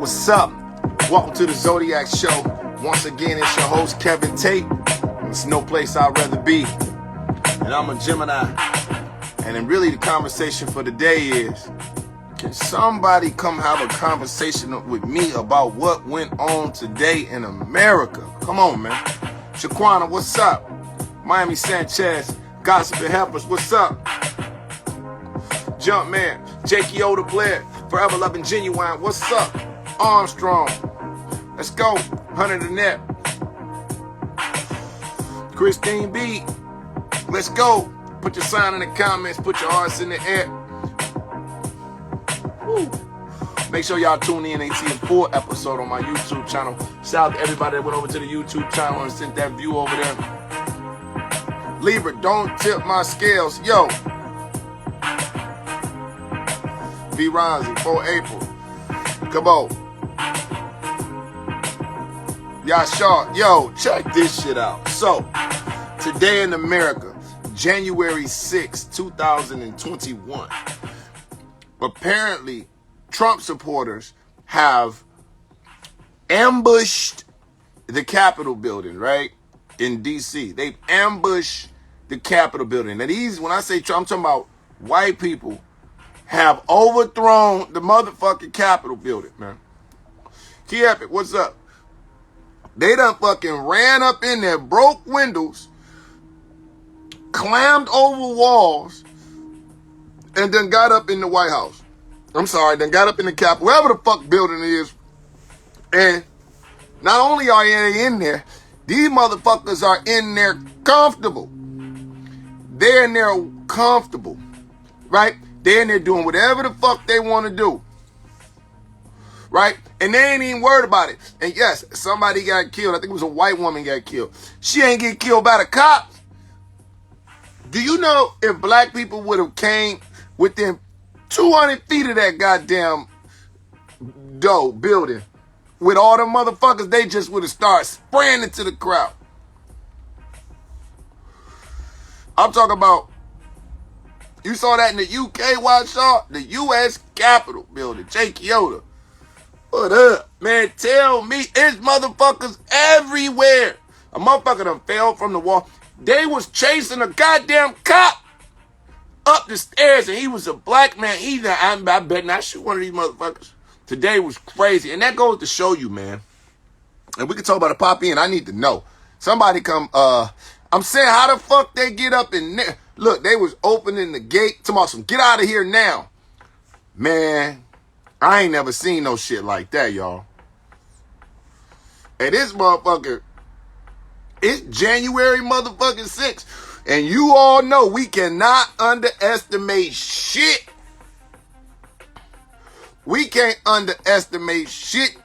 What's up? Welcome to the Zodiac Show. Once again, it's your host, Kevin Tate. It's no place I'd rather be. And I'm a Gemini. And then really the conversation for the day is, can somebody come have a conversation with me about what went on today in America? Come on, man. Shaquana, what's up? Miami Sanchez, Gossip and Helpers, what's up? Jumpman, Jakey Oda Blair, Forever Loving Genuine, what's up? Armstrong, let's go. Hunter the Net, Christine B, let's go. Put your sign in the comments, put your hearts in the air. Woo. Make sure y'all tune in and see a full episode on my YouTube channel. Shout out to everybody that went over to the YouTube channel and sent that view over there. Libra, don't tip my scales. Yo. B. Ronzi, 4 April. Come on. Y'all short. Yo, check this shit out. So, today in America, January 6, 2021. Apparently, Trump supporters have ambushed the Capitol building, right? In D.C. They've ambushed the Capitol building. Now these, when I say Trump, I'm talking about white people have overthrown the motherfucking Capitol building, man. Key Epic, what's up? They done fucking ran up in there, broke windows, clammed over walls, and then got up in the White House. I'm sorry, then got up in the Capitol, wherever the fuck building it is. And not only are they in there, these motherfuckers are in there comfortable. They're in there comfortable, right? They're in there doing whatever the fuck they want to do, right? And they ain't even worried about it. And yes, somebody got killed. I think it was a white woman got killed. She ain't get killed by the cops. Do you know if black people would have came within 200 feet of that goddamn building with all the motherfuckers, they just would have started spraying into the crowd. I'm talking about, you saw that in the UK, watch out, the U.S. Capitol building, Jakey Oda. What up, man? Tell me, it's motherfuckers everywhere. A motherfucker done fell from the wall. They was chasing a goddamn cop up the stairs, and he was a black man. I bet not shoot one of these motherfuckers. Today was crazy, and that goes to show you, man. And we can talk about a pop in. I need to know. Somebody come. I'm saying, how the fuck they get up in there? Look, they was opening the gate. Talking about some, get out of here now, man. I ain't never seen no shit like that, y'all. And this motherfucker, it's January motherfucking 6th. And you all know we cannot underestimate shit. We can't underestimate shit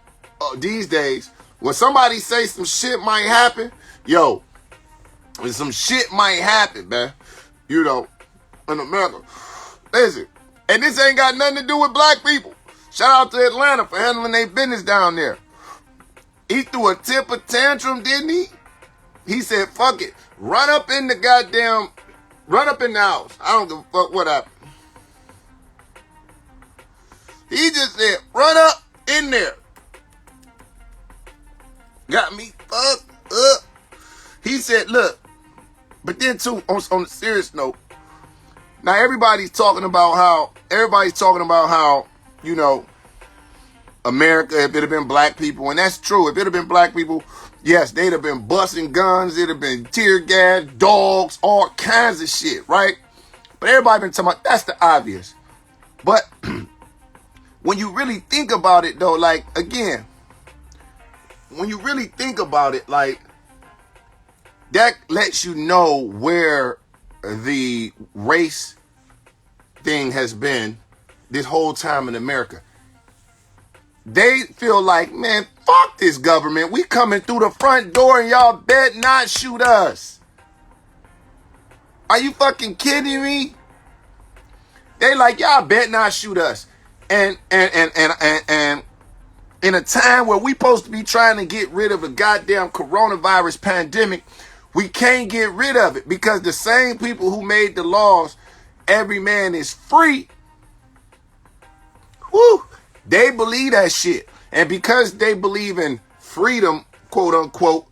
these days. When somebody say some shit might happen, yo, some shit might happen, man. You know, in America. Listen, and this ain't got nothing to do with black people. Shout out to Atlanta for handling their business down there. He threw a temper tantrum, didn't he? He said, fuck it. Run up in the house. I don't give a fuck what happened. He just said, run up in there. Got me fucked up. He said, look, but then too, on a serious note, now everybody's talking about how, you know, America, if it had been black people, and that's true. If it had been black people, yes, they'd have been busting guns, it'd have been tear gas, dogs, all kinds of shit, right? But everybody been talking about, that's the obvious. But when you really think about it, though, like, again, when you really think about it, like, that lets you know where the race thing has been this whole time in America. They feel like, man, fuck this government. We coming through the front door and y'all bet not shoot us. Are you fucking kidding me? They like, y'all bet not shoot us. And in a time where we supposed to be trying to get rid of a goddamn coronavirus pandemic, we can't get rid of it because the same people who made the laws, every man is free, woo, they believe that shit. And because they believe in freedom, quote unquote,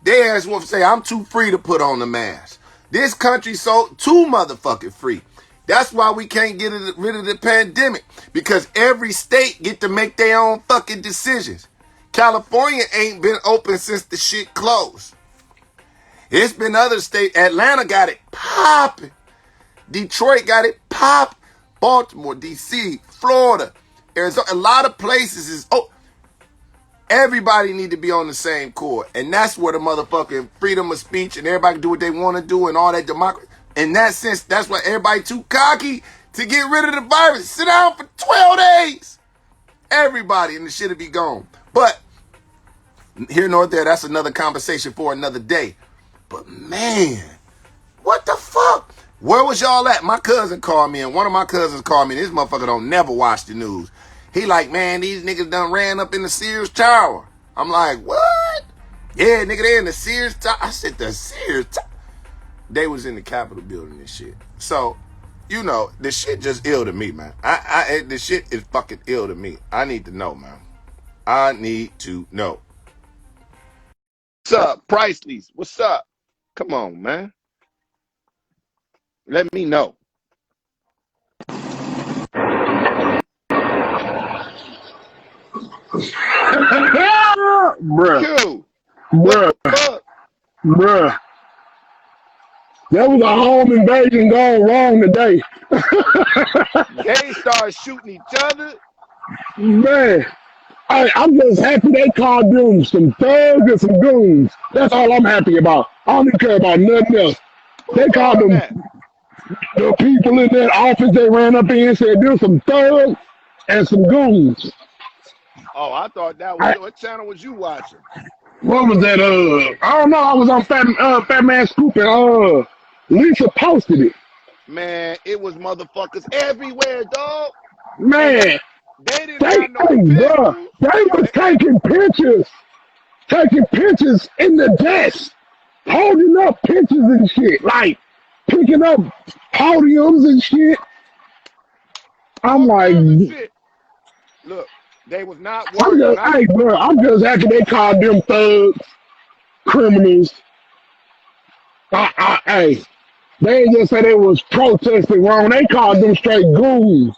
they ass will say, I'm too free to put on the mask. This country so too motherfucking free. That's why we can't get rid of the pandemic. Because every state get to make their own fucking decisions. California ain't been open since the shit closed. It's been other states. Atlanta got it popping. Detroit got it popping. Baltimore, D.C., Florida, Arizona. A lot of places is... Everybody need to be on the same chord. And that's where the motherfucking freedom of speech and everybody can do what they want to do and all that democracy. In that sense, that's why everybody too cocky to get rid of the virus. Sit down for 12 days. Everybody and the shit will be gone. But here nor there, that's another conversation for another day. But man, what the fuck? Where was y'all at? My cousin called me, and one of my cousins called me. This motherfucker don't never watch the news. He like, man, these niggas done ran up in the Sears Tower. I'm like, what? Yeah, nigga, they in the Sears Tower. I said, the Sears Tower. They was in the Capitol building and shit. So, you know, the shit just ill to me, man. The shit is fucking ill to me. I need to know, man. I need to know. What's up, Priceleys? What's up? Come on, man. Let me know. Bruh. Bruh. That was a home invasion gone wrong today. They started shooting each other. Man, I'm just happy they called them some thugs and some goons. That's all I'm happy about. I don't even care about nothing else. They called them the people in that office they ran up in and said there some thugs and some goons. Oh, I thought that was what channel was you watching? What was that? I don't know. I was on Fat Man Scoop and Lisa posted it. Man, it was motherfuckers everywhere, dog. Man, they didn't have no pictures. They was taking pictures in the desk, holding up pictures and shit, like picking up podiums and shit. I'm like, look, they was not worried. I'm just happy they called them thugs, criminals. Hey, they just said they was protesting wrong. They called them straight goons.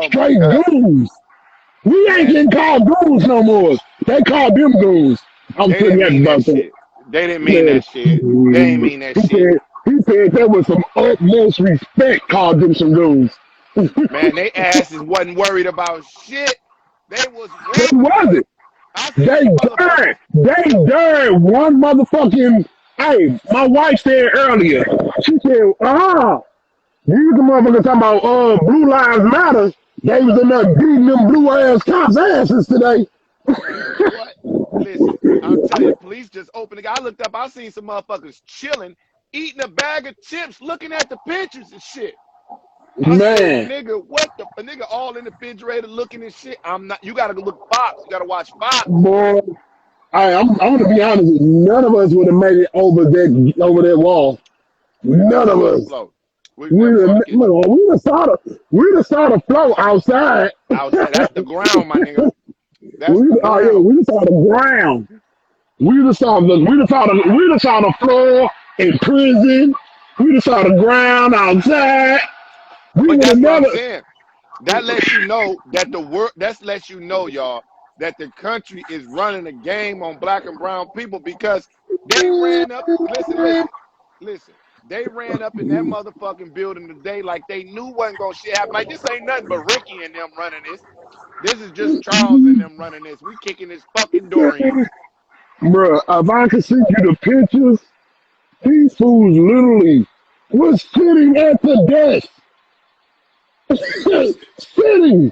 Straight goons. We ain't getting called goons no more. They called them goons. I'm pretty happy about that. They didn't mean that shit. They didn't mean that shit. He said there was some utmost respect called them some goons. Man, they asses wasn't worried about shit. They was worried. They wasn't. They dared one motherfucking... Hey, my wife said earlier, she said, these the motherfuckers talking about Blue Lives Matter. They was in there beating them blue ass cops' asses today. What? Listen, I'm telling you, police just opened the... I looked up, I seen some motherfuckers chilling, eating a bag of chips, looking at the pictures and shit. Man. Said, nigga, what the... A nigga all in the refrigerator looking and shit. I'm not... You gotta look Fox. You gotta watch Fox. Boy. I'm gonna be honest. None of us would have made it over that wall. None of us. We'd have saw the flow outside. Outside, that's the ground, my nigga. We saw the ground. We'd have saw the floor in prison. We'd have saw the ground outside. But that's what I'm saying. That lets you know that the world. That lets you know, y'all, that the country is running a game on black and brown people because they ran up. Listen. They ran up in that motherfucking building today like they knew wasn't gonna shit happen. Like this ain't nothing but Ricky and them running this. This is just Charles and them running this. We kicking this fucking door in. Bruh, if I could send you the pictures, these fools literally was sitting at the desk. Sitting.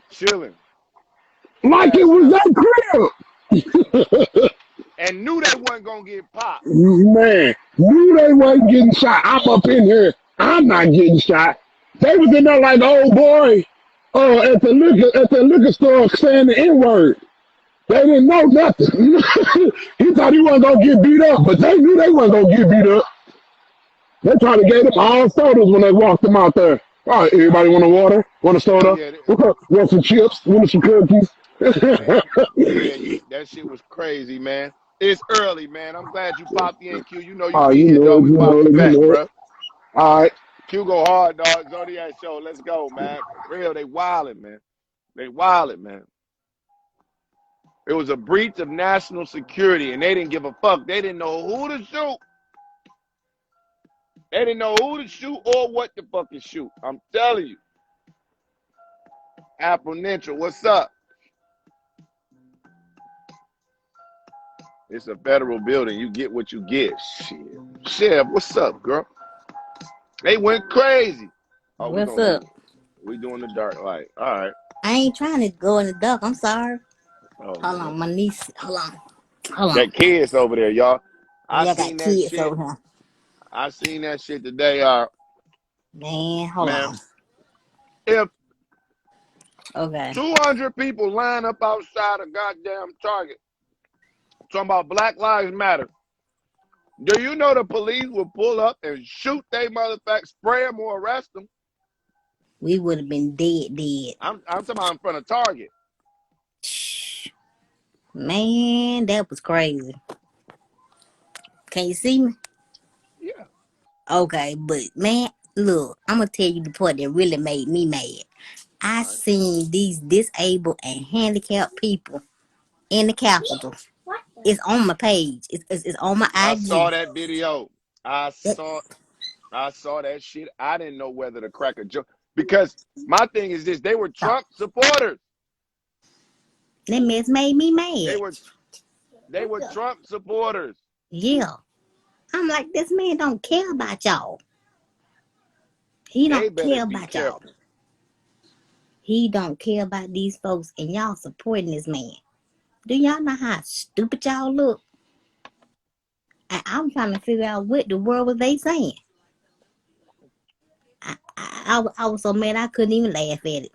Chilling. Like it was that crib. And knew they wasn't gonna get popped. Man, knew they wasn't getting shot. I'm up in here. I'm not getting shot. They was in there like, oh boy, at the liquor store saying the N-word. They didn't know nothing. He thought he wasn't gonna get beat up, but they knew they wasn't gonna get beat up. They probably gave them all sodas when they walked them out there. All right, everybody want a water? Want a soda? Want some chips? Want some cookies? Yeah, that shit was crazy, man. It's early, man. I'm glad you popped in, Q. You know you Oh, be you here, know dog. it, We you gonna know have you it, you back, know it. bro. All right. Q go hard, dog. Zodiac show. Let's go, man. For real, they wildin', man. They wildin', man. It was a breach of national security, and they didn't give a fuck. They didn't know who to shoot. They didn't know who to shoot or what to fucking shoot. I'm telling you. Apple Ninja, what's up? It's a federal building. You get what you get. Shit. Chef, what's up, girl? They went crazy. Oh, What's up? we doing the dark light. All right. I ain't trying to go in the dark. I'm sorry. Oh, Hold man. on, my niece. Hold on. Hold on. Got kids over there, y'all. I Yeah, I got seen that kids shit. over here. I seen that shit today. Man, hold Man, on. if Okay. 200 people line up outside a goddamn Target talking about Black Lives Matter, do you know the police will pull up and shoot they motherfuckers, spray them or arrest them? We would have been dead. I'm talking about in front of Target. Shh. Man, that was crazy. Can you see me? Yeah. Okay, but man, look, I'm gonna tell you the part that really made me mad. I All right. seen these disabled and handicapped people in the Capitol. It's on my page. It's on my I IG. saw that video. I That, saw I saw that shit. I didn't know whether to crack a joke because my thing is this: they were Trump supporters. that mess made me They mad. were Trump supporters. Yeah. I'm like, this man don't care about y'all. He They don't better care be about y'all. careful. He don't care about these folks, and y'all supporting this man. Do y'all know how stupid y'all look? I'm trying to figure out what the world was they saying. I was so mad I couldn't even laugh at it.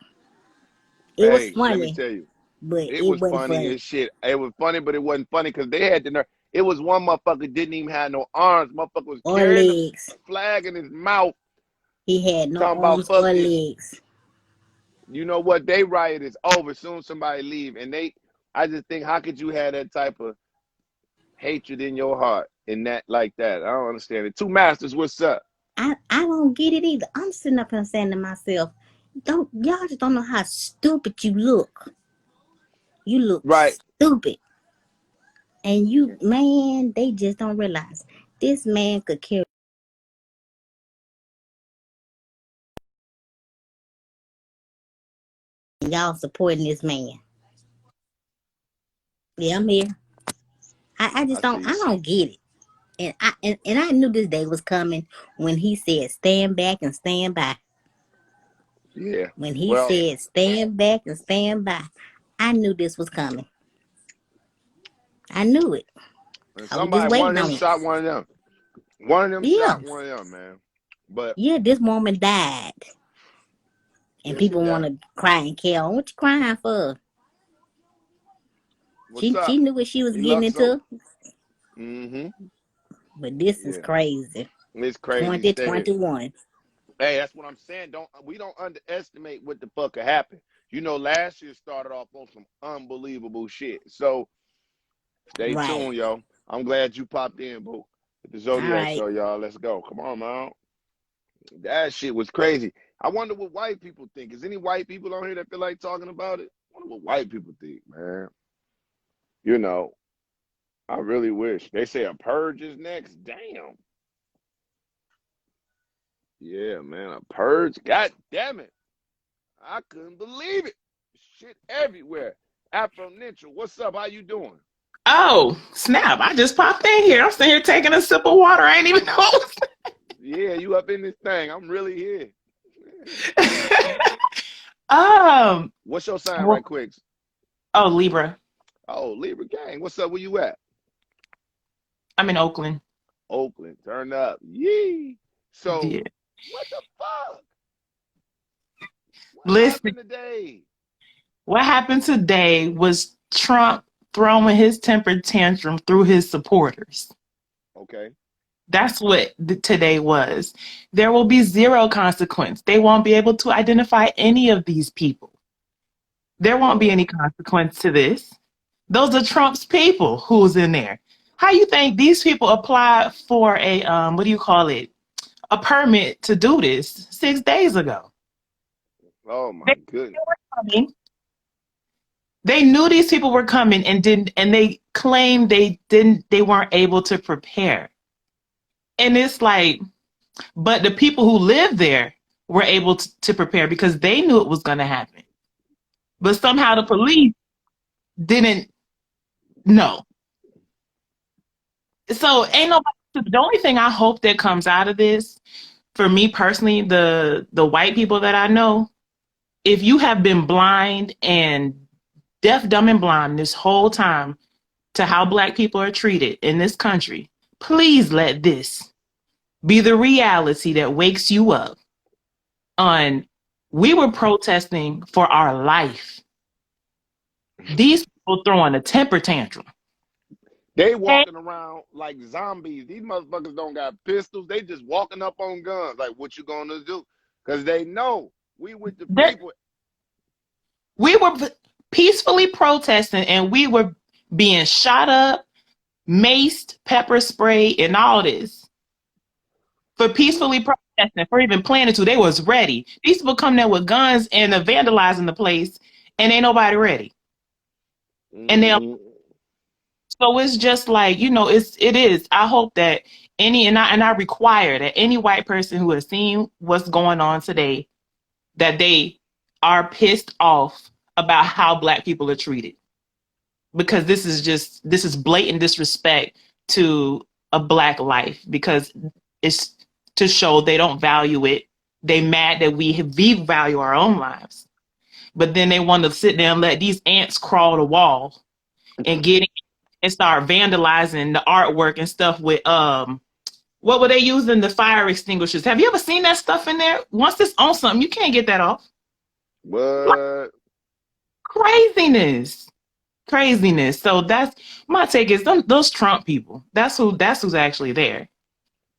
It was Hey, let me funny, tell you, but it it was wasn't funny funny. as shit. It was funny, but it wasn't funny because they had the nerve. It was one motherfucker didn't even have no arms. Motherfucker was Or carrying the legs. flag in his mouth, He had no talking about arms or fuck this. legs. You know what? They riot is over. Soon somebody leave, and I just think, how could you have that type of hatred in your heart and that like that? I don't understand it. Two Masters, what's up? I don't get it either. I'm sitting up here saying to myself, don't y'all just don't know how stupid you look. You look Right. stupid. And you, man, they just don't realize this man could carry. Y'all supporting this man. Yeah, I'm here. I just I see don't. I you. don't get it. And I knew this day was coming when he said stand back and stand by. Yeah. When he Well, said stand back and stand by, I knew this was coming. I knew it. and I was just one of waiting them on it. shot one of them. One of them Yeah, shot one of them, man. But yeah. This woman died, and yeah, she people want died. to cry and care. What you crying for? What's She up? knew what she was You getting luck some? into. Mm-hmm. But this is Yeah. crazy. It's crazy. Stay here. 2021. Hey, that's what I'm saying. We don't underestimate what the fuck could happen. You know, last year started off on some unbelievable shit. So stay Right. tuned, yo. I'm glad you popped in, boo. The All Zodiac right. show, y'all. Let's go. Come on, man. That shit was crazy. I wonder what white people think. Is any white people on here that feel like talking about it? I wonder what white people think, man. You know, I really wish. They say a purge is next. Damn. Yeah, man, a purge. God damn it. I couldn't believe it. Shit everywhere. Afro Ninja, what's up? How you doing? Oh, snap. I just popped in here. I'm sitting here taking a sip of water. I ain't even know. Yeah, you up in this thing. I'm really here. um, What's your sign right well, quick? oh, Libra. Oh, Libra gang. What's up? Where you at? I'm in Oakland. Oakland. Turn up. Yee. So, Yeah. what the fuck? What Listen, happened today? what happened today was Trump throwing his temper tantrum through his supporters. Okay. That's what today was. There will be zero consequence. They won't be able to identify any of these people. There won't be Uh, any consequence to this. Those are Trump's people who's in there. How you think these people applied for a what do you call it? A permit to do this 6 days ago. oh my They goodness. were coming. They knew these people were coming and didn't, and they claimed they weren't able to prepare. And it's like, but the people who live there were able to prepare because they knew it was going to happen. But somehow the police didn't know. So ain't nobody. The only thing I hope that comes out of this, for me personally, the white people that I know, if you have been blind and deaf, dumb, and blind this whole time to how Black people are treated in this country, please let this be the reality that wakes you up on we were protesting for our life. These people throwing a temper tantrum. They Hey, walking around like zombies. These motherfuckers don't got pistols. They just walking up on guns. Like, what you gonna do? Because they know we with the people. we were peacefully protesting and we were being shot up, maced, pepper spray, and all this for peacefully protesting, for even planning to. They was ready. These people come there with guns and are vandalizing the place, and ain't nobody ready. And they Mm-hmm. so it's just like, it is. I hope that I require that any white person who has seen what's going on today, that they are pissed off about how Black people are treated. Because this is blatant disrespect to a Black life, because it's to show they don't value it. They mad that we value our own lives. But then they want to sit there and let these ants crawl the wall and get in and start vandalizing the artwork and stuff with what were they using, the fire extinguishers? Have you ever seen that stuff in there? Once it's on something, you can't get that off. Like What? craziness. Craziness. So that's my take is those Trump people. That's who's actually there.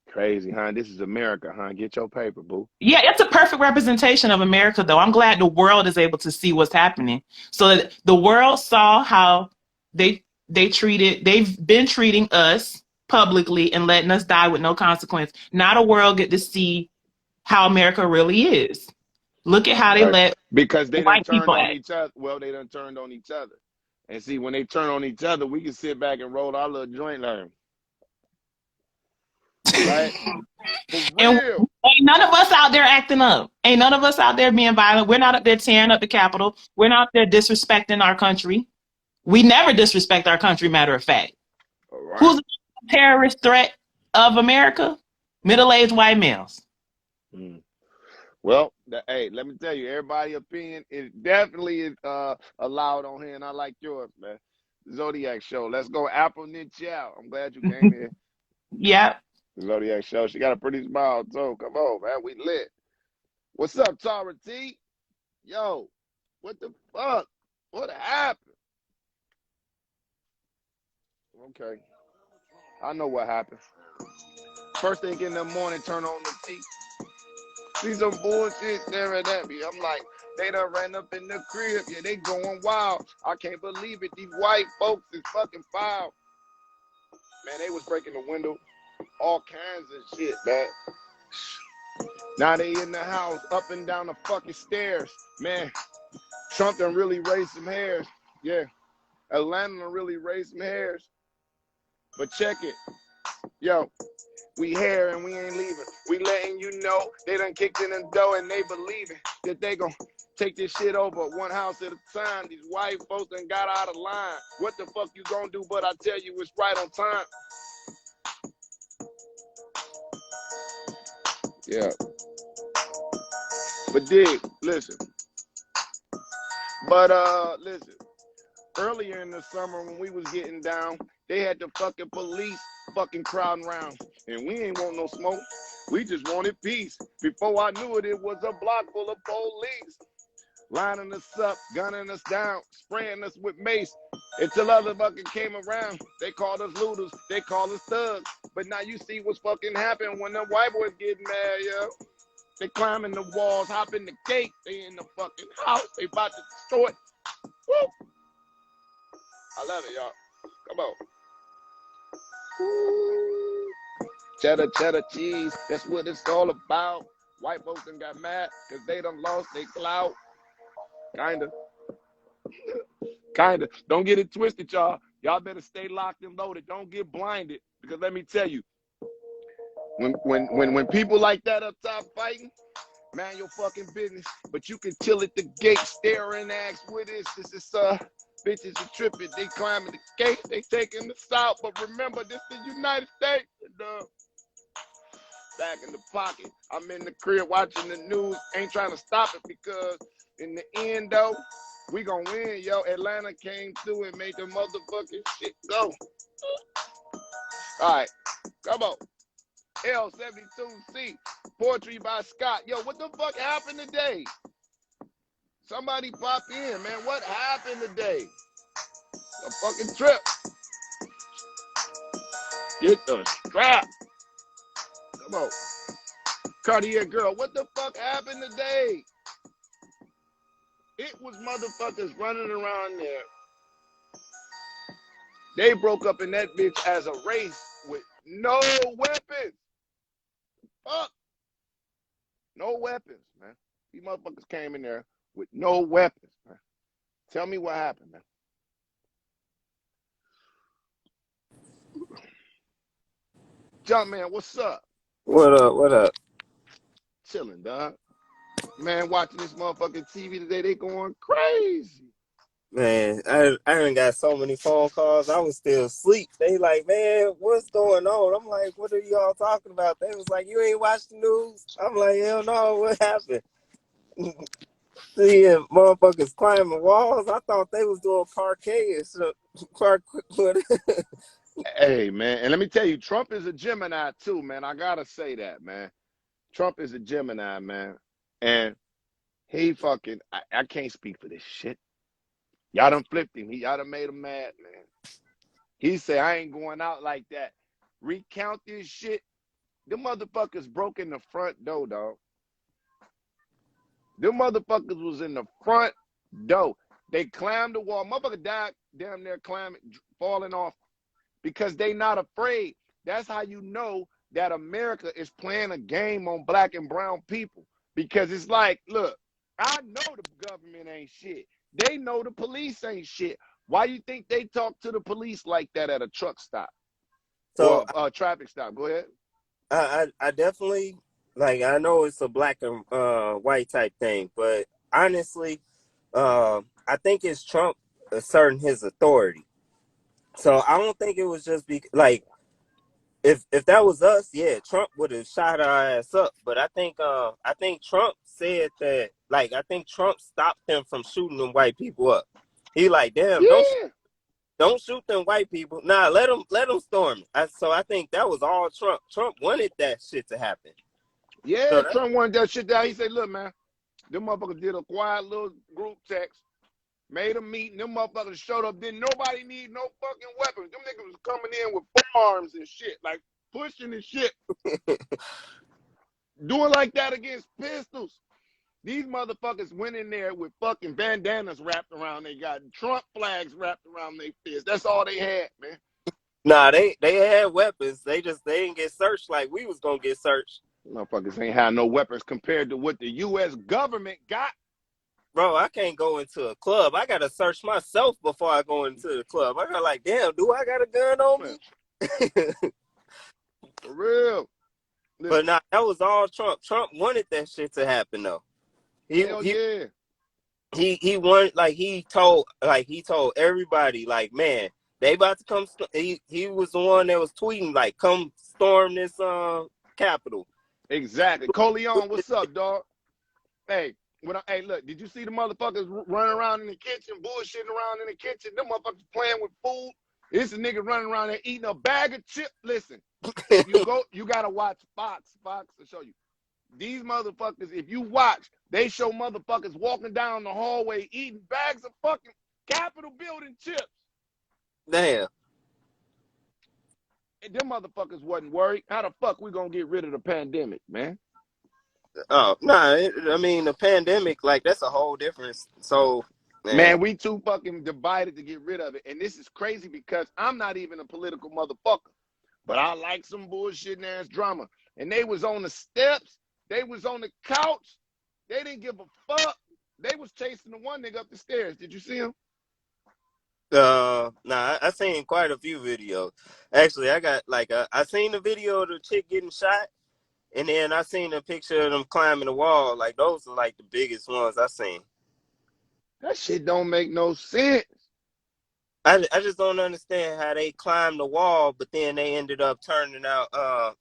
Crazy, huh? This is America, huh? Get your paper, boo. Yeah, it's a perfect representation of America though. I'm glad the world is able to see what's happening. So that the world saw how they've been treating us publicly and letting us die with no consequence. Now the world get to see how America really is. Look at how they Right. let Because they done white turned people on act. each other. Well, they done turned on each other. And see, when they turn on each other, we can sit back and roll our little joint like, right? For And real. ain't none of us out there acting up. Ain't none of us out there being violent. We're not up there tearing up the Capitol. We're not up there disrespecting our country. We never disrespect our country, matter of fact. All right. Who's the terrorist threat of America? Middle-aged white males. Mm. Well, hey, let me tell you, everybody's opinion is definitely allowed on here, and I like yours, man. Zodiac show. Let's go, Apple Niche out. I'm glad you came here. Yep. Zodiac show. She got a pretty smile too. Come on, man. We lit. What's up, Tara T? Yo, what the fuck? What happened? Okay, I know what happened. First thing in the morning, turn on the TV. See some bullshit staring at me. I'm like, they done ran up in the crib. Yeah, they going wild. I can't believe it. These white folks is fucking foul. Man, they was breaking the window. All kinds of shit, man. Now they in the house, up and down the fucking stairs. Man, Trump done really raised some hairs. Yeah, Atlanta done really raised some hairs. But check it. Yo, we here and we ain't leaving. We letting you know they done kicked in the door and they believing that they gon' take this shit over one house at a time. These white folks done got out of line. What the fuck you gonna do? But I tell you it's right on time. Yeah. But dig, listen. But listen. Earlier in the summer when we was getting down, they had the fucking police fucking crowding around. And we ain't want no smoke. We just wanted peace. Before I knew it, it was a block full of police. Lining us up, gunning us down, spraying us with mace. Until other fucking came around. They called us looters. They called us thugs. But now you see what's fucking happened when the white boys get mad, yo. They climbing the walls, hopping the gate. They in the fucking house. They about to destroy it. Woo! I love it, y'all. Come on. Ooh. Cheddar, cheddar cheese. That's what it's all about. White folks done got mad because they done lost their clout. Kinda. Kinda. Don't get it twisted, y'all. Y'all better stay locked and loaded. Don't get blinded. Because let me tell you, when people like that up top fighting, man, your fucking business. But you can chill at the gate, stare and ask, what is this? It's bitches are tripping. They climbing the gate. They taking the south. But remember, this is the United States. And, back in the pocket. I'm in the crib watching the news. Ain't trying to stop it because in the end, though, we gonna win, yo. Atlanta came through and made the motherfucking shit go. All right, come on. L72C, poetry by Scott. Yo, what the fuck happened today? Somebody pop in, man. What happened today? A fucking trip. Get the strap. Come on. Cartier girl, what the fuck happened today? It was motherfuckers running around there. They broke up in that bitch as a race with no weapons. Fuck. No weapons, man. These motherfuckers came in there with no weapons, man. Tell me what happened, man. Jumpman, what's up? What up? What up? Chilling, dog. Man, watching this motherfucking TV today, they going crazy. Man, I done got so many phone calls. I was still asleep. They like, man, what's going on? I'm like, what are y'all talking about? They was like, you ain't watched the news? I'm like, hell no, what happened? Seeing motherfuckers climbing walls. I thought they was doing parquet and stuff. Hey, man, and let me tell you, Trump is a Gemini too, man. I gotta say that, man. Trump is a Gemini, man. And he fucking, I can't speak for this shit. Y'all done flipped him. Y'all done made him mad, man. He said, I ain't going out like that. Recount this shit. Them motherfuckers broke in the front door, dog. Them motherfuckers was in the front door. They climbed the wall. Motherfucker died damn near climbing, falling off because they not afraid. That's how you know that America is playing a game on black and brown people. Because it's like, look, I know the government ain't shit. They know the police ain't shit. Why you think they talk to the police like that at a truck stop So or a traffic stop? Go ahead. I definitely, like, I know it's a black and white type thing, but honestly, I think it's Trump asserting his authority. So I don't think it was just like, if that was us, yeah, Trump would have shot our ass up. But I think Trump said that, like, I think Trump stopped him from shooting them white people up. He like, damn, Yeah. don't shoot them white people. Nah, let them storm it. So I think that was all Trump. Trump wanted that shit to happen. Yeah, So Trump wanted that shit down. He said, look, man, them motherfuckers did a quiet little group text, made a meeting. Them motherfuckers showed up. Didn't nobody need no fucking weapons. Them niggas was coming in with arms and shit, like pushing and shit. Doing like that against pistols. These motherfuckers went in there with fucking bandanas wrapped around they got Trump flags wrapped around their fists. That's all they had, man. nah, they had weapons. They didn't get searched like we was gonna get searched. Motherfuckers ain't had no weapons compared to what the U.S. government got. Bro, I can't go into a club. I gotta search myself before I go into the club. I got like, damn, do I got a gun on me? For real. Listen, but nah, that was all Trump. Trump wanted that shit to happen though. hell yeah. He wanted, like, he told everybody, like, man, they about to come. He was the one that was tweeting like, come storm this Capitol. Exactly. Coleon, what's up, dog? Hey, hey, look, did you see the motherfuckers running around in the kitchen, bullshitting around in the kitchen? Them motherfuckers playing with food. It's a nigga running around there eating a bag of chips. Listen, if you go, you gotta watch Fox. Fox will show you. These motherfuckers, if you watch, they show motherfuckers walking down the hallway eating bags of fucking Capitol building chips. Damn. And them motherfuckers wasn't worried. How the fuck we gonna get rid of the pandemic, man? Oh, nah, I mean, the pandemic, like, that's a whole difference. So, Man, we too fucking divided to get rid of it. And this is crazy because I'm not even a political motherfucker. But I like some bullshit ass drama. And they was on the steps. They was on the couch. They didn't give a fuck. They was chasing the one nigga up the stairs. Did you see him? Nah, I seen quite a few videos. Actually, I got like I seen the video of the chick getting shot, and then I seen a picture of them climbing the wall. Like those are like the biggest ones I seen. That shit don't make no sense. I just don't understand how they climbed the wall, but then they ended up turning out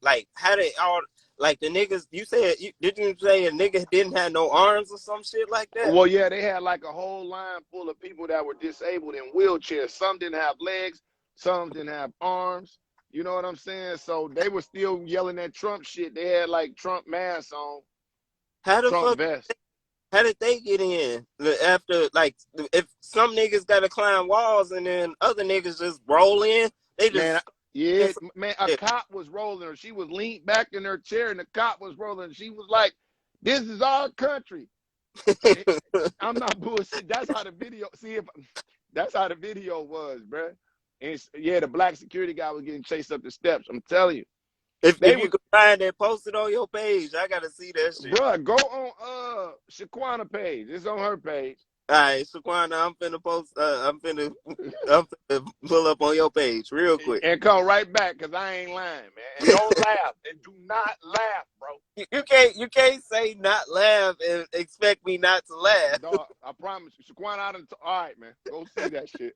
like how they all like the niggas. You said did you say a nigga didn't have no arms or some shit like that? Well, yeah, they had like a whole line full of people that were disabled in wheelchairs. Some didn't have legs, some didn't have arms. You know what I'm saying? So they were still yelling at Trump shit. They had like Trump masks on, How the Trump fuck? vest. How did they get in after? Like, if some niggas got to climb walls and then other niggas just roll in, they just A cop was rolling her. She was leaned back in her chair, and the cop was rolling. She was like, "This is our country." I'm not bullshit. That's how the video. That's how the video was, bruh. And yeah, the black security guy was getting chased up the steps. I'm telling you. If you could find that, post it on your page. I gotta see that shit. Bruh, go on Shaquana page. It's on her page. All right, Shaquana, I'm finna post. I'm finna pull up on your page real quick and come right back, cause I ain't lying, man. And don't laugh. And do not laugh, bro. You can't say not laugh and expect me not to laugh. Dog, I promise you, Shaquana. All right, man. Go see that shit.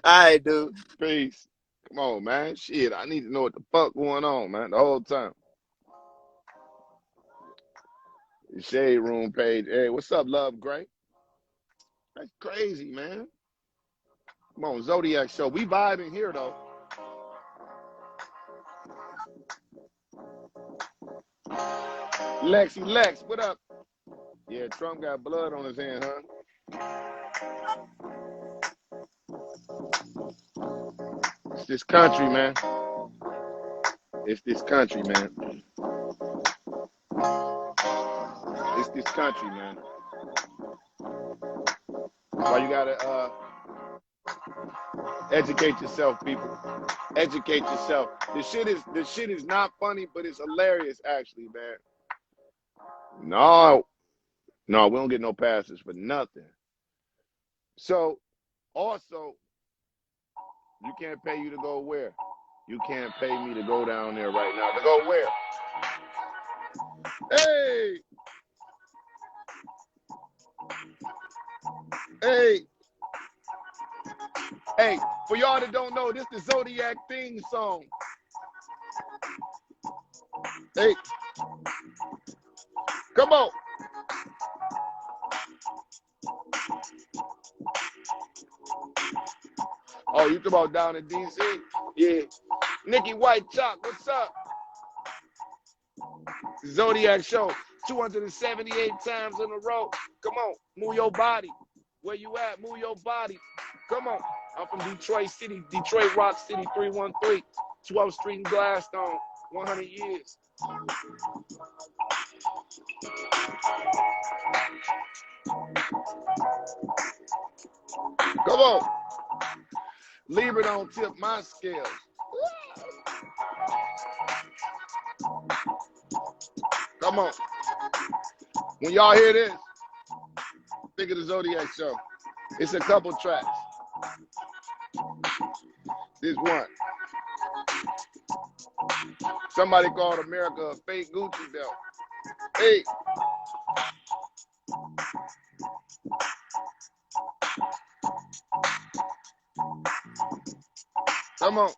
All right, dude. Peace. Come on, man. Shit, I need to know what the fuck going on, man, the whole time. The Shade Room page. Hey, what's up, Love Gray? That's crazy, man. Come on, Zodiac Show. We vibing here, though. Lex, what up? Yeah, Trump got blood on his hand, huh? It's this country, man. It's this country, man. It's this country, man. Why you gotta educate yourself, people. Educate yourself. This shit is not funny, but it's hilarious, actually, man. No, we don't get no passes for nothing. So, also, you can't pay you to go where? You can't pay me to go down there right now. To go where? Hey! Hey, for y'all that don't know, this is the Zodiac theme song. Hey. Come on. Oh, you talking about down in D.C.? Yeah. Nikki White Chalk, what's up? Zodiac Show, 278 times in a row. Come on, move your body. Where you at? Move your body. Come on. I'm from Detroit City, Detroit Rock City, 313, 12th Street and Gladstone, 100 years. Come on. Libra don't tip my scales. Come on. When y'all hear this, think of the Zodiac Show. It's a couple tracks. This one. Somebody called America a fake Gucci belt. Hey. Come on.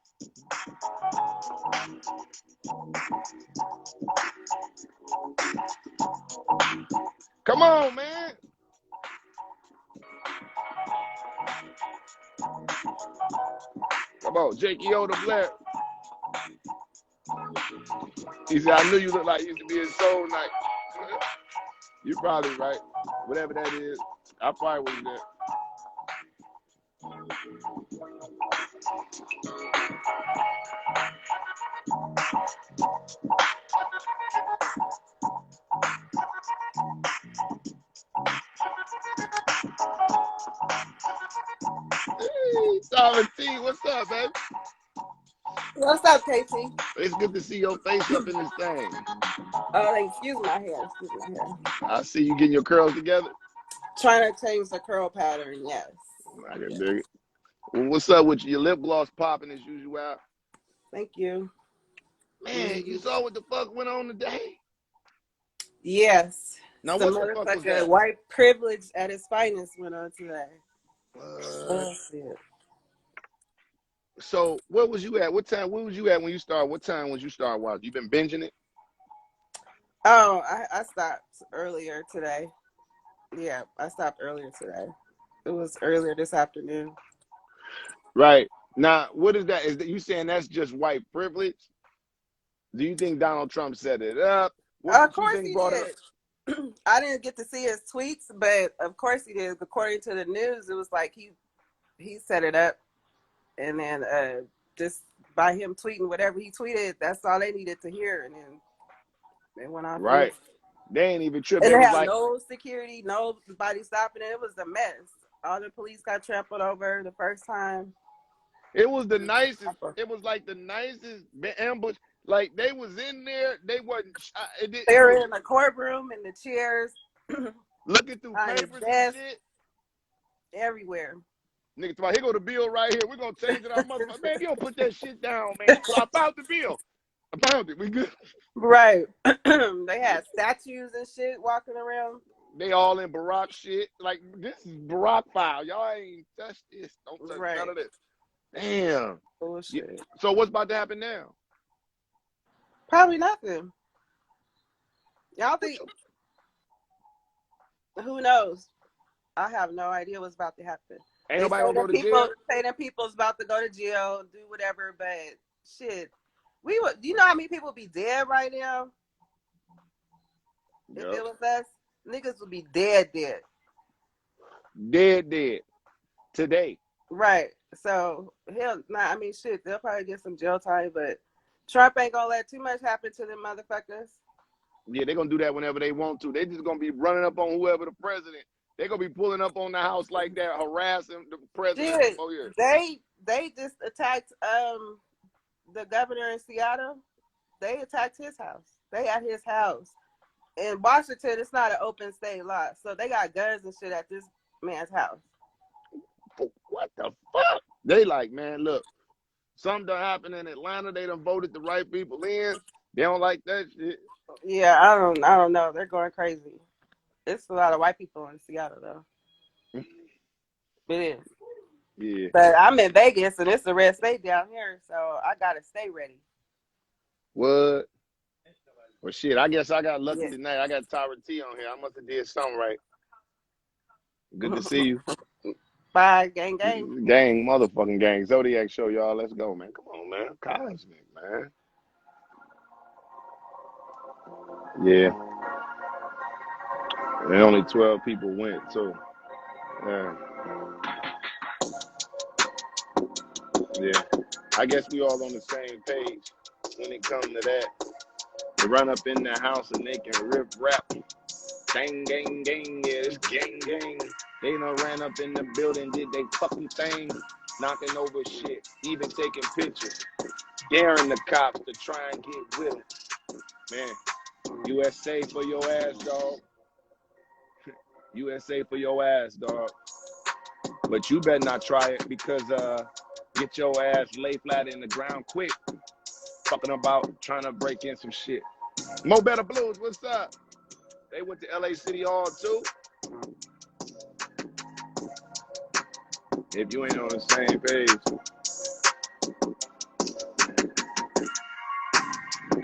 Come on, man. Come on, Jakey Oda Blair. He said, I knew you looked like you used to be in Soul Night. You're probably right. Whatever that is, I probably was there. Hey, Sovereignty, what's up, baby? What's up, KT? It's good to see your face up in this thing. Oh, excuse my hair. Excuse my hair. I see you getting your curls together. Trying to change the curl pattern, yes. I can dig it. Well, what's up with you? Your lip gloss popping as usual. Thank you. Man, you saw what the fuck went on today? Yes. Now, The what the fuck was motherfucker that? white privilege at its finest went on today. Oh, shit. So, where was you at? What time? Where was you at when you started? What time was you start watching? You been binging it? Oh, I stopped earlier today. Yeah, I stopped earlier today. It was earlier this afternoon. Right. Now, what is that? Is that you saying that's just white privilege? Do you think Donald Trump set it up? What Of did you course think he brought it up? did. I didn't get to see his tweets, but of course he did. According to the news, it was like he set it up, and then just by him tweeting whatever he tweeted, that's all they needed to hear, and then they went off. Right. They ain't even tripped. And They they was have like, no security, nobody stopping it. It was a mess. All the police got trampled over the first time. it was the nicest. It was like the nicest ambush. Like they was in there. They wasn't. They It were was in the courtroom, in the chairs, looking through on his papers and desk, shit. everywhere. Niggas, here go the bill right here. We're gonna change it. Our motherfucker, man, you don't put that shit down, man. I found the bill. I found it. We good. Right. They had statues and shit walking around. They all in Barack shit. Like this is Barack file. Y'all ain't touch this. Don't touch Right. none of this. Damn. Bullshit. Yeah. So what's about to happen now? Probably nothing. Y'all think? Who knows? I have no idea what's about to happen. Ain't nobody gonna go to jail. Say that people's about to go to jail, do whatever, but shit, we would. You know how many people be dead right now? If it was us, niggas would be dead. Dead. Today. Right. So hell, I mean, shit, they'll probably get some jail time, but Trump ain't gonna let too much happen to them motherfuckers. Yeah, they're gonna do that whenever they want to. They just gonna be running up on whoever the president. They're gonna be pulling up on the house like that, harassing the president. Shit, Oh yeah. they just attacked the governor in Seattle. They attacked his house. They at his house. In Washington, it's not an open state lot, so they got guns and shit at this man's house. What the fuck? They like, man, look, something done happened in Atlanta. They done voted the right people in. They don't like that shit. Yeah, I don't know. They're going crazy. It's a lot of white people in Seattle though. It is. Yeah. But I'm in Vegas and it's a red state down here, so I gotta stay ready. What? Well, shit, I guess I got lucky tonight. I got Tyra T on here. I must have did something right. Good to see you. Bye, gang. Gang, motherfucking gang. Zodiac show, y'all. Let's go, man. Come on, man. Cosmic, man. Yeah. And only 12 people went, too. Yeah. Yeah. I guess we all on the same page when it comes to that. They run up in the house and they can rip rap. Gang, gang, gang, yeah, it's gang, gang. They done ran up in the building, did they fucking thing, knocking over shit, even taking pictures, daring the cops to try and get with them. Man, USA for your ass, dog. USA for your ass, dog. But you better not try it because get your ass lay flat in the ground quick. Talking about trying to break in some shit. Mo Better Blues, what's up? They went to LA City Hall too. If you ain't on the same page.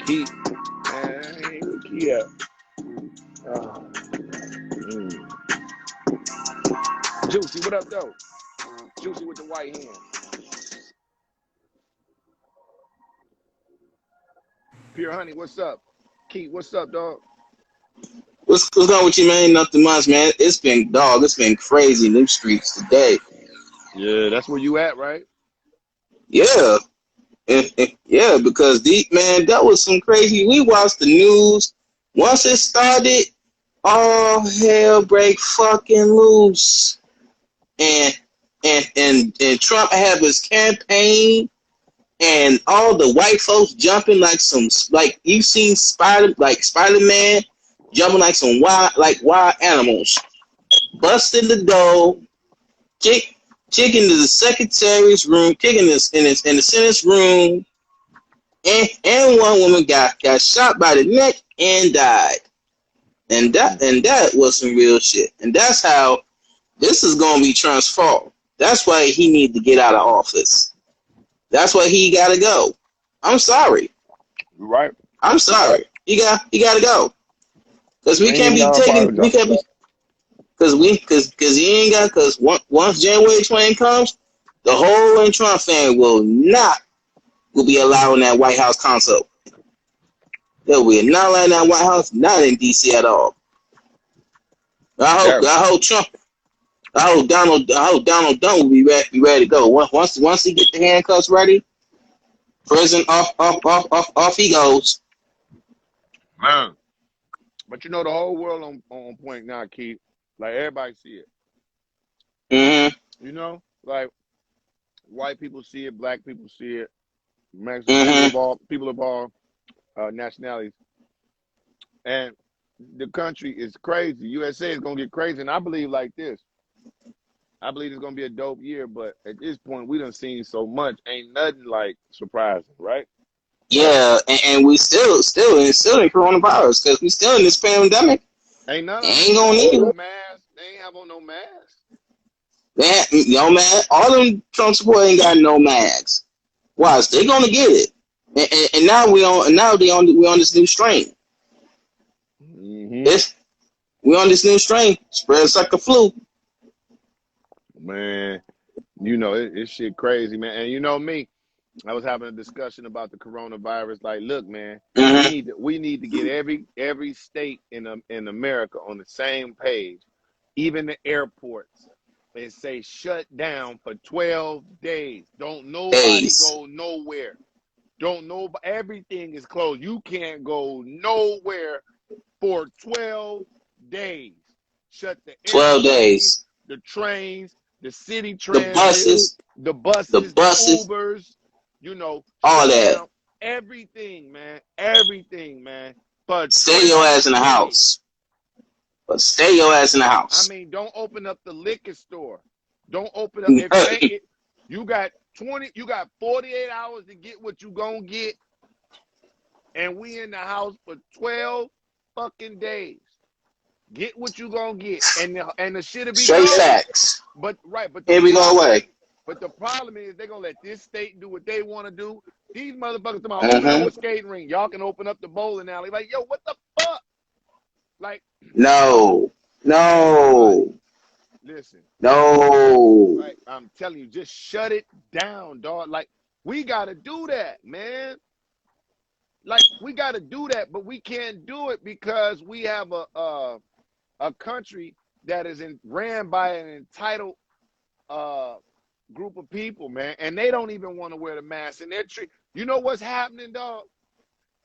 Key. Key up. Juicy, what up, though? Juicy with the white hand. Pure Honey, what's up? Keith, what's up, dog? What's going on with you, man? Nothing much, man. It's been crazy in them streets today. Yeah, that's where you at, right? Yeah. Yeah, because man, that was some crazy. We watched the news. Once it started, all hell break fucking loose. And and Trump have his campaign and all the white folks jumping like some, like you've seen Spider-Man jumping like some wild animals, busting the door, kicking into the secretary's room, kicking this in the Senate's room, and one woman got shot by the neck and died. And that was some real shit. And that's how this is gonna be transformed. That's why he need to get out of office. That's why he gotta go. I'm sorry. Right. I'm sorry. He gotta go. Cause we Ain't can't even be got a taking. fire We though. can't be. Cause he ain't got. Cause once January 20 comes, the whole Trump fan will be allowing that White House console. They will not allowing that White House, not in DC at all. Yeah. I hope Trump. I hope Donald Trump will be ready to go. Once he get the handcuffs ready, President off he goes. Man. But you know the whole world on point now, Keith. Like everybody see it. Mm-hmm. You know? Like white people see it, black people see it, Mexican Mm-hmm. people of all nationalities. And the country is crazy. USA is gonna get crazy. And I believe like this. I believe it's gonna be a dope year, but at this point we done seen so much. Ain't nothing like surprising, right? Yeah, and we still in coronavirus because we still in this pandemic. Ain't none of them Ain't gonna have on need no it. mask. They ain't have on no mask. Man, all them Trump support ain't got no mags. Watch, they gonna get it. And now we on this new strain. Mm-hmm. We on this new strain. Spreads like a flu. Man, you know it's shit crazy, man. And you know me, I was having a discussion about the coronavirus. Like, look, man, Mm-hmm. we need to get every state in America on the same page, even the airports, and say shut down for 12 days. Don't nobody Days. go nowhere. Don't know. Everything is closed. You can't go nowhere for 12 days. Shut the 12 airplanes, days. the trains, the city The transit, buses, the the buses, the buses, Ubers, all shut that. down everything, man. Everything, man. For Stay your 12 ass in the days. house. But stay your ass in the I house. mean, don't open up the liquor store. Don't open up if it ain't it. You got 48 hours to get what you gonna get, and we in the house for 12 fucking days. Get what you gonna get, and the shit'll be Straight gone. facts. But Here we go away. the problem is they're gonna let this state do what they want to do. These motherfuckers talking about open up Mm-hmm. a skating ring. Y'all can open up the bowling alley. Like, yo, what the fuck? Like, No. everybody, No. listen. No. Right, I'm telling you, just shut it down, dog. Like, we gotta do that, man. Like, we gotta do that, but we can't do it because we have a country that is ran by an entitled group of people, man, and they don't even want to wear the mask. And you know what's happening, dog?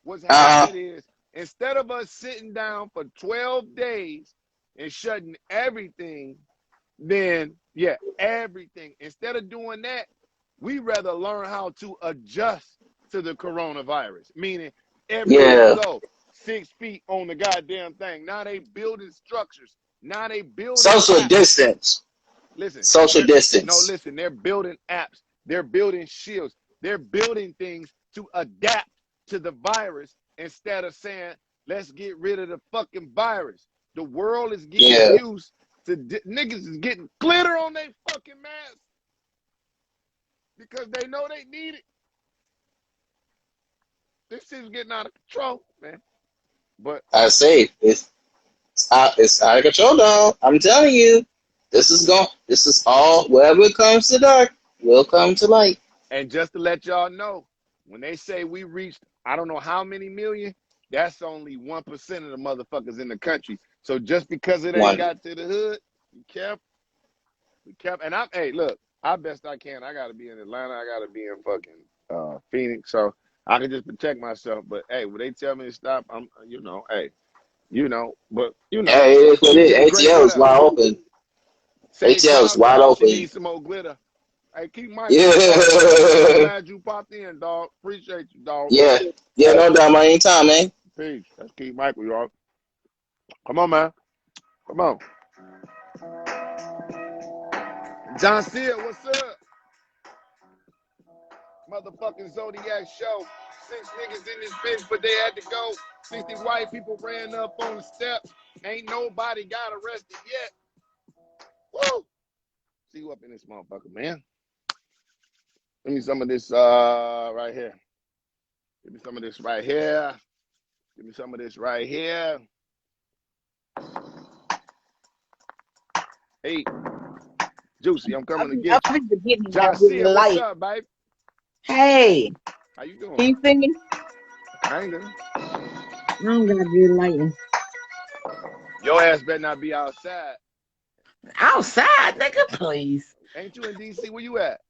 What's Uh, happening is instead of us sitting down for 12 days and shutting everything, then yeah, everything. Instead of doing that, we rather learn how to adjust to the coronavirus. Meaning everywhere you yeah. go, 6 feet on the goddamn thing. Now they building structures. Now they building Social apps. distance. Listen, Social distance. listen, they're building apps, they're building shields, they're building things to adapt to the virus instead of saying, let's get rid of the fucking virus. The world is getting Yeah. used to niggas is getting glitter on their fucking masks because they know they need it. This shit's getting out of control, man. But I say it's out of control, dog. I'm telling you. This is all wherever it comes to dark will come to light. and just to let y'all know, when they say we reached, I don't know how many million, that's only 1% of the motherfuckers in the country. So just because it ain't One. got to the hood, be careful. Be careful. And hey, look, I best I can. I gotta be in Atlanta. I gotta be in fucking Phoenix. So I can just protect myself. But hey, when they tell me to stop, I'm hey, but Yeah, it is what keep it the is. great ATL is whatever. wide open. Say ATL is Cloud wide Top, she open. needs some more glitter. Hey, keep Michael, Yeah. dog. I'm glad you popped in, dog. Appreciate you, dog. Yeah. Yeah, no doubt, man. Anytime, man. Peace. That's Keith Michael, y'all. Come on, man. Come on. John Steele, what's up? Motherfucking Zodiac show. 6 niggas in this bitch, but they had to go. 60 white people ran up on the steps. Ain't nobody got arrested yet. Woo! See you up in this motherfucker, man. Give me some of this right here. Give me some of this right here. Give me some of this right here. Hey, Juicy, I'm coming to get you. I'm forgetting John about this Steele, what's light. up, babe? Hey, How you doing? can you see me? I ain't doing. I don't got good lighting. Your ass better not be outside. Outside, nigga, please. Ain't you in D.C.? Where you at?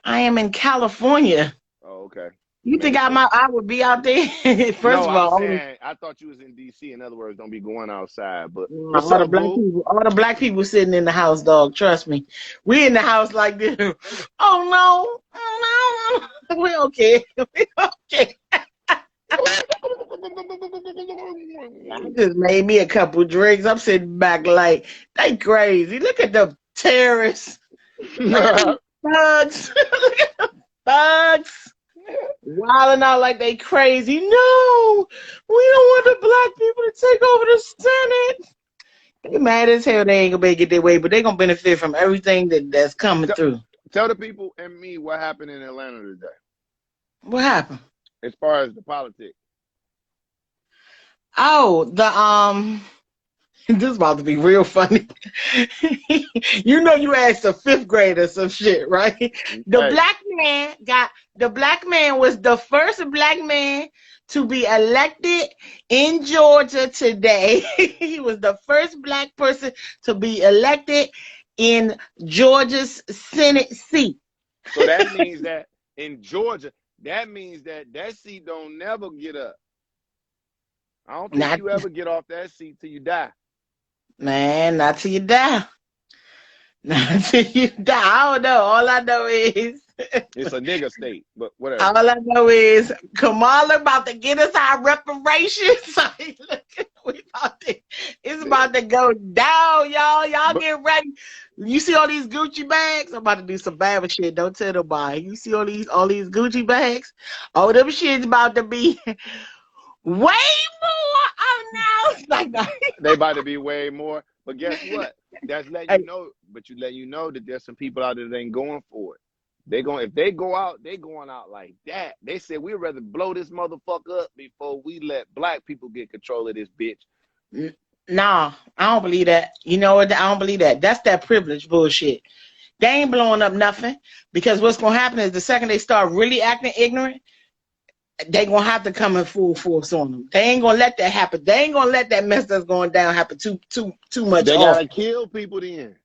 I am in California. Oh, okay. You think I would be out there? First No, of I'm all, saying I thought you was in D.C. In other words, don't be going outside. But what's all the up, black boo? people, sitting in the house, dog. Trust me, we in the house like this. Oh no, oh no, we okay, we okay. I just made me a couple drinks. I'm sitting back like they crazy. Look at the terrorists. Look at the thugs. Look at the thugs. Wilding out like they crazy. No, we don't want the black people to take over the Senate. They mad as hell they ain't gonna be able to get their way, but they gonna benefit from everything that's coming through. Tell the people and me what happened in Atlanta today. What happened? As far as the politics. Oh, this is about to be real funny. You know, you asked a 5th grader some shit, right? The black man was the first black man to be elected in Georgia today. He was the first black person to be elected in Georgia's Senate seat. So that means that in Georgia, that means that seat don't never get up. I don't think you ever get off that seat till you die. Man, not till you die. Not till you die. I don't know. All I know is it's a nigga state, but whatever. All I know is Kamala about to get us our reparations. It's about to go down, y'all. Y'all get ready. You see all these Gucci bags? I'm about to do some bad shit. Don't tell nobody. You see all these Gucci bags? All them shit's about to be way more announced. They about to be way more. But guess what? That's letting you know. But you know that there's some people out there that ain't going for it. If they go out, they going out like that. They said we'd rather blow this motherfucker up before we let black people get control of this bitch. Nah, I don't believe that. You know what? I don't believe that. That's that privilege bullshit. They ain't blowing up nothing, because what's gonna happen is the second they start really acting ignorant, they gonna have to come in full force on them. They ain't gonna let that happen. They ain't gonna let that mess that's going down happen too much. They gotta kill people then.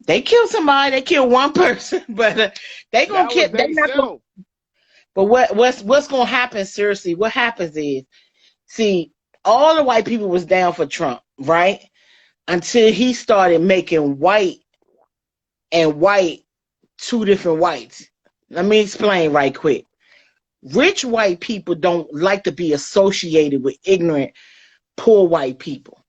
They kill somebody. They kill one person, but they gonna kill. They not gonna, but what's gonna happen? Seriously, what happens is, see, all the white people was down for Trump, right? Until he started making white and white 2 different whites. Let me explain right quick. Rich white people don't like to be associated with ignorant, poor white people.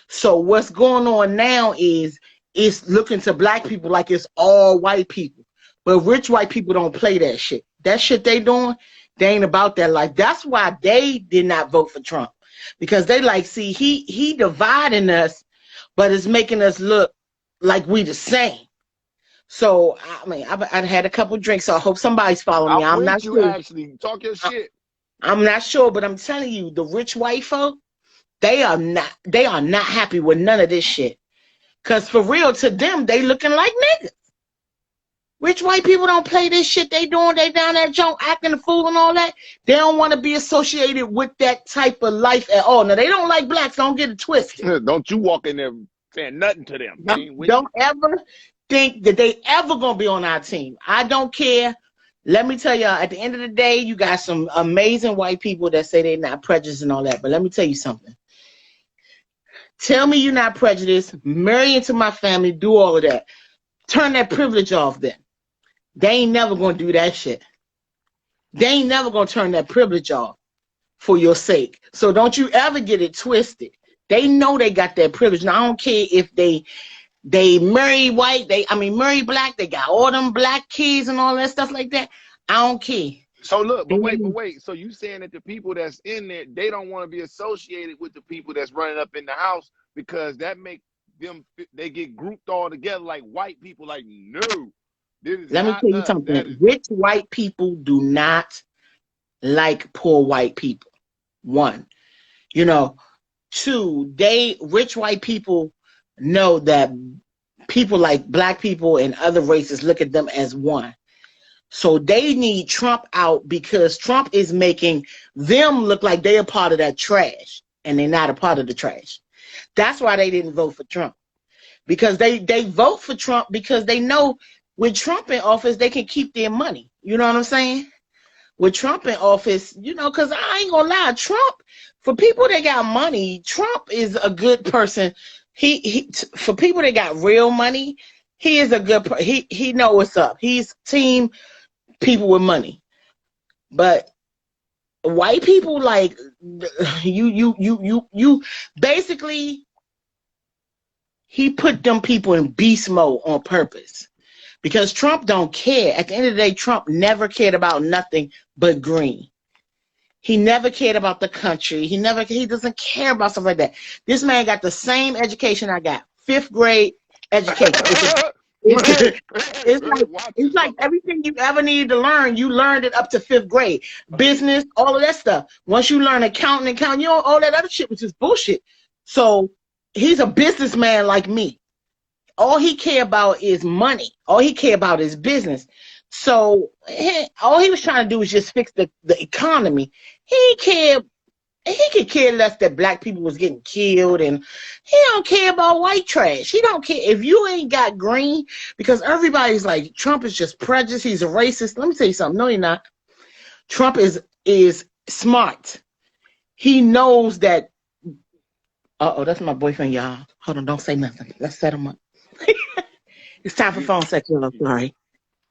So what's going on now is it's looking to black people like it's all white people. But rich white people don't play that shit. That shit they doing, they ain't about that life. That's why they did not vote for Trump. Because they like, see, he dividing us, but it's making us look like we the same. So, I mean, I've had a couple drinks, so I hope somebody's following me. I'm not sure. Actually talk your shit. I'm not sure, but I'm telling you, the rich white folk, they are not happy with none of this shit. Because for real, to them, they looking like niggas. Rich white people don't play this shit they doing. They down that junk acting a fool and all that. They don't want to be associated with that type of life at all. Now, they don't like blacks. Don't get it twisted. Don't you walk in there saying nothing to them. Don't ever think that they ever going to be on our team. I don't care. Let me tell y'all, at the end of the day, you got some amazing white people that say they're not prejudiced and all that. But let me tell you something. Tell me you're not prejudiced. Marry into my family. Do all of that. turn that privilege off then. They ain't never going to do that shit. They ain't never going to turn that privilege off for your sake. So don't you ever get it twisted. They know they got that privilege. Now, I don't care if they marry white, marry black, they got all them black kids and all that stuff like that. I don't care. So look, but wait. So you saying that the people that's in there, they don't want to be associated with the people that's running up in the house because that make them, they get grouped all together like white people. Like, no, this is Let me not tell you us. something. Rich white people do not like poor white people. One, you know. Two, rich white people know that people like black people and other races look at them as one. So they need Trump out because Trump is making them look like they're a part of that trash and they're not a part of the trash. That's why they didn't vote for Trump. Because they vote for Trump because they know with Trump in office, they can keep their money. You know what I'm saying? With Trump in office, you know, because I ain't gonna lie, Trump, for people that got money, Trump is a good person. For people that got real money, he is a good he know what's up. He's team people with money. But white people, like you basically, he put them people in beast mode on purpose. Because Trump don't care. At the end of the day, Trump never cared about nothing but green. He never cared about the country. He doesn't care about stuff like that. This man got the same education I got. 5th grade education. It's like everything you ever needed to learn, you learned it up to 5th grade. Business, all of that stuff. Once you learn accounting, you know, all that other shit was just bullshit. So he's a businessman like me. All he care about is money. All he care about is business. So all he was trying to do was just fix the economy. He could care less that black people was getting killed, and he don't care about white trash. He don't care if you ain't got green, because everybody's like, Trump is just prejudiced. He's a racist. Let me tell you something. No, you're not. Trump is smart. He knows that. Uh-oh, that's my boyfriend, y'all. Hold on, don't say nothing. Let's set him up. It's time for phone sex. I'm sorry.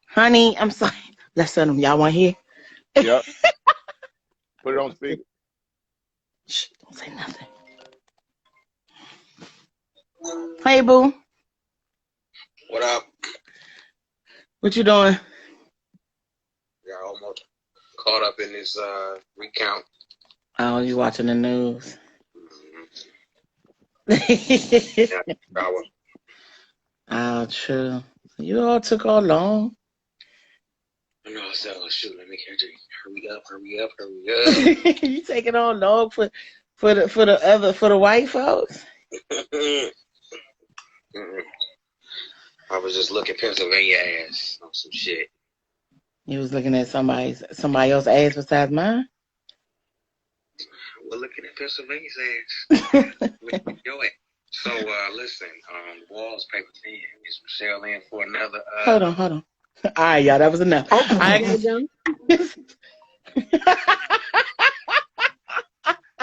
Honey, I'm sorry. Let's set him. Y'all want to hear? Yep. Put it on speaker. Shh, don't say nothing. Hey, boo. What up? What you doing? Yeah, almost caught up in this recount. Oh, you watching the news? Mm-hmm. Yeah, oh, true. You all took all long. I know. So shoot, let me catch it. Hurry up. You taking all long for the white folks? I was just looking Pennsylvania ass on some shit. You was looking at somebody else's ass besides mine? We're looking at Pennsylvania's ass. Your ass. So listen, Walls paper thin. Is Michelle in for another? Hold on. All right, y'all, that was enough. I gotta go.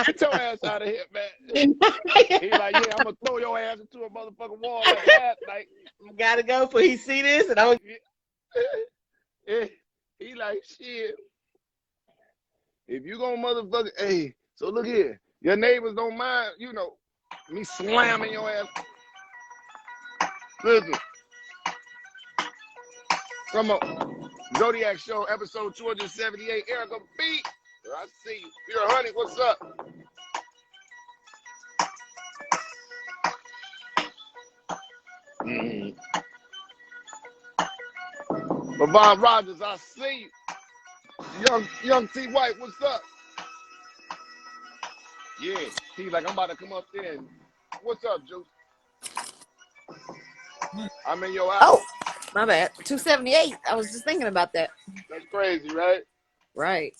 Get your ass out of here, man. He like, yeah, I'm gonna throw your ass into a motherfucking wall like that. Like, I gotta go for he see this and I he like, shit. If you gonna motherfucker, hey, so look here, your neighbors don't mind, you know, me slamming your ass. Listen, from a Zodiac Show, episode 278, Erica B. I see you. You're honey, what's up? Levon Rogers, I see you. Young T. White, what's up? Yeah, T, like I'm about to come up there and what's up, Juice? I'm in your house. Oh, my bad. 278. I was just thinking about that. That's crazy, right? Right.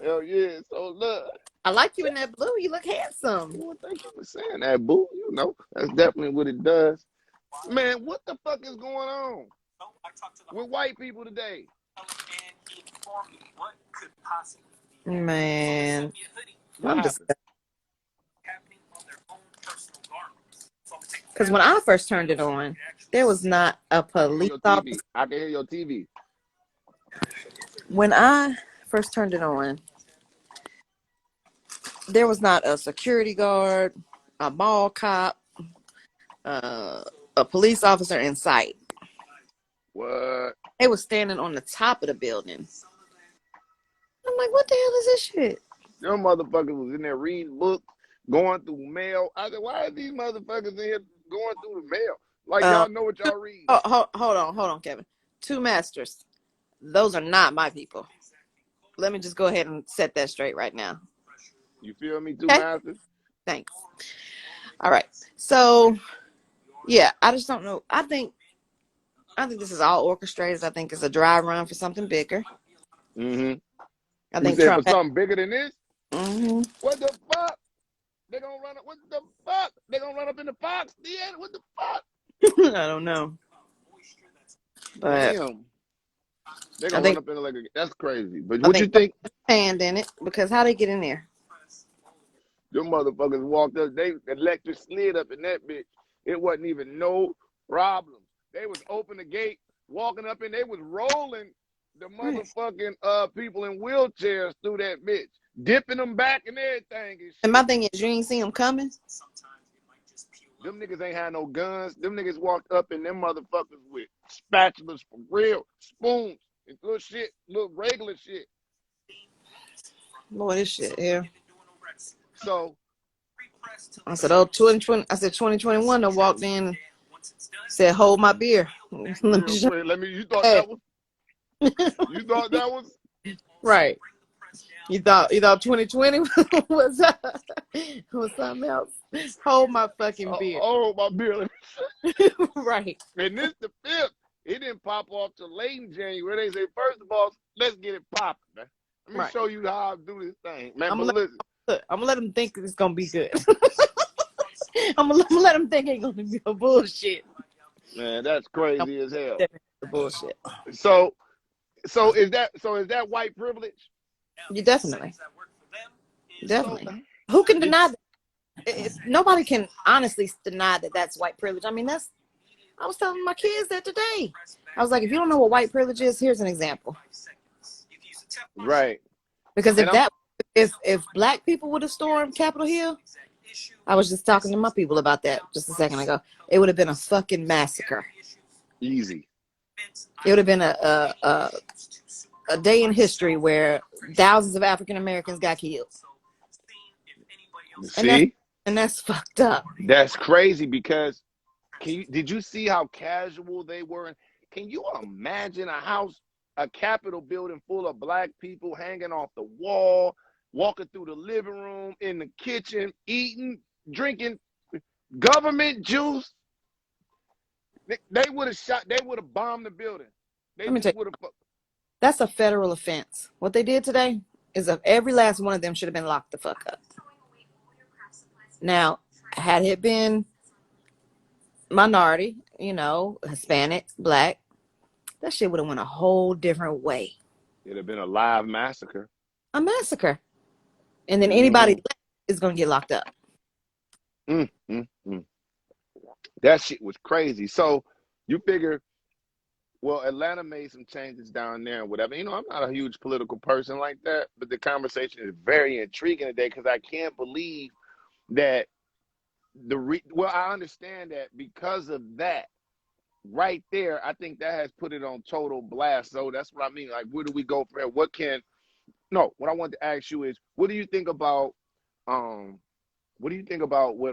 Hell yeah. So look. I like you in that blue. You look handsome. Well, thank you for saying that, boo. You know, that's definitely what it does. Man, what the fuck is going on with white people today? Man. Because when I first turned it on, There was not a I can hear police your TV. officer. I can hear your TV. When I first turned it on, there was not a security guard, a mall cop, uh, a police officer in sight. What? They was standing on the top of the building. I'm like, what the hell is this shit? Them motherfuckers was in there reading books, going through mail. I said, why are these motherfuckers in here going through the mail? Like Um, y'all know what y'all read. hold on, Kevin. Two masters. Those are not my people. Let me just go ahead and set that straight right now. You feel me, two Okay? masters? Thanks. All right. So, yeah, I just don't know. I think this is all orchestrated. I think it's a dry run for something bigger. Mm-hmm. I You think said for Trump had, something bigger than this? mm-hmm. What the fuck? They gonna run up? What the fuck? They gonna run up in the Fox Theater? What the fuck? I don't know. But Damn. They I gonna run think up in like that's crazy. But I what you think Trump think? has a hand in it because how they get in there? Them motherfuckers walked up. They electric slid up in that bitch. It wasn't even no problem. They was open the gate, walking up and they was rolling the Right. motherfucking people in wheelchairs through that bitch, dipping them back and everything and And my shit. thing is, you ain't see them coming. Them niggas ain't had no guns. Them niggas walked up and them motherfuckers with spatulas for real, spoons, and little shit, little regular shit. Boy, this shit here. So I said, oh, 2020. I said 2021. I walked in, said, hold my beer. Let me real show quick, you thought you. that was Right. You thought 2020 was was something else. Hold my fucking beer. oh my beer. Right. And this the fifth. It didn't pop off till late in January. They say, first of all, let's get it popping, man. Let me Right. show you how I do this thing, man. I'm But gonna listen, let them think it's gonna be good. I'm gonna let them think it's gonna be a bullshit. man, that's crazy as hell. Bullshit. So is that white privilege? You definitely. So Who can deny that? Nobody can honestly deny that that's white privilege. I mean, I was telling my kids that today. I was like, if you don't know what white privilege is, here's an example. right. Because And if black people would have stormed Capitol Hill, I was just talking to my people about that just a second ago. It would have been a fucking massacre. easy. It would have been a day in history where thousands of African Americans got killed. See? And that's fucked up. That's crazy because did you see how casual they were? Can you imagine a Capitol building full of black people hanging off the wall, walking through the living room, in the kitchen, eating, drinking government juice? They would have bombed the building. They just would have. That's a federal offense. What they did today is every last one of them should have been locked the fuck up. Now, had it been minority, Hispanic, black, that shit would have went a whole different way. It'd have been a live massacre. A massacre. And then anybody left is going to get locked up. That shit was crazy. So you figure, well, Atlanta made some changes down there and whatever. I'm not a huge political person like that, but the conversation is very intriguing today because I can't believe that I understand that because of that right there, I think that has put it on total blast. So that's what I mean. Like, where do we go from here? What I wanted to ask you is, what do you think about what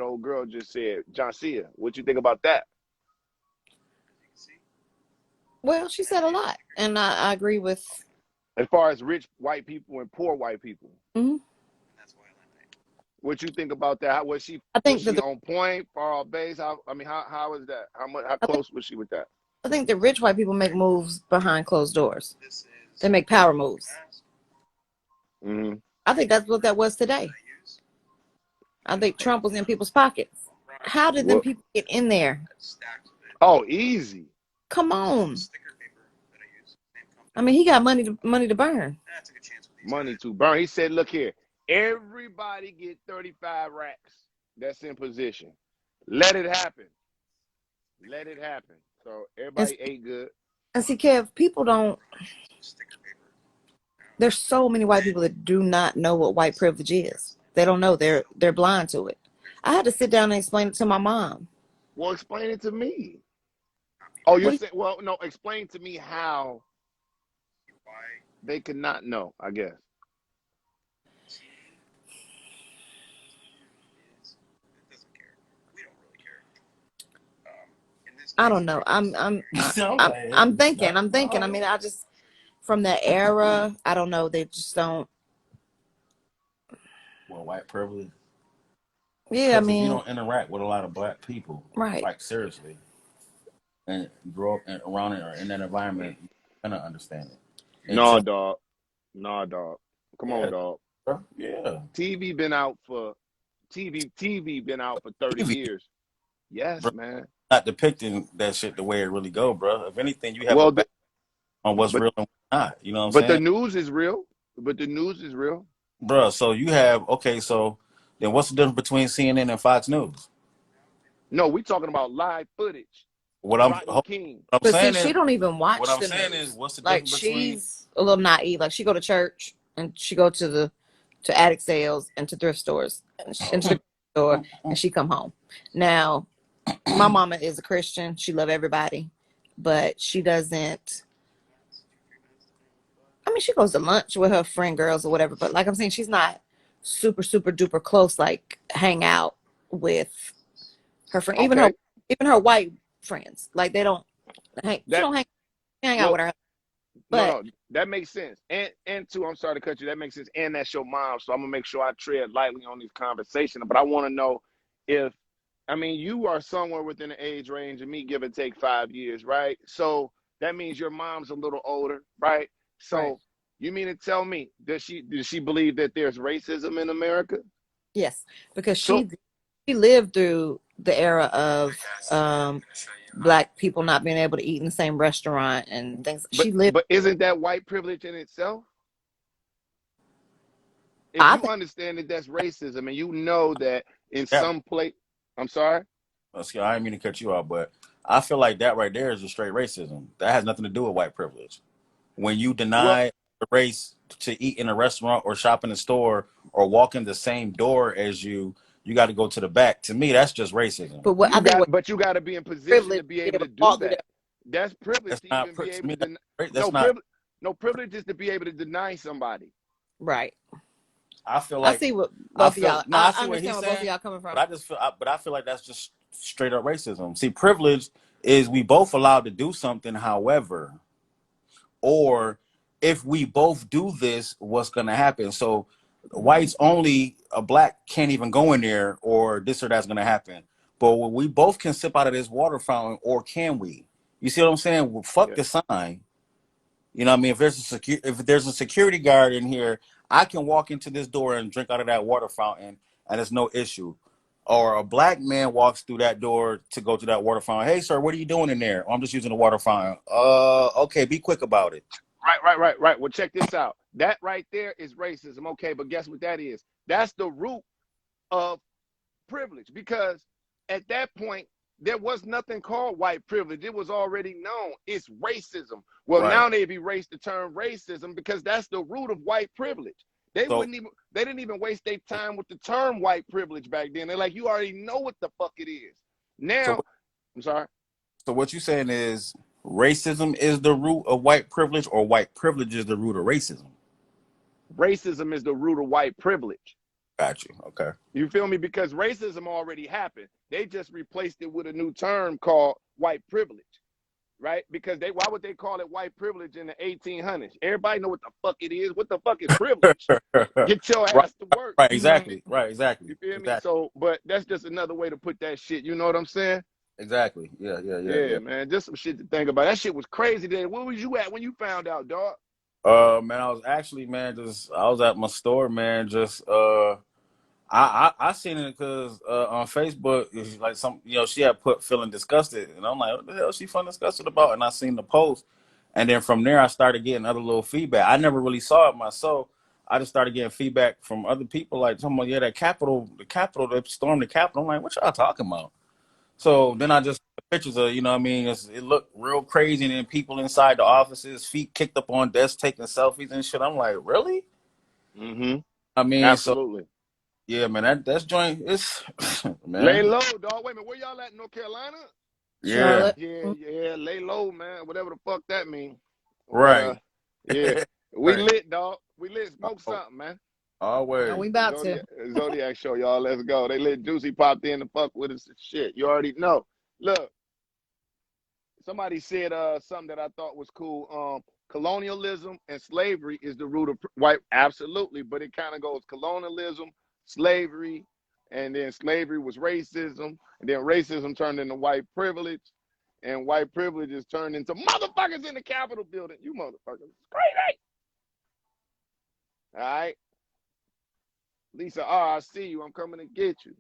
old girl just said, John Cia? What you think about that? Well, she said a lot, and I agree with. As far as rich white people and poor white people. Mm-hmm. What you think about that? Was she on point, far off base? How is that? How close was she with that? I think the rich white people make moves behind closed doors. They make power moves. Mm-hmm. I think that's what that was today. I think Trump was in people's pockets. How did them people get in there? Oh, easy. Come on. I mean, he got money to burn. Money to burn. He said, look here, everybody get 35 racks that's in position. Let it happen. Let it happen. So And, everybody ate good. and see, Kev, people don't. There's so many white people that do not know what white privilege is. They don't know. They're blind to it. I had to sit down and explain it to my mom. Well, explain it to me. Oh, you're What? saying, well, no, explain to me how they could not know, I guess. I don't know. I'm thinking. I mean, I just from that era. I don't know. They just don't. Well, white privilege. Yeah, I Because if you mean, don't interact with a lot of black people, right. like seriously, and grow up around it or in that environment, you're gonna understand it. No, Until dog. No, dog. Come on, yeah, dog. bro. Yeah. TV been out for TV been out for 30 TV, years. Yes, bro, man. not depicting that shit the way it really go, bro. If anything, you have a Well, back on what's but real and what's not. You know what I'm but the saying, news is real. But the news is real. bro? So you have okay. So then, what's the difference between CNN and Fox News? No, we talking about live footage. What Rodney King. But see, saying she is, don't even what watch I'm the saying is, news. what's the Like difference between she's a little naive. Like she go to church and she go to attic sales and to thrift stores and to the store and she come home. Now, my mama is a Christian. She love everybody, but she doesn't. I mean, she goes to lunch with her friend girls or whatever. But like I'm saying, she's not super duper close. Like hang out with her friend, Okay. even her white friends. Like they don't hang. She That don't hang out well, with her. no, But no, that makes sense. And two, I'm sorry to cut you. That makes sense. And that's your mom. So I'm gonna make sure I tread lightly on this conversation. But I want to know if I mean you are somewhere within the age range of me, give or take 5 years, right? So that means your mom's a little older, right? right. So you mean to tell me does she believe that there's racism in America? Yes, because So she lived through the era of black people not being able to eat in the same restaurant and things. but She lived. but isn't that white privilege in itself? If I you think. understand that that's racism and you know that in that? some place, I'm sorry. I didn't mean to cut you off, but I feel like that right there is just straight racism. That has nothing to do with white privilege. When you Well, deny the race to eat in a restaurant or shop in a store or walk in the same door as you got to go to the back. To me, that's just racism. But what I think what you got to be in position privilege to be to be able able to to do walk through that. that. That's privilege That's to not even be to able me. to deny. That's No not. privilege. No privilege is to be able to deny somebody. Right. I feel I like see what I both of feel y'all. no. I I see what understand he's where both of saying, y'all coming but from. I just feel. But I feel like that's just straight up racism. See, privilege is we both allowed to do something. However, or if we both do this, what's going to happen? So whites only, a black can't even go in there, or this or that's going to happen. But we both can sip out of this water fountain, or can we? You see what I'm saying? Well, fuck Yeah. the sign. You know what I mean? If there's a security guard in here, I can walk into this door and drink out of that water fountain, and it's no issue. Or a black man walks through that door to go to that water fountain. Hey, sir, what are you doing in there? Oh, I'm just using the water fountain. Okay, be quick about it. Right. Well, check this out. That right there is racism. Okay, but guess what that is? That's the root of privilege because at that point there was nothing called white privilege. It was already known. It's racism. Well, Right. now they've erased the term racism because that's the root of white privilege. So They didn't even waste their time with the term white privilege back then. They're like, you already know what the fuck it is. so Now, I'm sorry. so what you saying is racism is the root of white privilege, or white privilege is the root of racism? Racism is the root of white privilege. Got you. Okay. You feel me? Because racism already happened. They just replaced it with a new term called white privilege, right? Because why would they call it white privilege in the 1800s? Everybody know what the fuck it is. What the fuck is privilege? Get your Right. ass to work. Right. Right. Exactly. Right. Exactly. You feel me? Exactly. So, but that's just another way to put that shit. You know what I'm saying? Exactly. Yeah. Yeah. Yeah. Yeah, Yeah. man. Just some shit to think about. That shit was crazy today. Where was you at when you found out, dog? Man, I was actually, man, I was at my store, man, I seen it because on Facebook, it's like she had put feeling disgusted, and I'm like, what the hell is she feeling disgusted about? And I seen the post, and then from there I started getting other little feedback. I never really saw it myself. I just started getting feedback from other people, like talking about, yeah, the Capitol that stormed the Capitol. I'm like, what y'all talking about? So then I just pictures of, you know what I mean? It looked real crazy, and then people inside the offices, feet kicked up on desks, taking selfies and shit. I'm like, really? Mm-hmm. I mean, so Absolutely. yeah, man, that's joint. It's Lay man, low, dog. Wait a minute. Where y'all at in North Carolina? yeah, Charlotte. Yeah. Lay low, man. Whatever the fuck that mean. right, Well, yeah. We right. lit, dog. We lit. Smoke Oh, something, man. And always. we about to. Zodiac show, y'all. Let's go. They let Juicy popped in to fuck with us and shit. You already know. Look, somebody said something that I thought was cool. Colonialism and slavery is the root of white. Absolutely, but it kind of goes colonialism, slavery, and then slavery was racism, and then racism turned into white privilege, and white privilege is turned into motherfuckers in the Capitol building. You motherfuckers, it's crazy. All right, Lisa R, I see you. I'm coming to get you.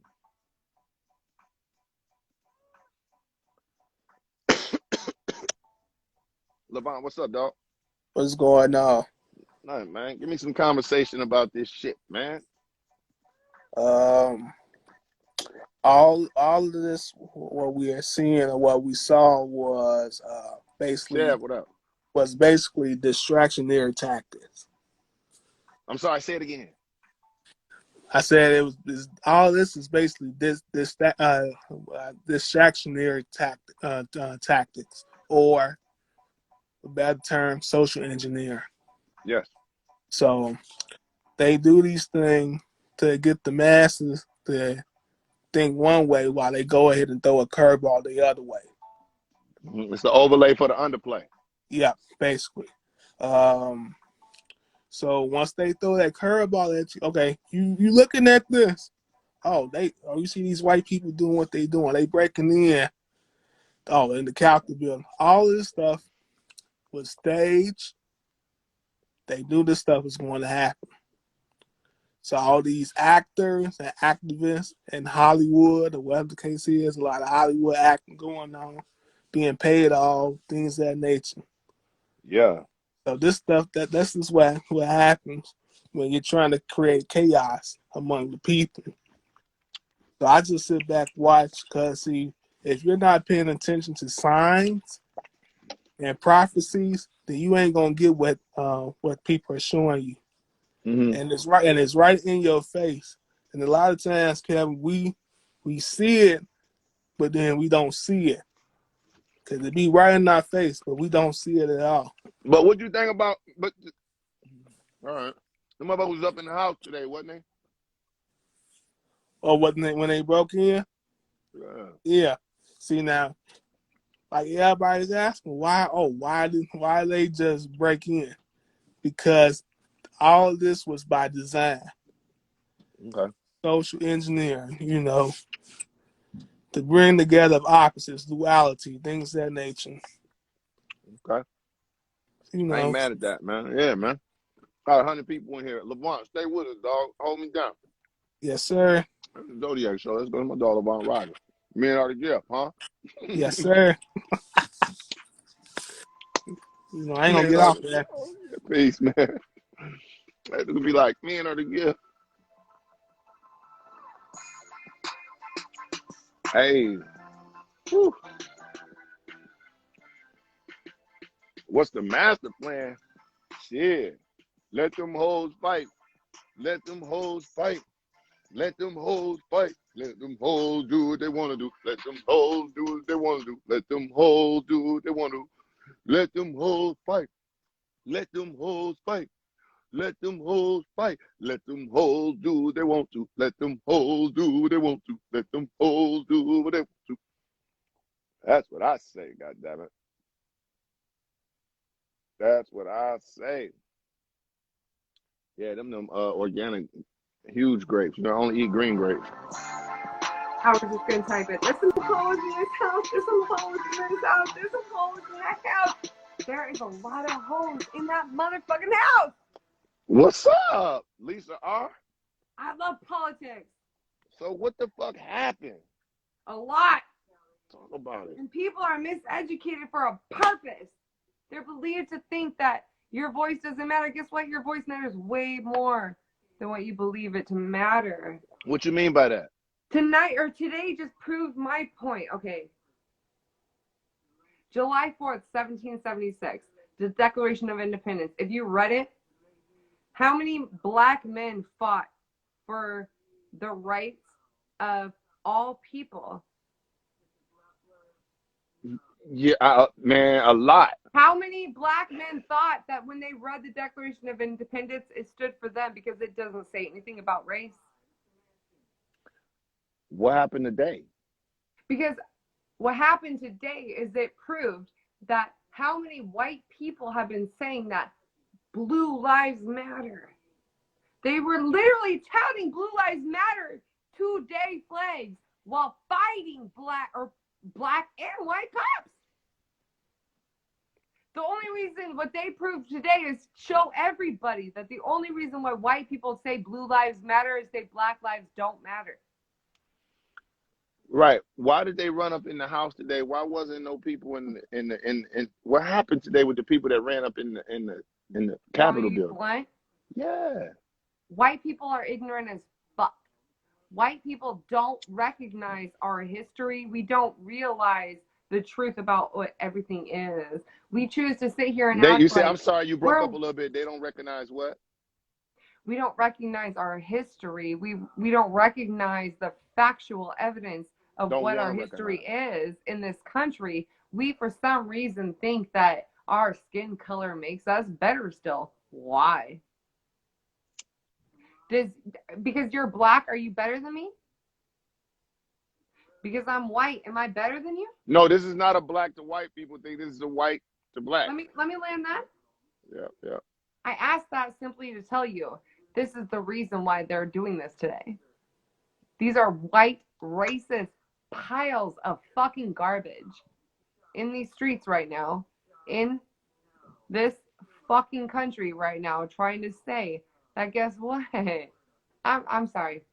Levant, what's up, dog? What's going on? Nothing, man. Give me some conversation about this shit, man. Um, all of this, what we are seeing and what we saw was Chad, what up? basically distractionary tactics. I'm sorry, say it again. I said it was all this is basically distractionary tactics, or a bad term, social engineer. Yes. So they do these things to get the masses to think one way while they go ahead and throw a curveball the other way. It's the overlay for the underplay. Yeah, basically. So once they throw that curveball at you, okay, you looking at this. You see these white people doing what they doing. They breaking in. Oh, in the Capitol building. All this stuff was staged. They knew this stuff was going to happen. So all these actors and activists in Hollywood, or whatever the case is, a lot of Hollywood acting going on, being paid all, things of that nature. Yeah. So this stuff, that's just what happens when you're trying to create chaos among the people. So I just sit back, watch, because see, if you're not paying attention to signs and prophecies, then you ain't gonna get what people are showing you. Mm-hmm. And it's right in your face. And a lot of times, Kevin, we see it, but then we don't see it. Because it be right in our face, but we don't see it at all. But what you think about? But all right, the motherfucker was up in the house today, wasn't he? Or when they broke in? Yeah. Yeah. See now, like everybody's asking, why they just break in? Because all of this was by design. Okay. Social engineering, to bring together opposites, duality, things of that nature. Okay. I ain't mad at that, man. Yeah, man. Got 100 people in here. Levant, stay with us, dog. Hold me down. Yes, sir. Zodiac show. Let's go to my dog, Levant Ryder. Me and Artie Gift, huh? Yes, sir. I ain't Me gonna and get Artie. off that. Oh, yeah, peace, man. It's gonna be like me and Artie Gift. Hey. Whew. What's the master plan? Shit. Let them hoes fight. Let them hoes fight. Let them hoes fight. Let them hoes do what they want to do. Let them hoes do what they want to do. Let them hoes do what they want to do. Let them hoes fight. Let them hoes fight. Let them hoes fight. Let them hoes do what they want to. Let them hoes do what they want to. Let them hoes do what they want to. That's what I say, goddammit. That's what I say. Yeah, them organic huge grapes. You know, I only eat green grapes. I was just gonna type it. There's some holes in this house. There's some holes in this house. There's some holes in that house. There is a lot of holes in that motherfucking house. What's up, Lisa R? I love politics. So what the fuck happened? A lot. Talk about it. And people are miseducated for a purpose. They're believed to think that your voice doesn't matter. Guess what? Your voice matters way more than what you believe it to matter. What you mean by that? Tonight or today just proved my point. Okay. July 4th, 1776, the Declaration of Independence. If you read it, how many black men fought for the rights of all people? Yeah, man, a lot. How many black men thought that when they read the Declaration of Independence, it stood for them because it doesn't say anything about race? What happened today? Because what happened today is it proved that how many white people have been saying that Blue Lives Matter. They were literally touting Blue Lives Matter 2-day flags while fighting black and white cops. The only reason what they proved today is show everybody that the only reason why white people say Blue Lives Matter is say Black lives don't matter. Right. Why did they run up in the house today? Why wasn't no people in what happened today with the people that ran up in the Capitol building? Blank? Yeah. White people are ignorant as fuck. White people don't recognize our history. We don't realize the truth about what everything is. We choose to sit here and act You said, like I'm sorry, you broke up a little bit. They don't recognize what? We don't recognize our history. We don't recognize the factual evidence of what our history is in this country. We, for some reason, think that our skin color makes us better still. Why? Because you're black, are you better than me? Because I'm white, am I better than you? No, this is not a black to white people thing. This is a white to black. Let me land that. Yeah. I asked that simply to tell you this is the reason why they're doing this today. These are white, racist piles of fucking garbage in these streets right now, in this fucking country right now, trying to say that guess what? I'm sorry.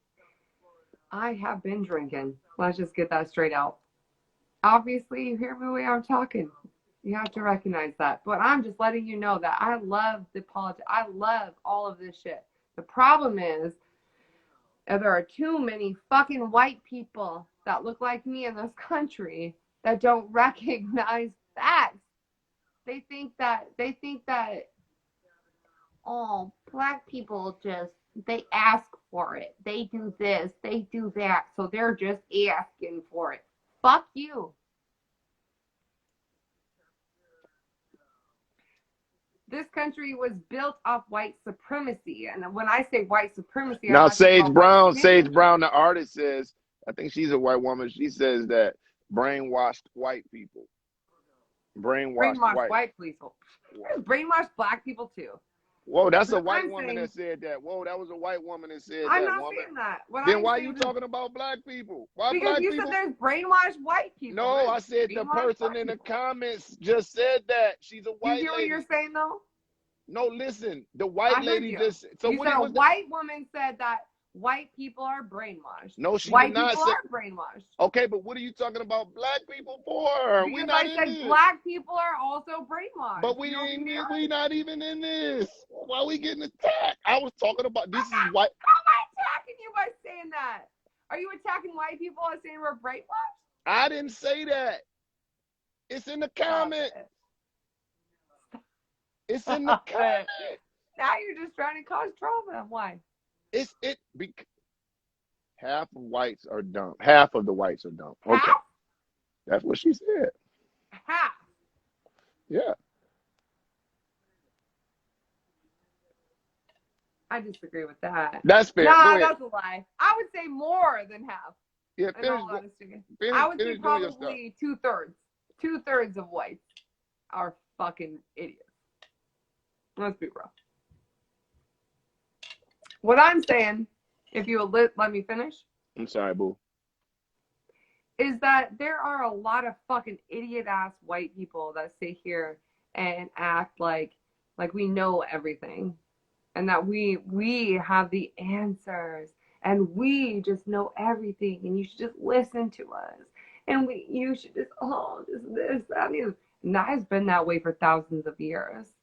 I have been drinking. Let's just get that straight out. Obviously, you hear me the way I'm talking. You have to recognize that. But I'm just letting you know that I love the politics. I love all of this shit. The problem is there are too many fucking white people that look like me in this country that don't recognize facts. They think that oh, black people they ask for it. They do this, they do that, so they're just asking for it. Fuck you. This country was built off white supremacy. And when I say white supremacy, now Sage Brown, the artist, says, I think she's a white woman. She says that brainwashed white people. Brainwashed white people. Brainwashed black people too. Whoa, that's a white woman that said that. Whoa, that was a white woman that said that. I'm not saying that. Then why are you talking about black people? Why because black you people? said there's brainwashed white people. No, I said the person in the comments just said that. She's a white lady. You hear what you're saying though? No, listen. The white lady just so you said a white woman said that white people are brainwashed. No, she white did not people say are brainwashed. Okay, but what are you talking about black people for? Because I said black people are also brainwashed. But we not even in this. Why are we getting attacked? I was talking about this is white. How am I attacking you by saying that? Are you attacking white people and saying we're brainwashed? I didn't say that. It's in the comment. It's in the comment. Now you're just trying to cause trouble. Why? Half of whites are dumb. Half of the whites are dumb. Okay. Half? That's what she said. Half? Yeah. I disagree with that. That's fair. Nah, that's a lie. I would say more than half. Yeah, in all honesty. I would say probably 2/3. 2/3 of whites are fucking idiots. Let's be real. What I'm saying, if you will let me finish. I'm sorry, boo. Is that there are a lot of fucking idiot ass white people that sit here and act like we know everything. And that we have the answers. And we just know everything. And you should just listen to us. And you should just, this, that, and that has been that way for thousands of years.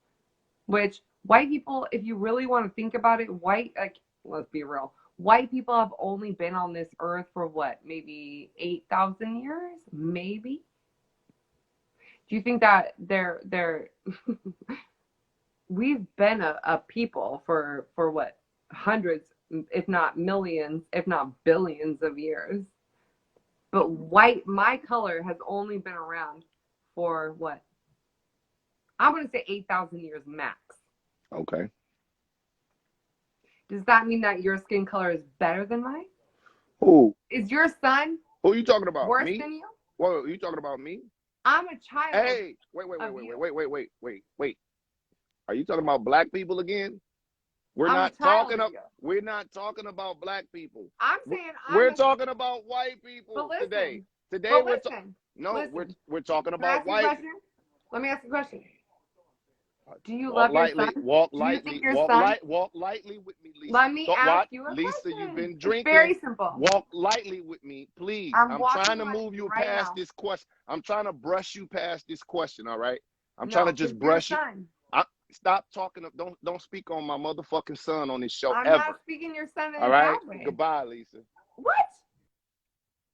Which white people, if you really want to think about it, let's be real. White people have only been on this earth for what, maybe 8,000 years? Maybe. Do you think that they're we've been a people for what, hundreds, if not millions, if not billions of years? But my color has only been around for what? I'm going to say 8,000 years max. Okay. Does that mean that your skin color is better than mine? Who? Is your son Who you talking about? worse Me? than you? Whoa, you talking about me? I'm a child. Hey, wait. Are you talking about black people again? We're not talking about black people. I'm saying we're talking about white people today. Today we're talking about white. Let me ask you a question. Do you walk love lightly, your son? walk Do you lightly, think your walk son? light, walk lightly with me, Lisa. Let me ask you a Lisa, question. you've been It's drinking. very simple. Walk lightly with me, please. I'm trying to move you right past now. this question. I'm trying to brush you past this question, all right? I'm No, trying to just brush you. son. Stop talking. Don't speak on my motherfucking son on this show I'm ever. not speaking your son in all a right? bad way. Goodbye, Lisa. What?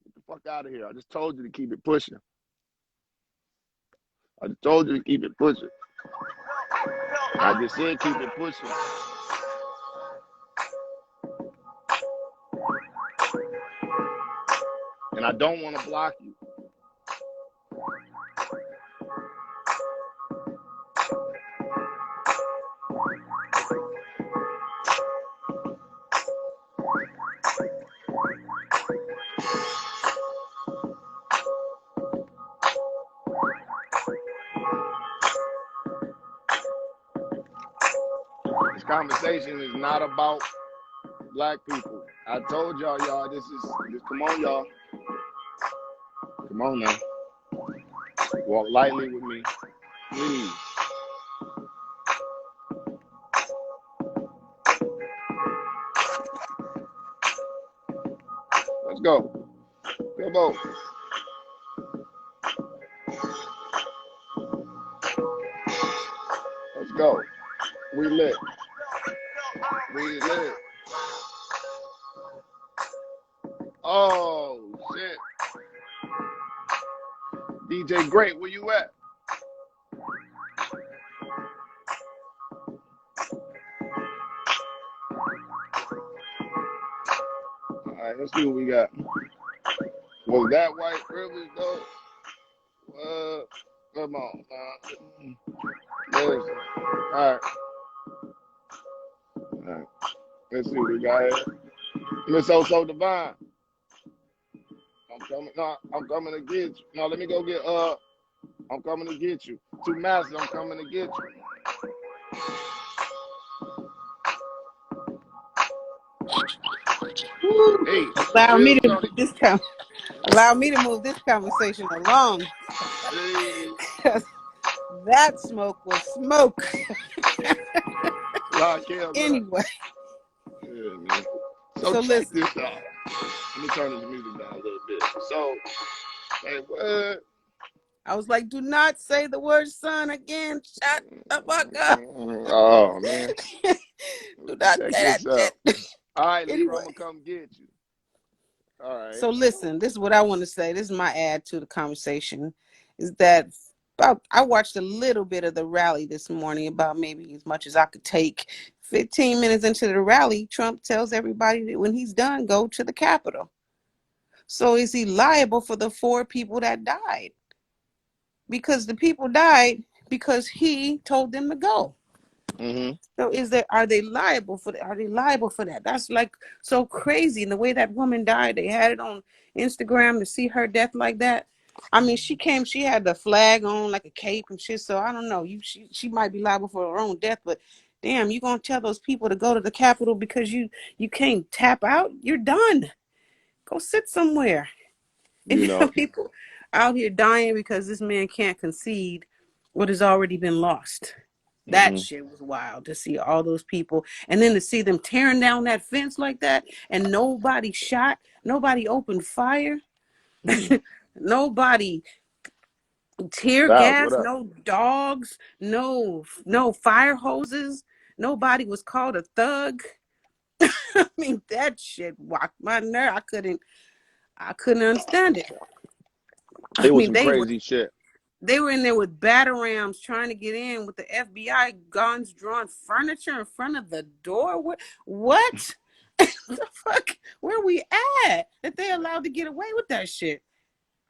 Get the fuck out of here. I just told you to keep it pushing. I just told you to keep it pushing. I just said keep it pushing. And I don't want to block you. This conversation is not about black people. I told y'all, this come on, y'all. Come on now. Walk lightly with me, please. Let's go. Come on. Let's go. We lit. We lit. Oh, shit. DJ Great, where you at? All right, let's see what we got. Was that white privilege, though? Come on, man. Listen. All right. Let's see what we got here. Miss So Divine. I'm coming to get you. No, let me go get I'm coming to get you. Two Masters, I'm coming to get you. Hey, Allow me to Tony. move this conversation along. Hey. That smoke was smoke. Anyway. Yeah, man. So check this out. Let me turn this music down a little bit. So, hey, what? I was like, do not say the word son again. Shut the fuck up. Oh, man. Do not say that shit. All right, anyway. I'm going to come get you. All right. So listen, this is what I want to say. This is my add to the conversation. Is that I watched a little bit of the rally this morning, about maybe as much as I could take. 15 minutes into the rally, Trump tells everybody that when he's done, go to the Capitol. So is he liable for the 4 people that died? Because the people died because he told them to go. Mm-hmm. So are they liable for that? Are they liable for that? That's like so crazy. And the way that woman died, they had it on Instagram to see her death like that. I mean, she had the flag on like a cape and shit. So I don't know. She might be liable for her own death, but damn, you gonna tell those people to go to the Capitol because you can't tap out? You're done. Go sit somewhere. And you know, people out here dying because this man can't concede what has already been lost. That shit was wild to see all those people, and then to see them tearing down that fence like that, and nobody shot, nobody opened fire, nobody tear gas, no dogs, no fire hoses, nobody was called a thug. I mean, that shit walked my nerve. I couldn't understand it. I It was mean, some crazy shit. they were in there with batarams trying to get in with the FBI guns drawn, furniture in front of the door. What? The fuck? Where we at? That they allowed to get away with that shit?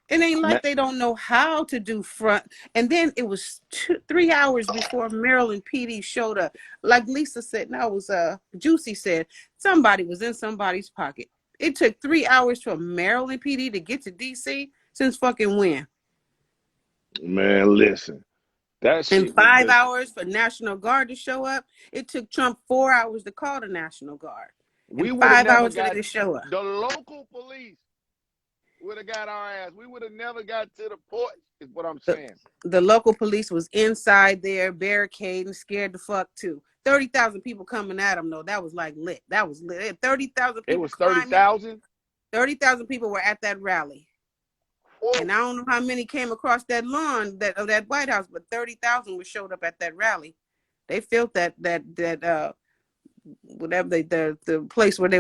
It ain't Man, like they don't know how to do front. And then it was 3 hours before Maryland PD showed up. Like Lisa said, no, it was Juicy said, somebody was in somebody's pocket. It took 3 hours for Maryland PD to get to DC. Since fucking when? man, listen. That And shit was 5 just. hours for National Guard to show up. It took Trump 4 hours to call the National Guard. We And would have 5 never hours for them got to show up. the local police would have got our ass. We would have never got to the port, is what I'm saying. The local police was inside there barricading, scared the fuck too. 30,000 people coming at them though. That was like lit. That was lit. 30,000 It people was climbing. 30,000. 30,000 people were at that rally. And I don't know how many came across that lawn of that White House, but 30,000 showed up at that rally. They felt that whatever the place where they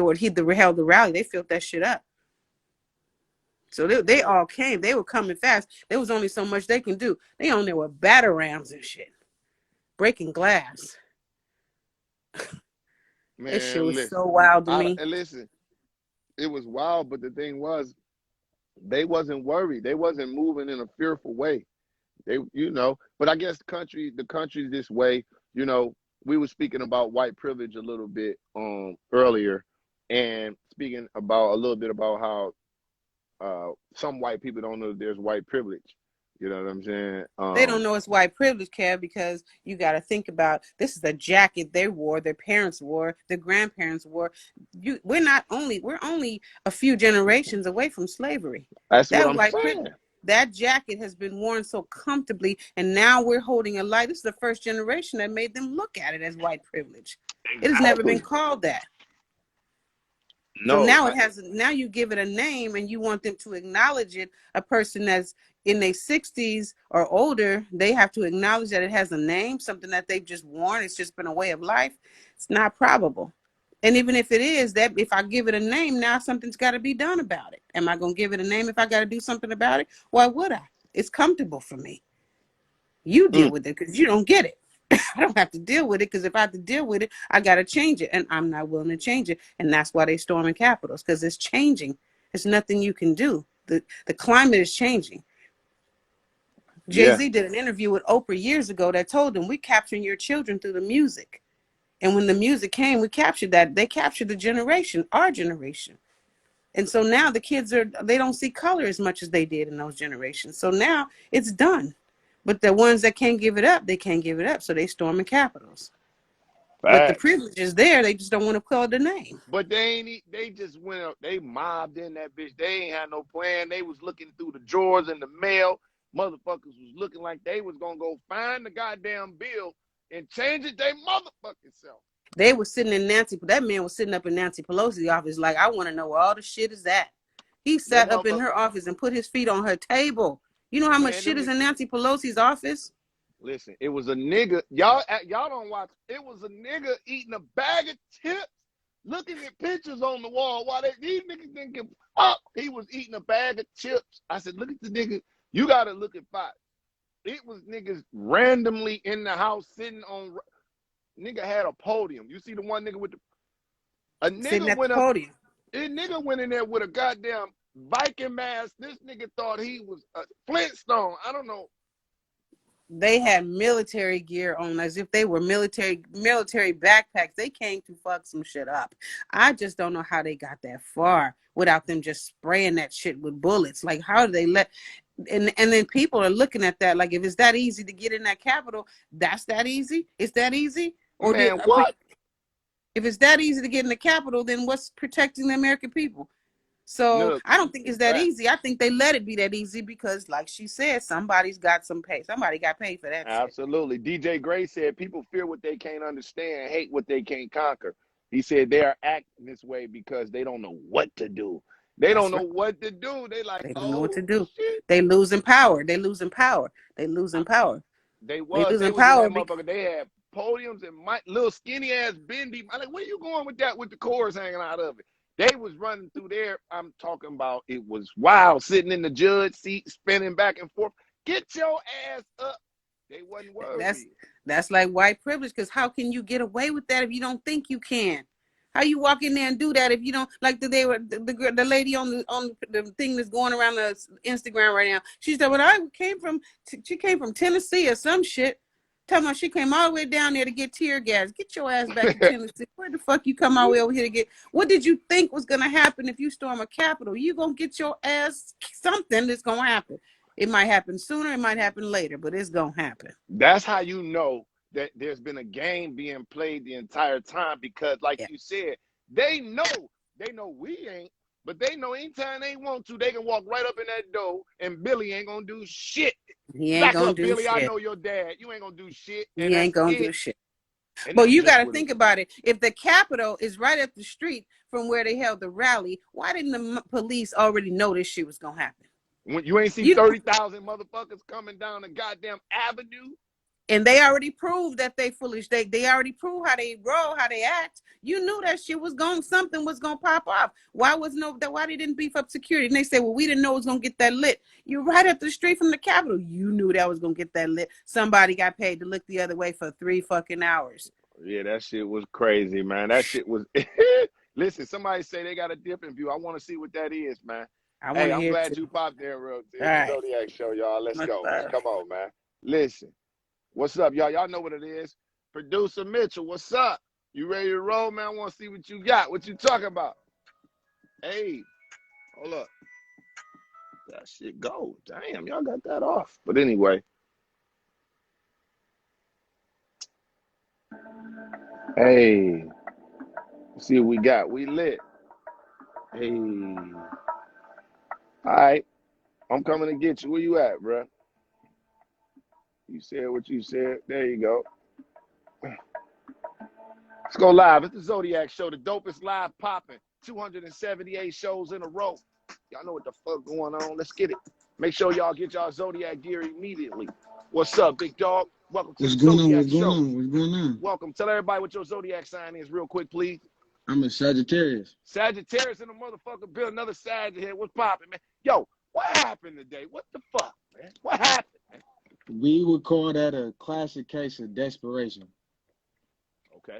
held the rally, they felt that shit up. So they all came. They were coming fast. There was only so much they can do. They on there with batarams and shit, breaking glass. Man, That shit was listen. so wild to me. Listen, it was wild, but the thing was, they wasn't worried. They wasn't moving in a fearful way. They, but I guess the country's this way. We were speaking about white privilege a little bit earlier, and speaking about a little bit about how some white people don't know that there's white privilege. You know what I'm saying? They don't know it's white privilege, Kev, because you got to think about this is a jacket they wore, their parents wore, their grandparents wore. We're only a few generations away from slavery. That's what That I'm white saying. privilege, that jacket has been worn so comfortably, and now we're holding a light. This is the first generation that made them look at it as white privilege. It has never been called that. No, so now you give it a name and you want them to acknowledge it. A person that's in their 60s or older, they have to acknowledge that it has a name, something that they've just worn. It's just been a way of life. It's not probable. And even if it is, that if I give it a name, now something's got to be done about it. Am I going to give it a name if I got to do something about it? Why would I? It's comfortable for me. You deal with it because you don't get it. I don't have to deal with it because if I have to deal with it, I got to change it. And I'm not willing to change it. And that's why they storming capitals, because it's changing. There's nothing you can do. The climate is changing. Jay-Z did an interview with Oprah years ago that told him, we capturing your children through the music. And when the music came, we captured that. They captured the generation, our generation. And so now the kids they don't see color as much as they did in those generations. So now it's done. But the ones that can't give it up, they can't give it up. So they storming capitals. But the privilege is there. They just don't want to call the name. But they just went up. They mobbed in that bitch. They ain't had no plan. They was looking through the drawers in the mail. Motherfuckers was looking like they was going to go find the goddamn bill and change it their motherfucking self. They were sitting in that man was sitting up in Nancy Pelosi's office like, I want to know where all the shit is at. He sat up in her office and put his feet on her table. You know how much shit is in Nancy Pelosi's office? Listen, it was a nigga. Y'all don't watch. It was a nigga eating a bag of chips, looking at pictures on the wall while these niggas didn't give fuck. He was eating a bag of chips. I said, look at the nigga. You got to look at Fox. It was niggas randomly in the house sitting on. Nigga had a podium. You see the one nigga with a nigga sitting at went the up. Podium. A nigga went in there with a goddamn Viking mask. This nigga thought he was a Flintstone. I don't know. They had military gear on as if they were military backpacks. They came to fuck some shit up. I just don't know how they got that far without them just spraying that shit with bullets. Like, how do they let... And then people are looking at that like, if it's that easy to get in that Capitol, that's that easy? It's that easy? Or man, what? If it's that easy to get in the Capitol, then what's protecting the American people? So Look, I don't think it's that easy. I think they let it be that easy because, like she said, somebody's got some pay. Somebody got paid for that. Absolutely. Shit. DJ Gray said people fear what they can't understand, hate what they can't conquer. He said they are acting this way because they don't know what to do. They don't know what to do. They like, they don't know what to do. Shit. They losing power. They losing power. They losing power. They was in that motherfucker. They had podiums and little skinny ass bendy. I'm like, where you going with that with the cords hanging out of it? They was running through there. I'm talking about it was wild, sitting in the judge seat, spinning back and forth. Get your ass up. They wasn't worried. That's like white privilege, because how can you get away with that if you don't think you can? How you walk in there and do that if you don't like the lady on the thing that's going around the Instagram right now? She said, "When she came from Tennessee or some shit." Tell me she came all the way down there to get tear gas. Get your ass back to Tennessee. Where the fuck you come all the way over here to get? What did you think was gonna happen if you storm a Capitol? You gonna get your ass something that's gonna happen. It might happen sooner, it might happen later, but it's gonna happen. That's how you know that there's been a game being played the entire time, because like you said, they know we ain't, but they know anytime they want to, they can walk right up in that door and Billy ain't gonna do shit. He ain't gonna do Billy, shit. I know your dad. You ain't gonna do shit. He ain't gonna do shit. But you got to think about it. If the Capitol is right up the street from where they held the rally, why didn't the police already know this shit was gonna happen? When you ain't see 30,000 motherfuckers coming down the goddamn avenue. And they already proved that they foolish. They already proved how they roll, how they act. You knew that shit was something was gonna pop off. Why they didn't beef up security? And they say, well, we didn't know it was gonna get that lit. You're right up the street from the Capitol. You knew that was gonna get that lit. Somebody got paid to look the other way for 3 fucking hours. Yeah, that shit was crazy, man. That shit was. Listen, somebody say they got a different view. I want to see what that is, man. Hey, I'm glad you popped there, real. It's the Zodiac show, y'all. Let's go, man. Come on, man. Listen. What's up, y'all? Y'all know what it is. Producer Mitchell, what's up? You ready to roll, man? I want to see what you got. What you talking about? Hey, hold up. That shit go. Damn, y'all got that off. But anyway. Hey. Let's see what we got. We lit. Hey. All right. I'm coming to get you. Where you at, bro? You said what you said. There you go. Let's go live. It's the Zodiac show, the dopest live popping. 278 shows in a row. Y'all know what the fuck going on. Let's get it. Make sure y'all get y'all Zodiac gear immediately. What's up, big dog? Welcome to the Zodiac show. What's going on? Welcome. Tell everybody what your Zodiac sign is real quick, please. I'm a Sagittarius. Sagittarius in the motherfucker build another Sagittarius here. What's popping, man? Yo, what happened today? What the fuck, man? What happened, man? We would call that a classic case of desperation. Okay.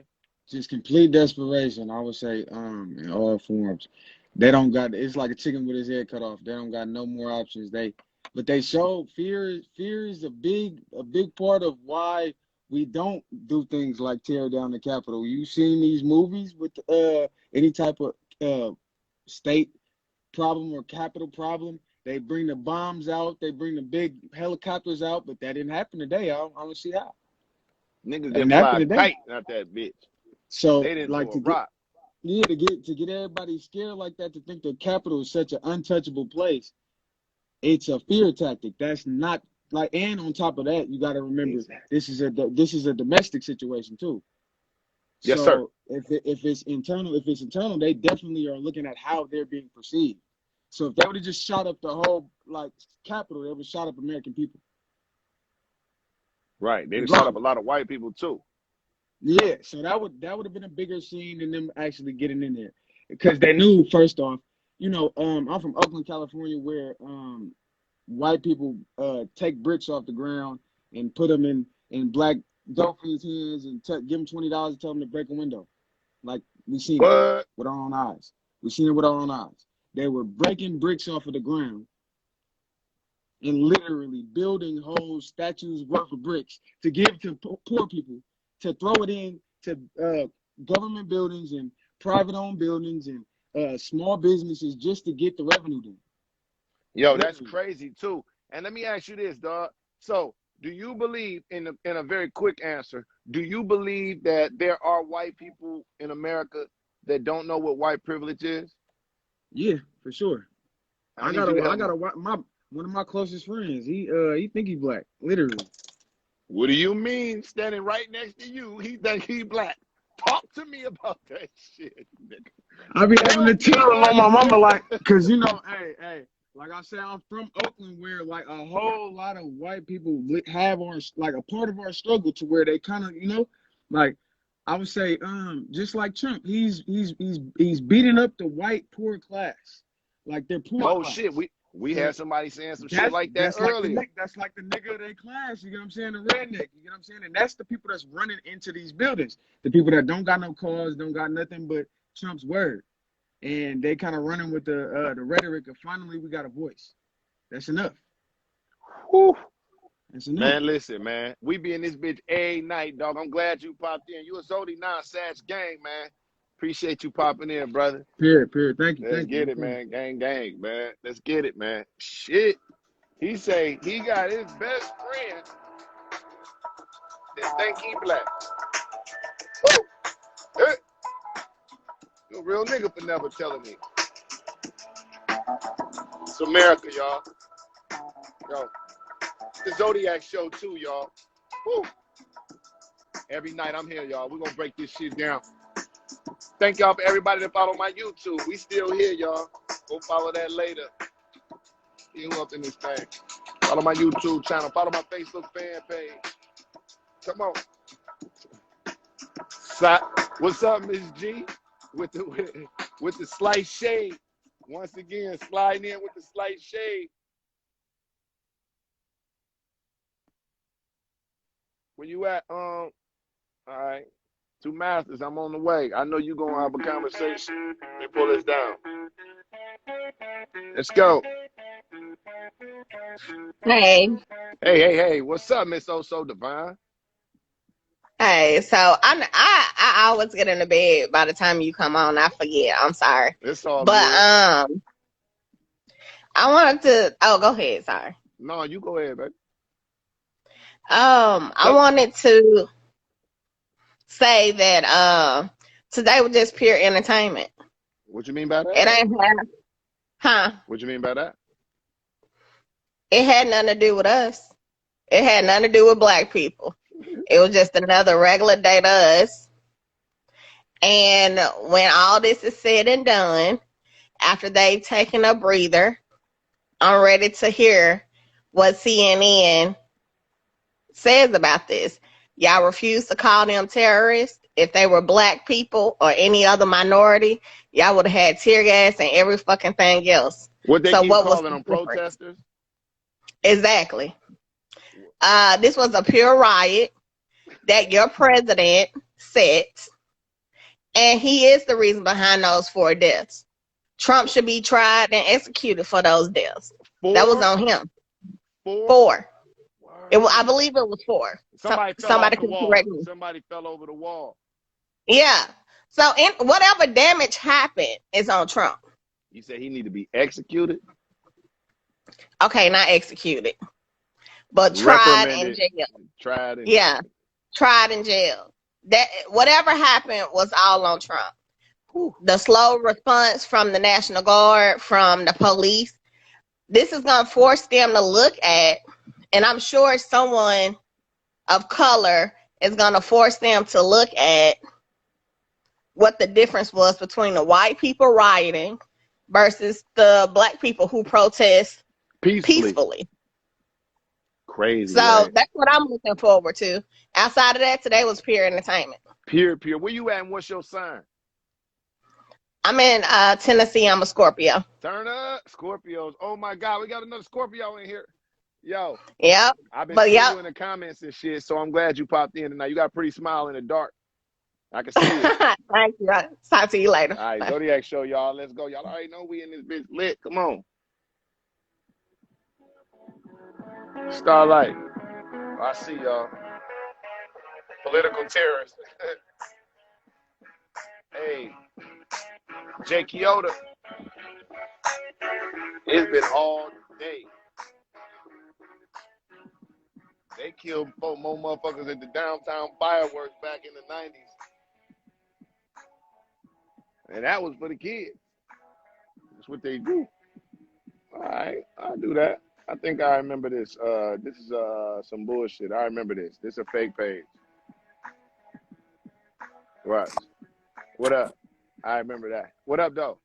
Just complete desperation, I would say, in all forms. They don't got, it's like a chicken with his head cut off. They don't got no more options. But they show fear is a big part of why we don't do things like tear down the Capitol. You've seen these movies with any type of state problem or capital problem. They bring the bombs out. They bring the big helicopters out, but that didn't happen today. I don't see how. Niggas didn't fly kite out that bitch. So they didn't like throw a rock. To get everybody scared like that, to think the Capitol is such an untouchable place, it's a fear tactic. That's not like, and on top of that, you got to remember this is a domestic situation too. Yes, sir. If it's internal, they definitely are looking at how they're being perceived. So if they would have just shot up the whole Capitol, they would have shot up American people. Right. They'd have shot up a lot of white people too. Yeah. So that would have been a bigger scene than them actually getting in there, because they knew, first off, I'm from Oakland, California, where white people take bricks off the ground and put them in black dope fiends' hands and give them $20 and tell them to break a window. Like, we seen it with our own eyes. They were breaking bricks off of the ground and literally building whole statues worth of bricks to give to poor people, to throw it in to government buildings and private-owned buildings and small businesses just to get the revenue done. Yo, that's crazy too. And let me ask you this, dog. So, do you believe, in a very quick answer, do you believe that there are white people in America that don't know what white privilege is? Yeah, for sure. One of my closest friends. He think he black, literally. What do you mean? Standing right next to you, he think he black. Talk to me about that shit, nigga. I be having to tell him on my mama, like, cause hey, Like I said, I'm from Oakland, where like a whole lot of white people have our like a part of our struggle to where they kind of, like I would say, just like Trump, he's beating up the white poor class, like they're poor Oh class. shit, we So had somebody saying some shit like that like earlier. that's like the nigga of their class. You get what I'm saying? The redneck. You get what I'm saying? And that's the people that's running into these buildings. The people that don't got no cars, don't got nothing but Trump's word, and they kind of running with the rhetoric of finally we got a voice. That's enough. Whew. That's enough. Man, listen, man. We be in this bitch every night, dog. I'm glad you popped in. You a Zodiac Satch gang, man. Appreciate you popping in, brother. Period. Thank you. Let's get it, man. Gang, man. Let's get it, man. Shit. He say he got his best friend that think he black. Woo! Hey. You a real nigga for never telling me. It's America, y'all. Yo. The Zodiac show too, y'all. Woo. Every night I'm here, y'all. We're gonna break this shit down. Thank y'all for everybody that follow my YouTube. We still here, y'all. Go follow that later. See who up in this thing. Follow my YouTube channel. Follow my Facebook fan page. Come on. What's up, Miss G? With the slight shade. Once again, sliding in with the slight shade. Where you at? All right. Two Masters, I'm on the way. I know you're going to have a conversation. Let me pull this down. Let's go. Hey. Hey. What's up, Miss Oh-So Divine? Hey, so I always get in the bed by the time you come on. I forget. I'm sorry. It's all But good. I wanted to go ahead, sorry. No, you go ahead, baby. I wanted to say that today was just pure entertainment. What you mean by that? It ain't What you mean by that? It had nothing to do with us. It had nothing to do with black people. It was just another regular day to us. And when all this is said and done, after they've taken a breather, I'm ready to hear what CNN says about this. Y'all refuse to call them terrorists. If they were black people or any other minority, y'all would have had tear gas and every fucking thing else. What they keep calling them protesters? Exactly. This was a pure riot that your president set, and he is the reason behind those 4 deaths. Trump should be tried and executed for those deaths. 4? That was on him. 4. I believe it was 4. Somebody fell off the wall. Somebody fell over the wall. Yeah. So whatever damage happened is on Trump. You said he need to be executed? Okay, not executed, but tried in jail. Tried in jail. That whatever happened was all on Trump. Whew. The slow response from the National Guard, from the police. This is going to force them to look at, and I'm sure someone of color is going to force them to look at what the difference was between the white people rioting versus the black people who protest peacefully. Crazy. So right? That's what I'm looking forward to. Outside of that, today was pure entertainment. Pure. Where you at and what's your sign? I'm in Tennessee. I'm a Scorpio. Turn up. Scorpios. Oh my God, we got another Scorpio in here. Yo. Yep. I've been seeing you in the comments and shit, so I'm glad you popped in tonight. You got a pretty smile in the dark. I can see it. Thank you. I'll talk to you later. All right, Zodiac show, y'all. Let's go. Y'all already know we in this bitch lit. Come on. Starlight. I see y'all. Political terrorists. Hey. Jay Kyoto. It's been all day. They killed 4 more motherfuckers at the downtown fireworks back in the 90s. And that was for the kids. That's what they do. All right, I'll do that. I think I remember this. This is some bullshit. I remember this. This is a fake page. Right. What up? I remember that. What up, though?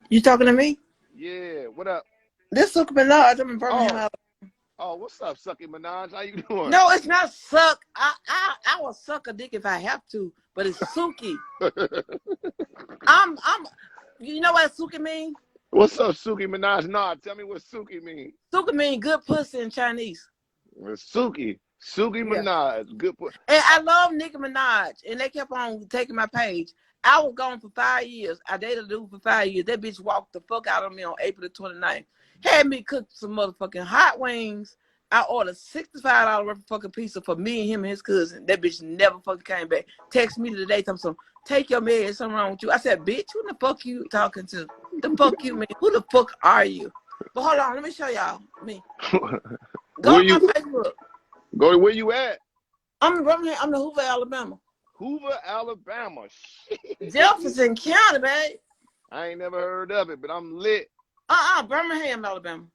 You talking to me? Yeah, what up? This Suki Minaj. I'm in Birmingham. Oh, Alabama. what's up, Sucky Minaj? How you doing? No, it's not suck. I will suck a dick if I have to, but it's Suki. I'm. You know what Suki mean? What's up, Suki Minaj? Nah, tell me what Suki mean. Suki mean good pussy in Chinese. Suki Yeah. Minaj, good. And I love Nicki Minaj, and they kept on taking my page. I was gone for 5 years. I dated a dude for 5 years. That bitch walked the fuck out of me on April the 29th. Had me cook some motherfucking hot wings. I ordered $65 worth of fucking pizza for me and him and his cousin. That bitch never fucking came back. Text me today, tell me some, take your meds, something wrong with you. I said, bitch, who the fuck you talking to? The fuck you mean? Who the fuck are you? But hold on, let me show y'all me. Go to my Facebook. Go to where you at? I'm in Birmingham. I'm in Hoover, Alabama. Hoover, Alabama. Jefferson County, babe. I ain't never heard of it, but I'm lit. Birmingham, Alabama.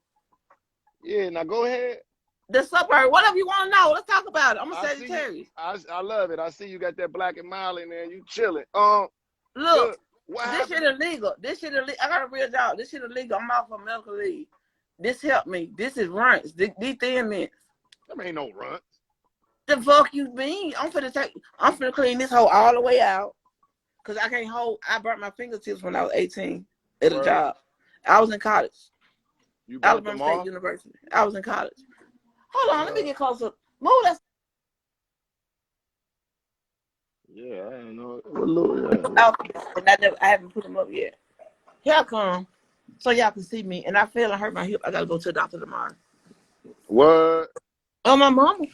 Yeah, now go ahead. The suburb, whatever you want to know. Let's talk about it. I'm a Sagittarius. I love it. I see you got that black and mild in there. You chilling. Look, this shit illegal. This shit illegal. I got a real job. This shit illegal. I'm off of medical leave. This helped me. This is runts. These thin mints. There ain't no runts. The fuck you mean? I'm finna clean this hole all the way out. Cause I can't hold. I burnt my fingertips when I was 18 at a job. I was in college. You burnt Alabama them State off? University. I was in college. Hold on, let me get closer. Move that. Yeah, I don't know. I haven't put them up yet. Here I come. So y'all can see me. And I fell and hurt my hip. I gotta go to the doctor tomorrow. What? Oh, my mama.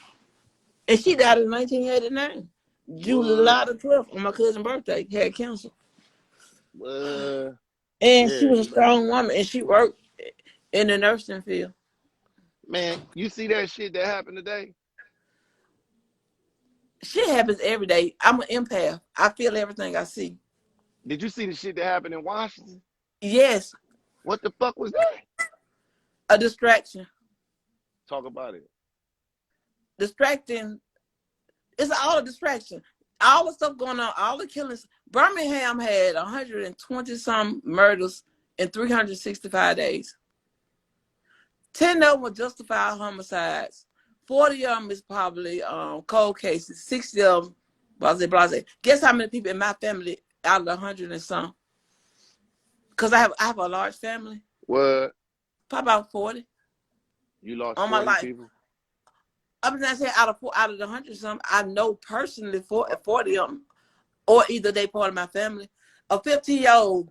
And she died in 1989. July the 12th on my cousin's birthday. Had cancer. What? And she was a strong woman. And she worked in the nursing field. Man, you see that shit that happened today? Shit happens every day. I'm an empath. I feel everything I see. Did you see the shit that happened in Washington? Yes. What the fuck was that? A distraction. Talk about it. Distracting. It's all a distraction. All the stuff going on, all the killings. Birmingham had 120-some murders in 365 days. 10 of them were justified homicides. 40 of them is probably cold cases. 60 of them, blase. Guess how many people in my family out of the 100 and some? Because I have a large family. What? Probably about 40. You lost on 40 my life. people? I'm not saying out of the 100 some, I know personally 40 of them, or either they part of my family. A 15-year-old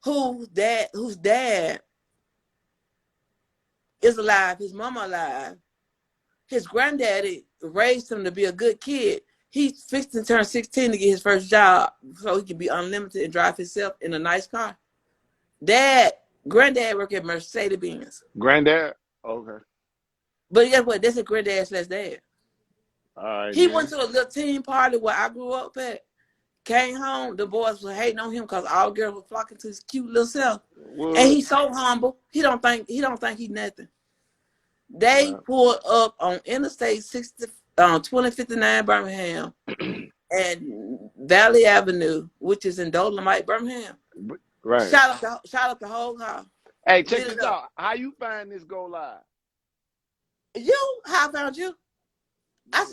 whose dad is alive, his mama alive, his granddaddy raised him to be a good kid. He's fixed to turn 16 to get his first job so he can be unlimited and drive himself in a nice car. Granddad worked at Mercedes-Benz. Granddad? Okay. But guess what? That's a granddad/dad. All right. He went to a little teen party where I grew up at. Came home, the boys were hating on him because all girls were flocking to his cute little self. What? And he's so humble. He don't think he's nothing. They pulled up on Interstate 2059 Birmingham and Valley Avenue, which is in Dolomite, Birmingham. Right. Shot up the whole car. Hey, check this out. How you find this go live? How I found you? I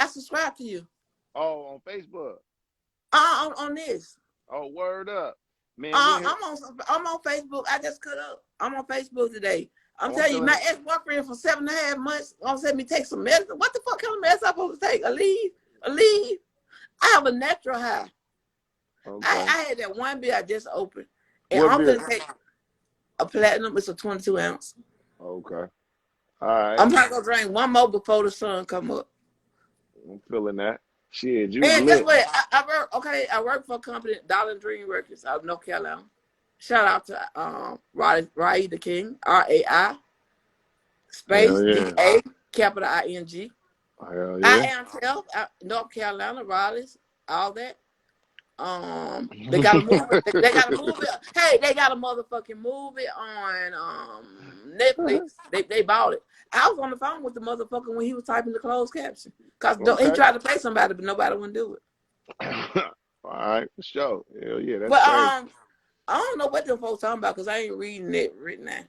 subscribe to you. Oh, on Facebook. On this. Oh, word up, man. I'm on Facebook. I just cut up. I'm on Facebook today. I'm telling you, my ex-boyfriend for 7.5 months gonna send me take some medicine. What the fuck kind of medicine I'm supposed to take? A leave? I have a natural high. Okay. I had that one beer I just opened, and I'm gonna take a platinum. It's a 22 ounce. Okay. All right. I'm probably gonna drink one more before the sun come up. I'm feeling that. Shit, you and lit. Guess what? I work for a company, Dollar Dream Records out of North Carolina. Shout out to Rai the King, RAI, space DA, capital ING. Hell yeah. I am Tell, North Carolina, Raleigh's, all that. They got a movie. They got a movie. Hey, they got a motherfucking movie on Netflix. They bought it. I was on the phone with the motherfucker when he was typing the closed caption. Cause he tried to pay somebody, but nobody wouldn't do it. All right, for sure. Hell yeah, that's crazy. I don't know what them folks talking about because I ain't reading it right now.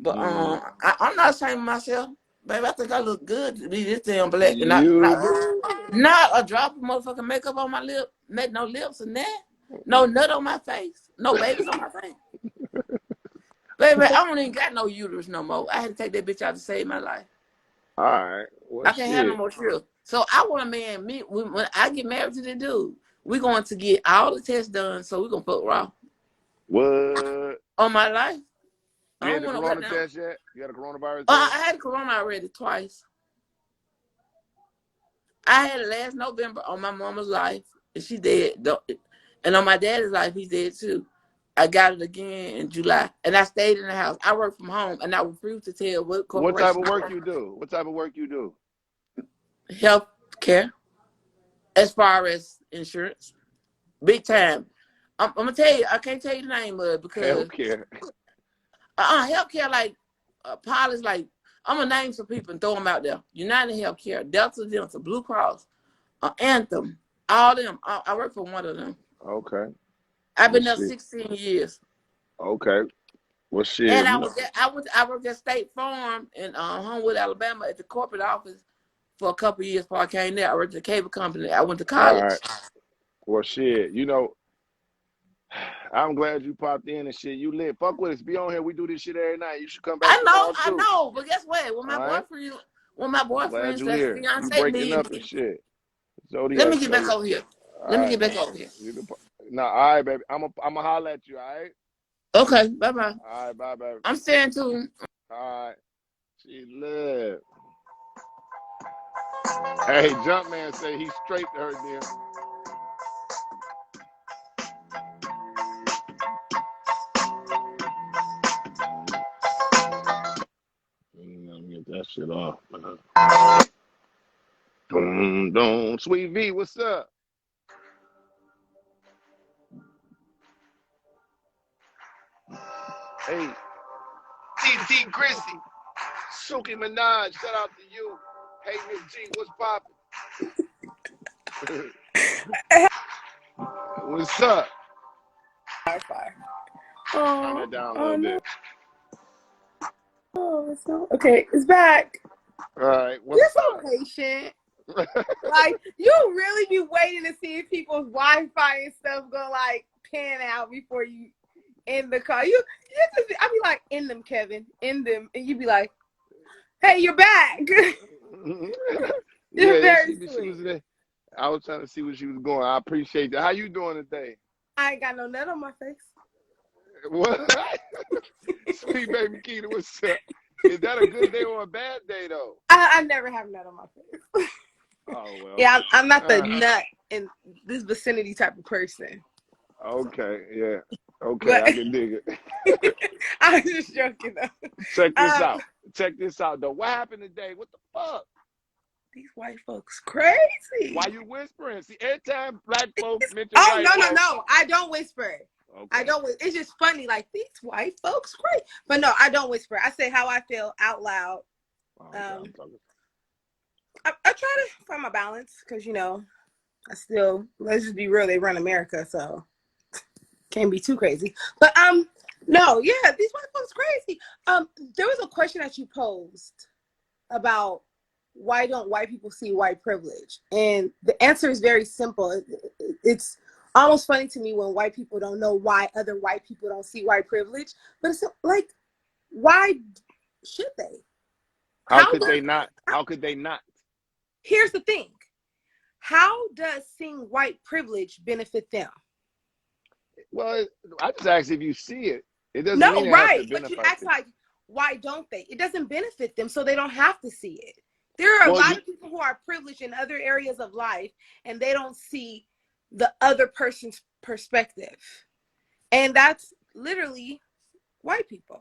But Mm. I'm not ashamed of myself, baby. I think I look good to be this damn black and You do? not a drop of motherfucking makeup on my lip, make no lips and that, no nut on my face, no babies on my face. Baby, I don't even got no uterus no more. I had to take that bitch out to save my life. All right. Well, I can't have no shit. more children. So I want a man. Me when I get married to the dude, we're going to get all the tests done. So we're gonna fuck raw What? on my life. I You had don't the want to corona goddamn. test yet? You had a coronavirus I test? had corona already twice. I had it last November on my mama's life, and she dead. And on my daddy's life, he's dead too. I got it again in July, and I stayed in the house. I work from home, and I refuse to tell what What type corporation of I work work you do? What type of work you do? for. Health care, as far as insurance, big time. I'm gonna tell you, I can't tell you the name of it because Healthcare. healthcare like policies like I'm gonna name some people and throw them out there. United Healthcare, Delta Dental, Blue Cross, Anthem, all them. I work for one of them. Okay. I've Well, been there shit. 16 years. Okay. Well, shit. And You know. I worked at State Farm in Homewood, Alabama at the corporate office for a couple of years before I came there. I worked at a cable company. I went to All college. right. Well, shit. You know, I'm glad you popped in and shit. You lit. Fuck with us. Be on here. We do this shit every night. You should come back tomorrow I too. know, but guess what? All right. When my I'm glad boyfriend you slash here. You fiance breaking leave up and me, shit. let me Zodiac get show back you. over here. All Let me right. get back over here. You can. No. All right, baby. I'm a holler at you. All right. Okay, bye bye. All right. Bye, baby. I'm staying tuned. All right. She live. Hey, Jumpman say he's straight to her deal. Let me get that shit off, man. Don't. Sweet V, what's up? Hey, TT Chrissy, Suki Minaj, shout out to you. Hey, Miss G, what's poppin'? What's up? Wi-Fi. Turn that Oh, down a oh little no. bit. Oh, it's not. Okay, it's back. All right, You're what's so up? patient. Like, you really be waiting to see if people's Wi-Fi and stuff go like pan out before you end the call. You just be, I be like, end them, Kevin, end them, and you be like, hey, you're back. You're Yeah, very she sweet. was there. I was trying to see where she was going. I appreciate that. How you doing today? I ain't got no nut on my face. What? Sweet baby Keita, what's up? Is that a good day or a bad day though? I never have nut on my face. Oh well. Yeah, I'm not the nut in this vicinity type of person. Okay, yeah. Okay, But I can dig it. I was just joking though. Check this out. Check this out though. What happened today? What the fuck? These white folks crazy. Why you whispering? See, every time black folks mention Oh white no, folks. I don't whisper. Okay. I don't. It's just funny, like these white folks crazy. But no, I don't whisper. I say how I feel out loud. Okay, I try to find my balance because I still, let's just be real, they run America, so can't be too crazy. But no, yeah, these white folks crazy. There was a question that you posed about why don't white people see white privilege, and the answer is very simple. It's almost funny to me when white people don't know why other white people don't see white privilege, but it's like, why should they? How could they not? How could they not? Here's the thing. How does seeing white privilege benefit them? Well, I just asked if you see it. It doesn't No, mean it has to right. But you benefit act them. like, why don't they? It doesn't benefit them, so they don't have to see it. There are a lot of people who are privileged in other areas of life, and they don't see the other person's perspective. And that's literally white people.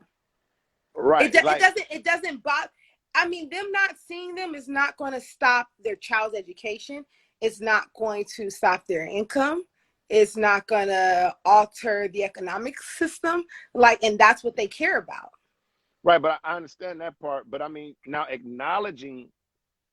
Right. It doesn't bother. I mean, them not seeing them is not going to stop their child's education. It's not going to stop their income. It's not going to alter the economic system. And that's what they care about. Right, but I understand that part. But I mean, now acknowledging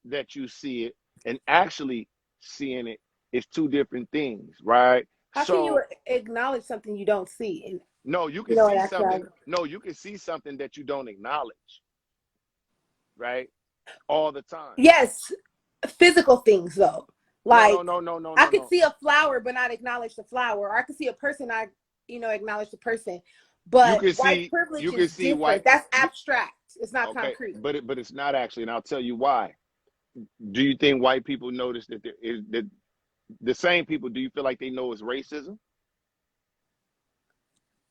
that you see it and actually seeing it is two different things, right? How can you acknowledge something you don't see? No, you You can know, in see something. actuality. No, you can see something that you don't acknowledge, right? All the time. Yes, physical things though. No, Like I could no. see a flower but not acknowledge the flower, or I could see a person, I acknowledge the person. But white privilege You can is see different. white. That's abstract. It's not Okay, concrete. but it's not actually, and I'll tell you why. Do you think white people notice that there is that the same people? Do you feel like they know it's racism?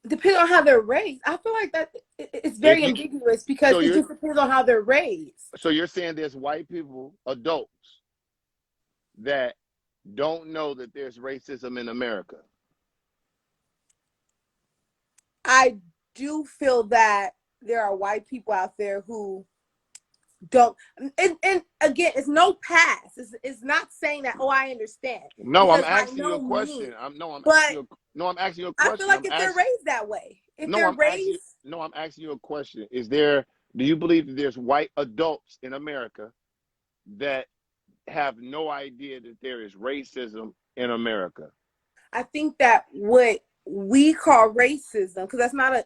Depending on how they're raised, I feel like that it's If very you ambiguous because so it you're just depends on how they're raised. so you're saying there's white people, adults, that don't know that there's racism in America. I do feel that there are white people out there who don't, and again, it's no pass. It's not saying that, oh, I understand, No, I'm because by asking you a no means. question. I'm asking But you. No, I'm asking you a I feel question. like if they're raised that way, if No, they're I'm asking you. raised, No, I'm asking you a question. Is there? Do you believe that there's white adults in America that have no idea that there is racism in America? I think that what we call racism, because that's not a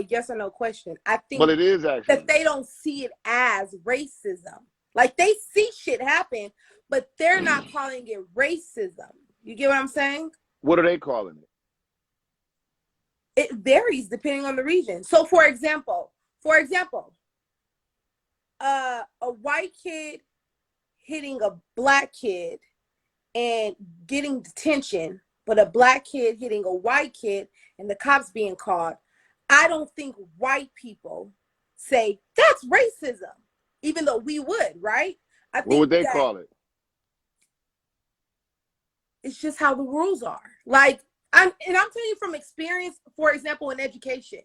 yes or no question. I But think it is that actually. they don't see it as racism. Like they see shit happen, but they're not calling it racism. You get what I'm saying? What are they calling it? It varies depending on the region. So for example, a white kid hitting a black kid and getting detention, but a black kid hitting a white kid and the cops being called, I don't think white people say that's racism, even though we would, right? I What think would they that call it? it's just how the rules are. Like I'm telling you from experience, for example, in education,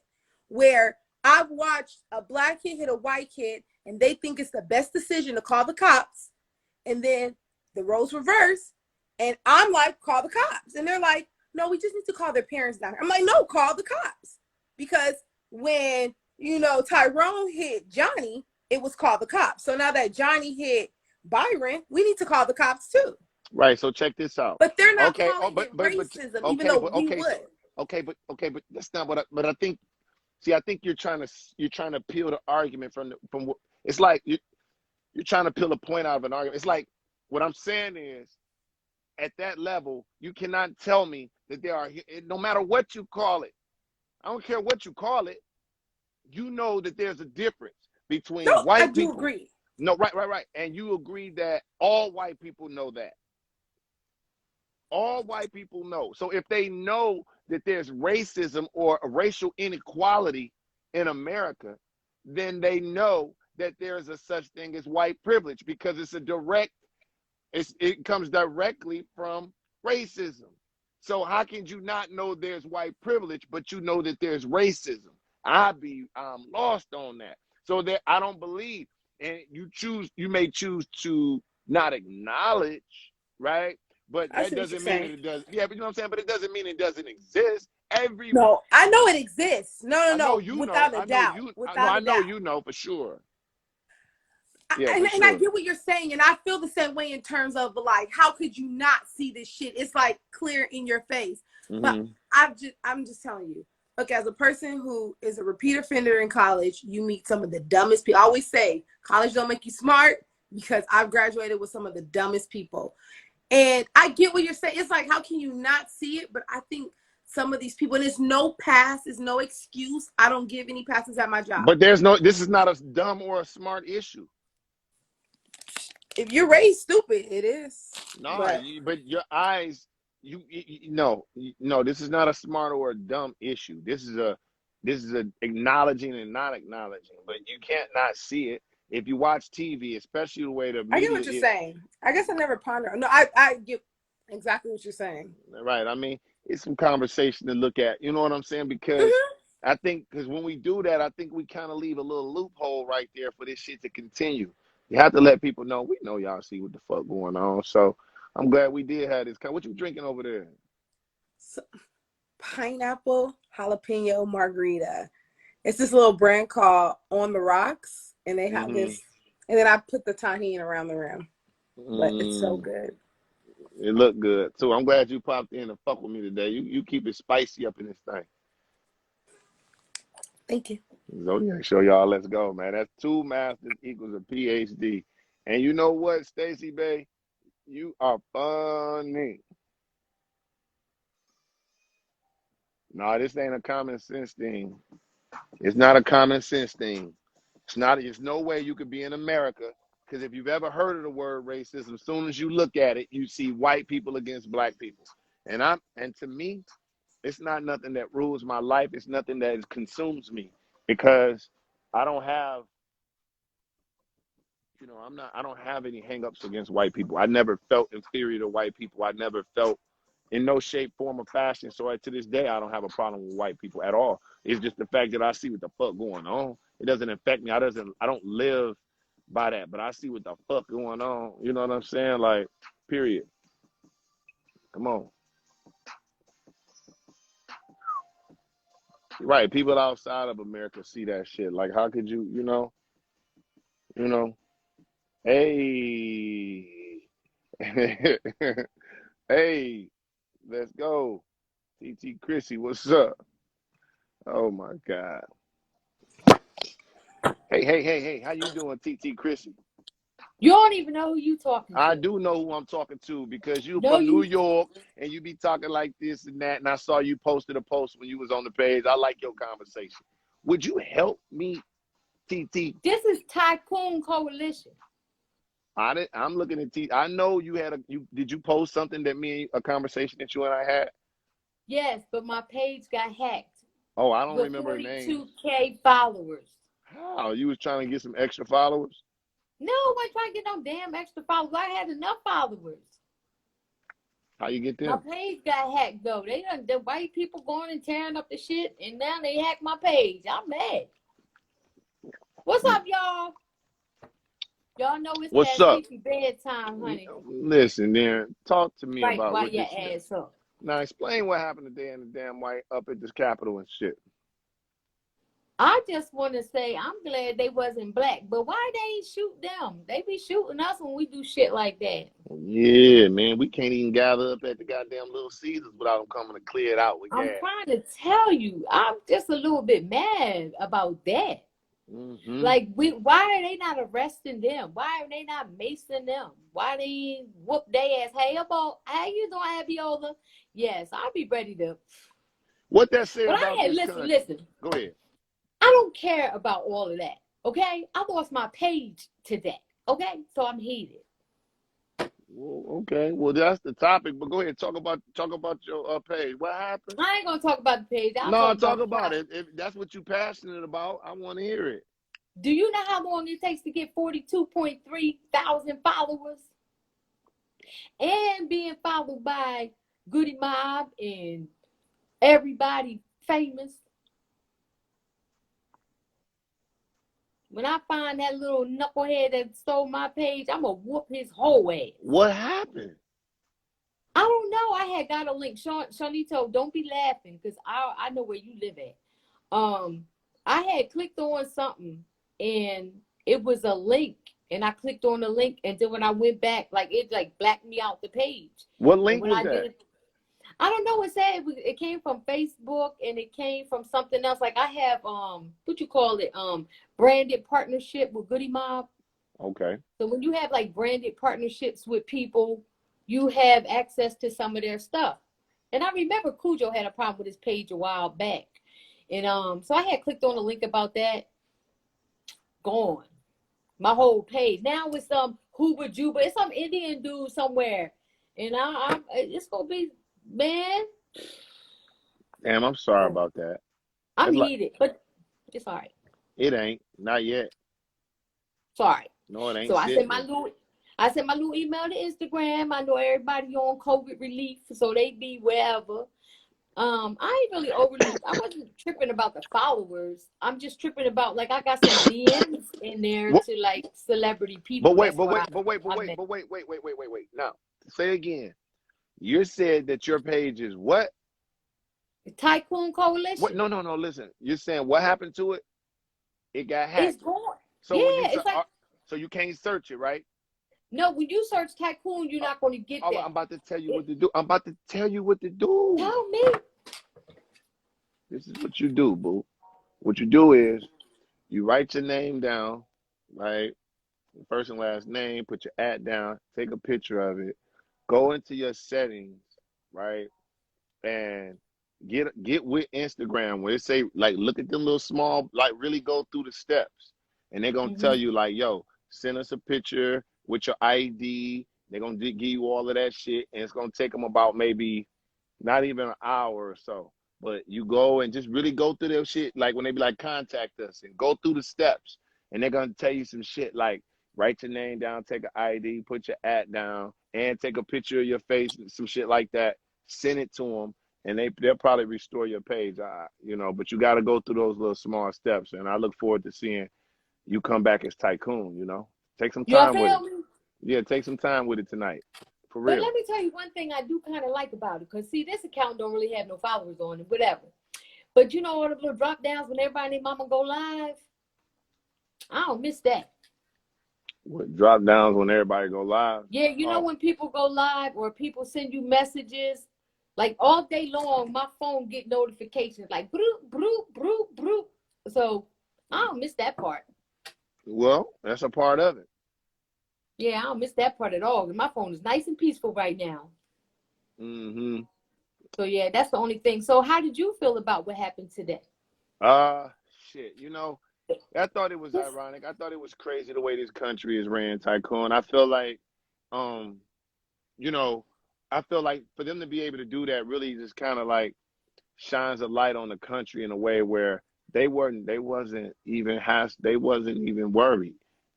where I've watched a black kid hit a white kid and they think it's the best decision to call the cops, and then the roles reverse, and I'm like, call the cops. And they're like, no, we just need to call their parents down here. I'm like, no, call the cops. Because when, Tyrone hit Johnny, it was call the cops. So now that Johnny hit Byron, we need to call the cops too. Right. So check this out. But they're not Okay. Oh, calling it racism, even okay, though but we okay. So would. but that's not what. But I think. See, I think you're trying to peel the argument from what it's like. You're trying to peel a point out of an argument. It's like what I'm saying is, at that level, you cannot tell me that there are, no matter what you call it, I don't care what you call it, you know that there's a difference between No, I white do people. agree. No, right. And you agree that all white people know that. All white people know. So if they know that there's racism or a racial inequality in America, then they know that there's a such thing as white privilege because it comes directly from racism. So how can you not know there's white privilege, but you know that there's racism? I'm lost on that. So that I don't believe, and you may choose to not acknowledge, right? But I that see what you're doesn't mean that saying. it does. Yeah, but you know what I'm saying. But it doesn't mean it doesn't exist. No, I know it exists. No, I know you know. without a doubt. Without I a know doubt. you know for sure. I, Yeah, and, for and I sure. get what you're saying, and I feel the same way in terms of like, how could you not see this shit? It's like clear in your face. But Hmm. I'm just telling you. Look, as a person who is a repeat offender in college, you meet some of the dumbest people. I always say college don't make you smart because I've graduated with some of the dumbest people. And I get what you're saying. It's like, how can you not see it? But I think some of these people, and it's no pass, it's no excuse. I don't give any passes at my job. But there's no. This is not a dumb or a smart issue. If you're raised stupid, it is. No, But but your eyes, no. This is not a smart or a dumb issue. This is a acknowledging and not acknowledging. But you can't not see it if you watch TV, especially the way the I get media what you're is. saying. I guess I never pondered. No, I get exactly what you're saying. Right. I mean, it's some conversation to look at. You know what I'm saying? Because Mm-hmm. I think because when we do that, I think we kind of leave a little loophole right there for this shit to continue. You have to let people know. We know y'all see what the fuck going on. So I'm glad we did have this. What you drinking over there? So, pineapple jalapeno margarita. It's this little brand called On the Rocks, and they have Mm-hmm. this. And then I put the tahini around the rim, but it's so Mm, good. it looked good. So I'm glad you popped in and fuck with me today. You keep it spicy up in this thing. Thank you. Zodiac show y'all. Let's go, man. That's 2 masters equals a PhD. And you know what, Stacey Bay? You are funny. No, this ain't a common sense thing. It's not a common sense thing. It's no way you could be in America, because if you've ever heard of the word racism, as soon as you look at it, you see white people against black people. And to me, it's not nothing that rules my life. It's nothing that consumes me, because I don't have, I don't have any hangups against white people. I never felt inferior to white people. I never felt in no shape, form, or fashion. So to this day, I don't have a problem with white people at all. It's just the fact that I see what the fuck going on. It doesn't affect me. I don't live by that, but I see what the fuck going on. You know what I'm saying? Like, period. Come on. Right. People outside of America see that shit. Like, how could you, hey, hey, let's go. TT Chrissy, what's up? Oh my God. Hey, how you doing, TT Chrissy? You don't even know who you talking to. I do know who I'm talking to, because you No, from New York and you be talking like this and that, and I saw you posted a post when you was on the page. I like your conversation. Would you help me, TT? This is Tycoon Coalition. I'm looking at TT. I know you did you post something a conversation that you and I had? Yes, but my page got hacked. Oh, I don't with remember her name. 42K followers. How? You was trying to get some extra followers? No, I wasn't trying to get no damn extra followers. I had enough followers. How you get them? My page got hacked though. The white people going and tearing up the shit, and now they hacked my page. I'm mad. What's up, y'all? Y'all know it's What's past up? bedtime, honey. Listen, then talk to me Right, about why what your this. ass up? Now explain what happened today in the damn white up at this Capitol and shit. I just want to say I'm glad they wasn't black, but why they ain't shoot them? They be shooting us when we do shit like that. Yeah, man, we can't even gather up at the goddamn Little Caesars without them coming to clear it out with I'm gas. trying to tell you, I'm just a little bit mad about that. Mm-hmm. Like, why are they not arresting them? Why are they not macing them? Why they whoop their ass? Hey, how you doing, Abiola? Yes, I'll be ready to. What that say But about this country? listen. Go ahead. I don't care about all of that. Okay, I lost my page today. Okay, so I'm heated. Well, okay, well that's the topic. But go ahead, talk about your page. What happened? I ain't gonna talk about the page. I'll talk about it. If that's what you're passionate about, I want to hear it. Do you know how long it takes to get 42.3 thousand followers? And being followed by Goody Mob and everybody famous. When I find that little knucklehead that stole my page, I'm gonna whoop his whole ass. What happened? I don't know. I had got a link. Shawnito, don't be laughing, because I know where you live at. I had clicked on something and it was a link, and I clicked on the link, and then when I went back, it blacked me out the page. What link was that? I don't know. It said it came from Facebook, and it came from something else. Like I have branded partnership with Goody Mob. Okay. So when you have like branded partnerships with people, you have access to some of their stuff. And I remember Cujo had a problem with his page a while back. And so I had clicked on a link about that. Gone. My whole page. Now it's some Hooba Juba. It's some Indian dude somewhere. And it's gonna be, man. Damn, I'm sorry about that. I'm heated, but it's all right. It ain't. Not yet. Sorry. No, it ain't. So I sent my little email to Instagram. I know everybody on COVID relief, so they be wherever. I ain't really I wasn't tripping about the followers. I'm just tripping about, like, I got some DMs in there to like celebrity people. But wait. Now, say again. You said that your page is what? The Tycoon Coalition. What? No. Listen, you're saying what happened to it? It got hacked. It's gone. So it's like, so you can't search it, right? No, when you search Tycoon, you're not going to get that. I'm about to tell you what to do. I'm about to tell you what to do. Tell me. This is what you do, boo. What you do is you write your name down, right? Your first and last name, put your at down, take a picture of it, go into your settings, right? And get with Instagram where it say like look at them little small, like really go through the steps. And they're gonna tell you like, yo, send us a picture with your ID. They're gonna give you all of that shit, and it's gonna take them about maybe not even an hour or so. But you go and just really go through their shit, like when they be like, contact us and go through the steps. And they're gonna tell you some shit like write your name down, take an ID, put your at down, and take a picture of your face and some shit like that. Send it to them, and they'll probably restore your page. You know, but you got to go through those little small steps. And I look forward to seeing you come back as Tycoon. You know, take some You time with feel it. me? Yeah, take some time with it tonight, for But real. let me tell you one thing I do kind of like about it, because see, this account don't really have no followers on it, whatever. But you know all the little drop downs when everybody and their mama go live? I don't miss that. What drop downs when everybody go live? Yeah, you know when people go live or people send you messages, like all day long, my phone get notifications like broop, broop, broop, broop. So I don't miss that part. Well, that's a part of it. Yeah, I don't miss that part at all. My phone is nice and peaceful right now. Mm-hmm. So yeah, that's the only thing. So how did you feel about what happened today? Shit, you know, I thought it was ironic. I thought it was crazy the way this country is ran, Tycoon. I feel like, you know, I feel like for them to be able to do that really just kind of like shines a light on the country in a way where they wasn't even worried.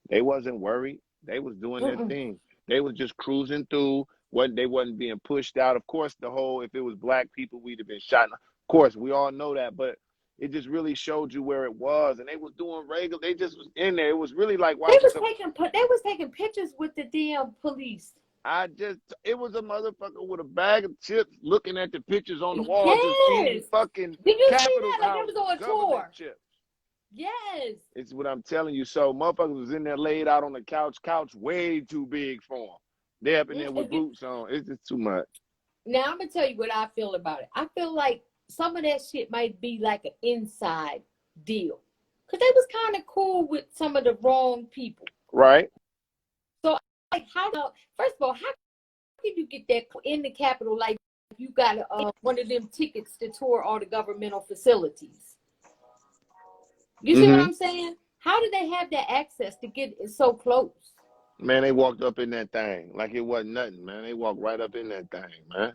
They wasn't worried. They was doing their thing. They was just cruising through. They wasn't being pushed out. Of course, if it was black people, we'd have been shot. Of course, we all know that, but it just really showed you where it was, and they was doing regular. They just was in there. It was really like watching. They was taking pictures with the damn police. It was a motherfucker with a bag of chips looking at the pictures on the wall, just eating fucking Capitol Like it was on tour. Chips. Yes. It's what I'm telling you. So motherfuckers was in there laid out on the couch way too big for them. They up in there with boots on. It's just too much. Now I'm gonna tell you what I feel about it. I feel like some of that shit might be like an inside deal, because they was kind of cool with some of the wrong people. Right. So like, first of all, how can you get that in the Capitol? Like you got one of them tickets to tour all the governmental facilities. You see what I'm saying? How did they have that access to get it so close? Man, they walked up in that thing like it wasn't nothing, man. They walked right up in that thing, man.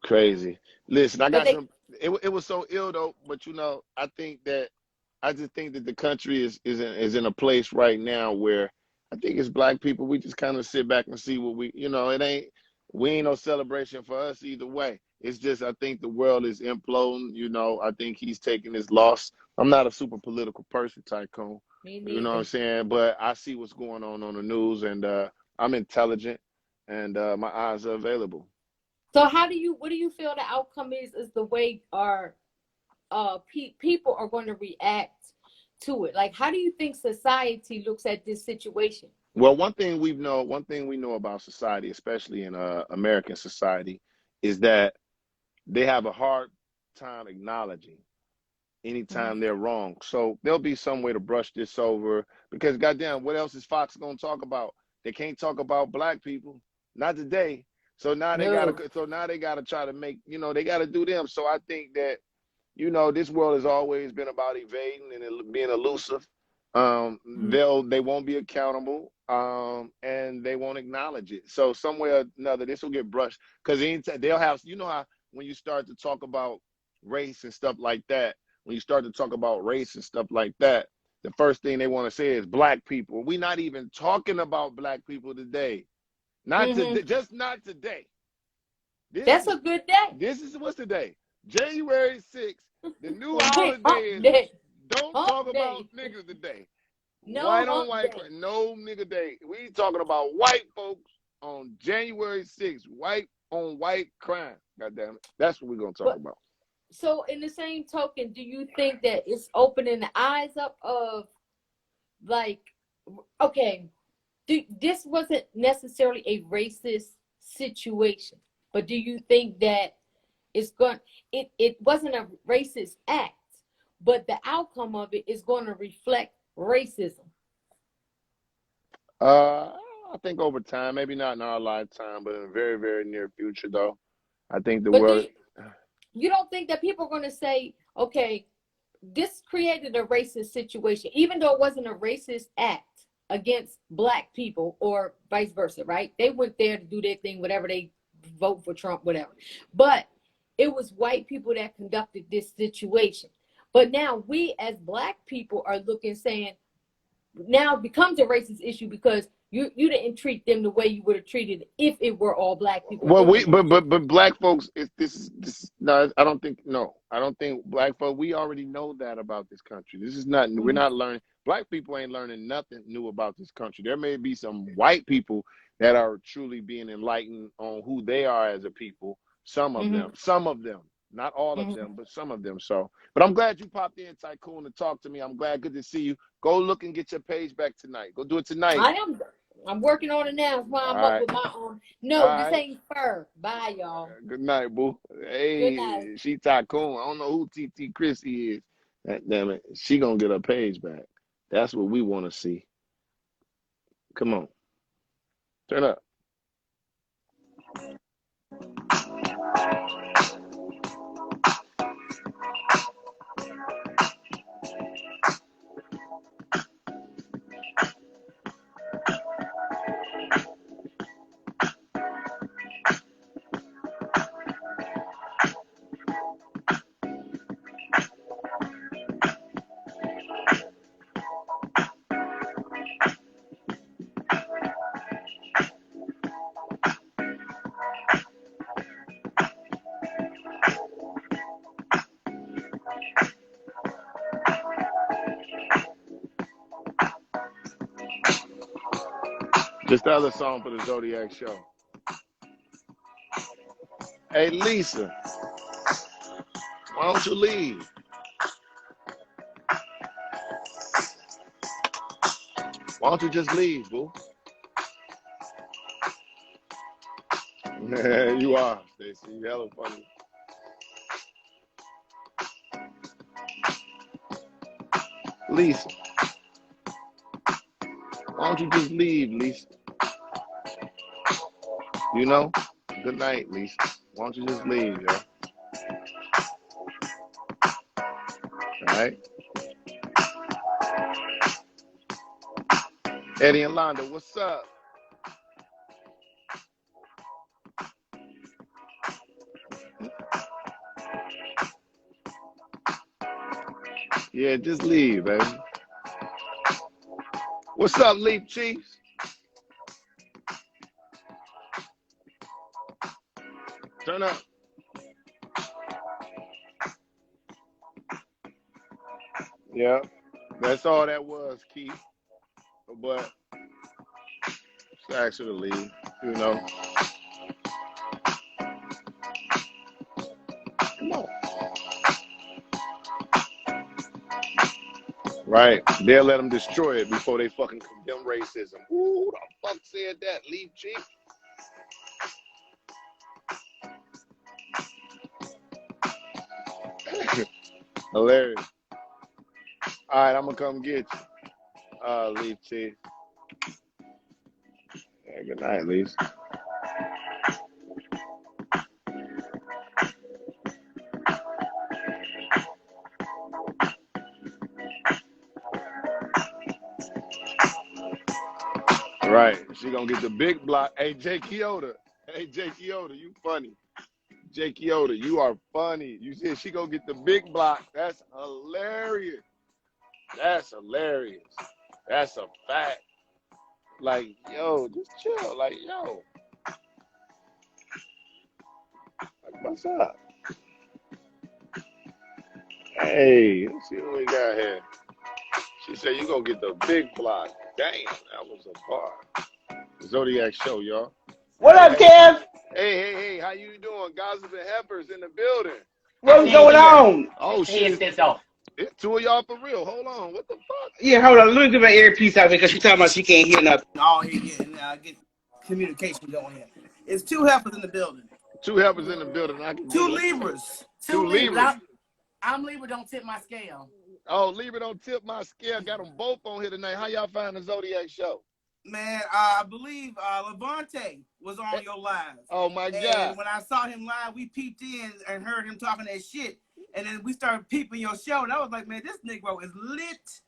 Crazy. Listen, I got some. It was so ill though, but you know, I just think that the country is in a place right now where I think it's black people. We just kind of sit back and see what we ain't no celebration for us either way. It's just I think the world is imploding. You know, I think he's taking his loss. I'm not a super political person, Tycoon. You know what I'm saying? But I see what's going on the news, and I'm intelligent, and my eyes are available. So what do you feel the outcome is the way our people are going to react to it? Like, how do you think society looks at this situation? Well, one thing we know about society, especially in American society, is that they have a hard time acknowledging anytime they're wrong. So there'll be some way to brush this over, because goddamn, what else is Fox gonna talk about? They can't talk about black people, not today. So now they gotta try to make, they gotta do them. So I think that, this world has always been about evading and being elusive. They won't be accountable, and they won't acknowledge it. So some way or another, this will get brushed, because they'll have, how when you start to talk about race and stuff like that, the first thing they want to say is black people. We're not even talking about black people today. Just not today. That's a good day. What's today? January 6th. The new holiday is don't talk about niggas today. No white on white crime. No nigga day. We talking about white folks on January 6th. White on white crime. God damn it. That's what we're gonna talk about. So in the same token, do you think that it's opening the eyes up of, like, okay, this wasn't necessarily a racist situation, but do you think that it wasn't a racist act, but the outcome of it is going to reflect racism. I think over time, maybe not in our lifetime, but in the very, very near future, though. I think the But world. you don't think that people are going to say, okay, this created a racist situation, even though it wasn't a racist act against black people or vice versa, right? They went there to do their thing, whatever, they vote for Trump, whatever. But it was white people that conducted this situation. But now we as black people are looking, saying, now it becomes a racist issue because you didn't treat them the way you would have treated if it were all black people. Well, but black folks, this no, I don't think black folks. We already know that about this country. This is not. We're not learning. Black people ain't learning nothing new about this country. There may be some white people that are truly being enlightened on who they are as a people. Some of them, not all of them, but some of them. So, but I'm glad you popped in, Tycoon, to talk to me. I'm glad. Good to see you. Go look and get your page back tonight. Go do it tonight. I'm working on it now. That's why I'm up with my own. No, this ain't fur. Bye, y'all. Good night, boo. Hey, good night. She Tycoon. I don't know who TT Chrissy is. Damn it. She gonna get her page back. That's what we want to see. Come on. Turn up. Just the other song for the Zodiac show. Hey, Lisa, why don't you leave? Why don't you just leave, boo? You are, Stacey. You hella funny. Lisa, why don't you just leave, Lisa? You know? Good night, Lisa. Why don't you just leave, yo? All right? Eddie and Londa, what's up? Yeah, just leave, baby. What's up, Leaf Chiefs? Turn up. Yeah, that's all that was, Keith. But it's actually leave, you know. Come on. Right. They'll let them destroy it before they fucking condemn racism. Who the fuck said that, Leaf Chief? Hilarious. All right, I'm gonna come get you. Leaf Chief. Yeah, good night, Leaf. Right. She gonna get the big block. Hey, Jay Kyoto. Hey, Jay Kyoto, you funny. Jay Kyoto, you are funny. You said she gonna get the big block. That's hilarious. That's hilarious. That's a fact. Like, yo, just chill. Like, yo. Like, what's up? Hey, let's see what we got here. She said you gonna get the big block. Damn, that was a bar. Zodiac show, y'all. What up, Kev? Hey, how you doing? Gossip and Heifers in the building. What's going on? Oh, shit. It's off. It's two of y'all for real. Hold on. What the fuck? Yeah, hold on. Let me get my earpiece out because she's talking about she can't hear nothing. All here getting get communication going here. It's two heifers in the building. Two heifers in the building. Two Libras. Two Libras. I'm Libra, don't tip my scale. Oh, Libra don't tip my scale. Got them both on here tonight. How y'all find the Zodiac show? Man, I believe Levante was on your live. Oh my God. And when I saw him live, we peeped in and heard him talking that shit. And then we started peeping your show, and I was like, man, this Negro is lit.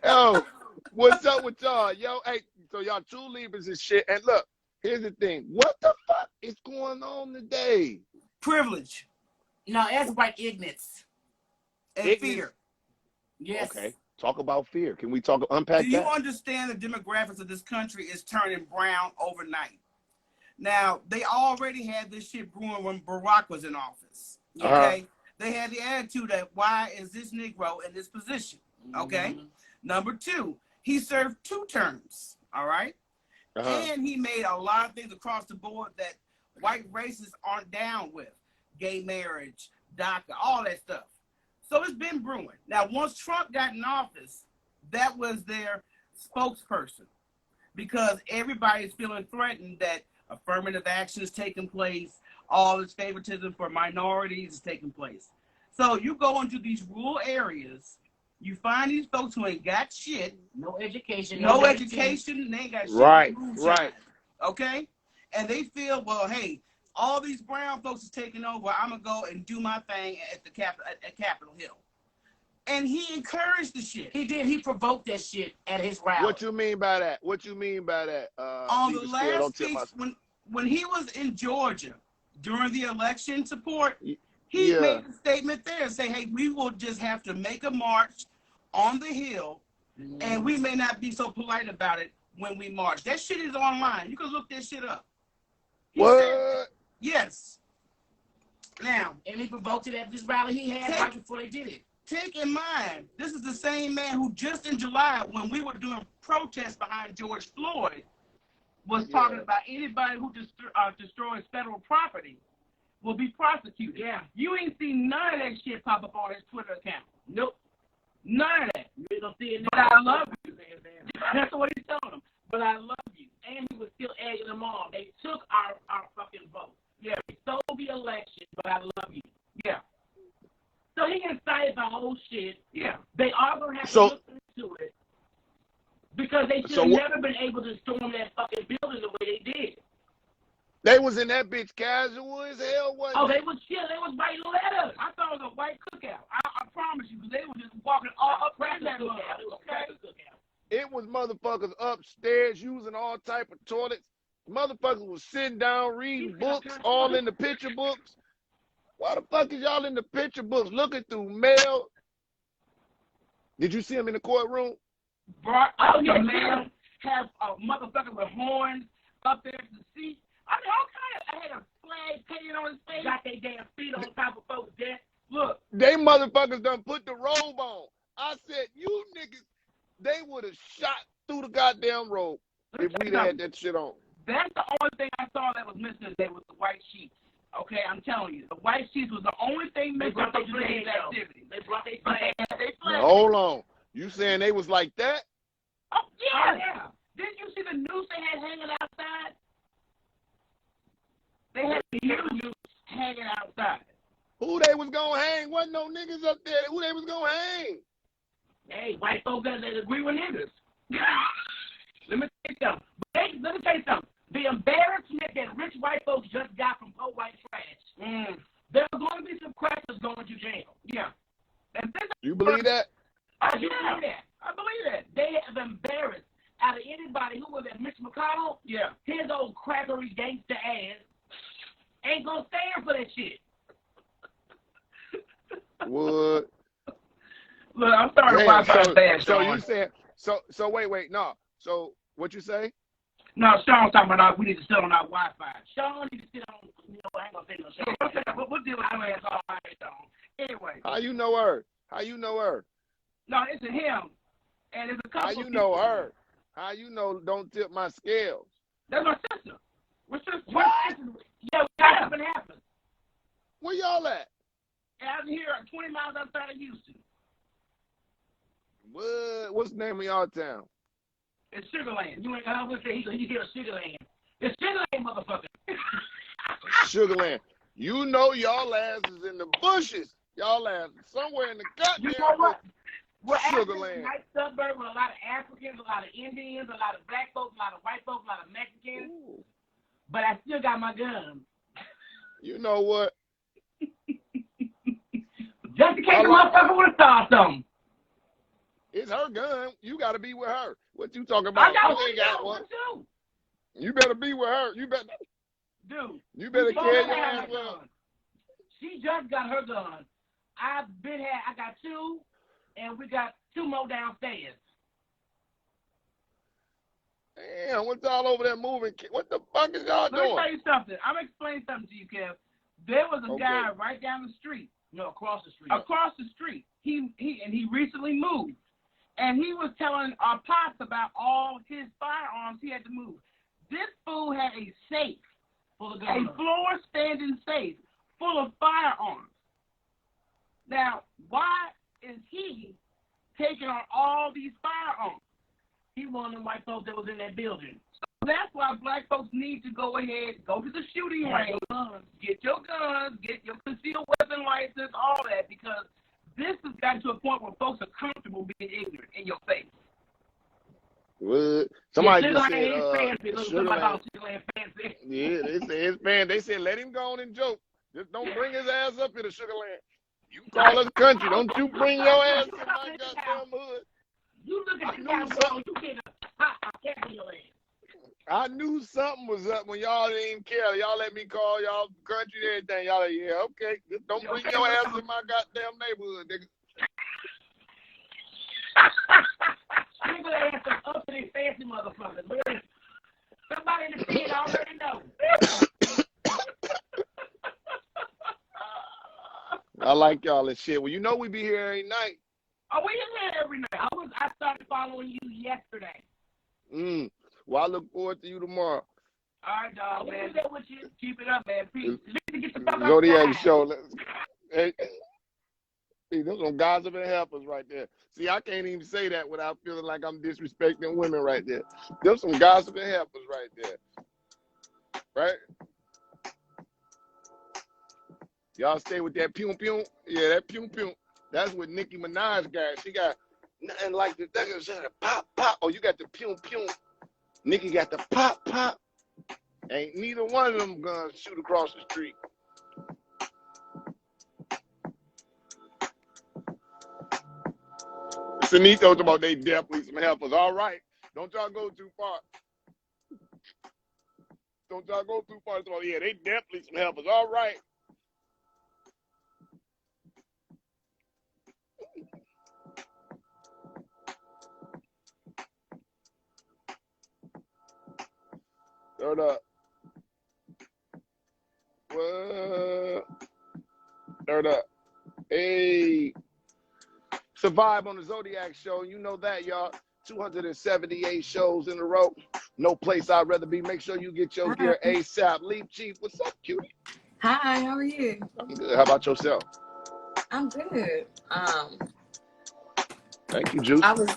Yo, what's up with y'all? Yo, hey, so y'all true Libras and shit. And look, here's the thing. What the fuck is going on today? Privilege. No, that's white ignorance. And Ignorance? fear. Yes. Okay. Talk about fear. Can we unpack that? Do you understand the demographics of this country is turning brown overnight? Now, they already had this shit brewing when Barack was in office. Okay? They had the attitude that why is this Negro in this position? Okay? Number two, he served 2 terms. All right? And he made a lot of things across the board that white racists aren't down with. Gay marriage, DACA, all that stuff. So it's been brewing. Now, once Trump got in office, that was their spokesperson because everybody's feeling threatened that affirmative action is taking place, all this favoritism for minorities is taking place. So you go into these rural areas, you find these folks who ain't got shit. No education. No education, they ain't got shit. Right. Okay? And they feel, well, hey, all these brown folks is taking over. I'm gonna go and do my thing at the Capitol Hill. And he encouraged the shit. He did. He provoked that shit at his rally. What you mean by that? What you mean by that? On the last speech, when he was in Georgia during the election support, he made a statement there and say, hey, we will just have to make a march on the Hill, and we may not be so polite about it when we march. That shit is online. You can look that shit up. What? Yes. Now, and he provoked it at this rally he had right before they did it. Take in mind, this is the same man who just in July, when we were doing protests behind George Floyd, was talking about anybody who destroys federal property will be prosecuted. Yeah. You ain't seen none of that shit pop up on his Twitter account. Nope. None of that. You ain't gonna see it now. But I love you. That's what he's telling them. But I love you. And he was still egging them on. They took our fucking vote. Yeah. They stole the election, but I love you. Yeah. So he incited the whole shit. Yeah. They are going to have to look into it because they should have never been able to storm that fucking building the way they did. They was in that bitch casual as hell, wasn't they was chill. They was writing letters. I thought it was a white cookout. I promise you, because they were just walking all up in that cookout. It was a cookout. It was motherfuckers upstairs using all type of toilets. Motherfuckers was sitting down reading books, all in the picture books. Why the fuck is y'all in the picture books looking through mail? Did you see him in the courtroom? Oh, yeah, man. Have a motherfucker with horns up there to the seat. I mean, all kind of, I had a flag painted on his face. Got their damn feet on top of folks' desk. Look. They motherfuckers done put the robe on. I said, you niggas, they would have shot through the goddamn robe if we'd had that shit on. That's the only thing I saw that was missing today was the white sheets. Okay, I'm telling you, the white sheets was the only thing missing from today's activity. They brought their flag. Now, hold on. You saying they was like that? Oh, yeah. Didn't you see the noose they had hanging outside? They had the noose hanging outside. Who they was gonna hang? Wasn't no niggas up there. Who they was gonna hang? Hey, white folks that agree with niggas. Let me tell you something. The embarrassment that rich white folks just got from poor white trash. There are going to be some crackers going to jail. Yeah. You believe that? I believe that. I believe that. They have embarrassed out of anybody who was at Mitch McConnell. Yeah. His old crackery gangster ass ain't gonna stand for that shit. What? Look, I'm sorry why I'm bad. So you said so wait, no. So what you say? No, Sean's talking about we need to sit on our Wi-Fi. Sean needs to sit on, I ain't gonna say no Sean. We'll deal with your ass all right, Sean. Anyway. How you know her? How you know her? No, it's a him. And it's a couple. How you know her? How you know don't tip my scales? That's my sister. What's your sister? What? Yeah, what happened? Where y'all at? Out here 20 miles outside of Houston. What? What's the name of y'all town? It's Sugarland. You ain't gonna say he hear Sugarland. It's Sugarland, motherfucker. Sugarland. You know y'all ass is in the bushes. Y'all ass somewhere in the goddamn You know what? We're Sugar actually Land. a nice suburb with a lot of Africans, a lot of Indians, a lot of black folks, a lot of white folks, a lot of Mexicans. Ooh. But I still got my gun. You know what? Just in case the motherfucker would have started something. It's her gun. You got to be with her. What you talking about? You ain't got one. You better be with her. You better. Dude. You better carry your ass well. She just got her gun. I got two, and we got two more downstairs. Damn, what's all over there moving? What the fuck is y'all doing? Let me tell you something. I'm going to explain something to you, Kev. There was a guy right down the street. No, across the street. Across the street. He recently moved. And he was telling our pops about all his firearms he had to move. This fool had a safe full of guns. A floor-standing safe full of firearms. Now, why is he taking on all these firearms? He one of them white folks that was in that building. So that's why black folks need to go ahead, go to the shooting range, get your guns, get your concealed weapon license, all that, because this has gotten to a point where folks are comfortable being ignorant in your face. What? Somebody just said, fancy. Yeah, they said his fan. They said let him go on and joke. Just don't bring his ass up here to Sugar Land. You call us country, don't you bring your ass to my goddamn hood. You look at the cowboy, you get a cat in your ass. I knew something was up when y'all didn't even care. Y'all let me call y'all country and everything. Y'all like, yeah, okay. Just don't bring your ass in my goddamn neighborhood, nigga. Nigga ass is up to these fancy motherfuckers. Somebody in the field already know. I like y'all and shit. Well, you know we be here every night. Oh, we in there every night. I started following you yesterday. Well, I look forward to you tomorrow. All right, dog, man. Stay with you. Keep it up, man. Peace. Get the fuck Zodiac outside. show. Hey, those some gossip and helpers right there. See, I can't even say that without feeling like I'm disrespecting women right there. There's some gossip and helpers right there. Right? Y'all stay with that pew pew. Yeah, that pew pew. That's what Nicki Minaj got. She got nothing like the thing. Pop, pop. Oh, you got the pew pew. Nicki got the pop, pop. Ain't neither one of them guns shoot across the street. Sunito talking about they definitely some helpers. All right. Don't y'all go too far. Don't y'all go too far. About, yeah, they definitely some helpers. All right. Third up. What? Third up. Hey. Survive on the Zodiac show. You know that, y'all. 278 shows in a row. No place I'd rather be. Make sure you get your gear ASAP. Leaf Chief, what's up, cutie? Hi, how are you? I'm good. How about yourself? I'm good. Thank you, Juice. I was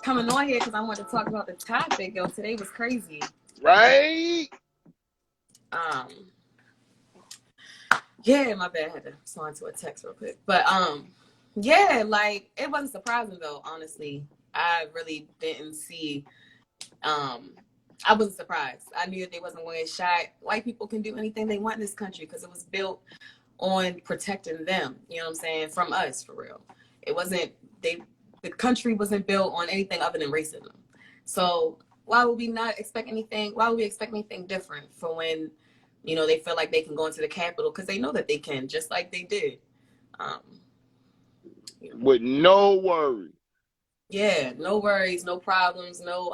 coming on here because I wanted to talk about the topic. Yo, today was crazy. Right? Yeah, my bad. I had to respond to a text real quick. But yeah, like it wasn't surprising though, honestly. I really didn't see I wasn't surprised. I knew that they wasn't going to get shot. White people can do anything they want in this country because it was built on protecting them, you know what I'm saying, from us, for real. It wasn't, the country wasn't built on anything other than racism. So why would we expect anything different for when, you know, they feel like they can go into the Capitol because they know that they can, just like they did. You know. With no worry. Yeah, no worries, no problems, no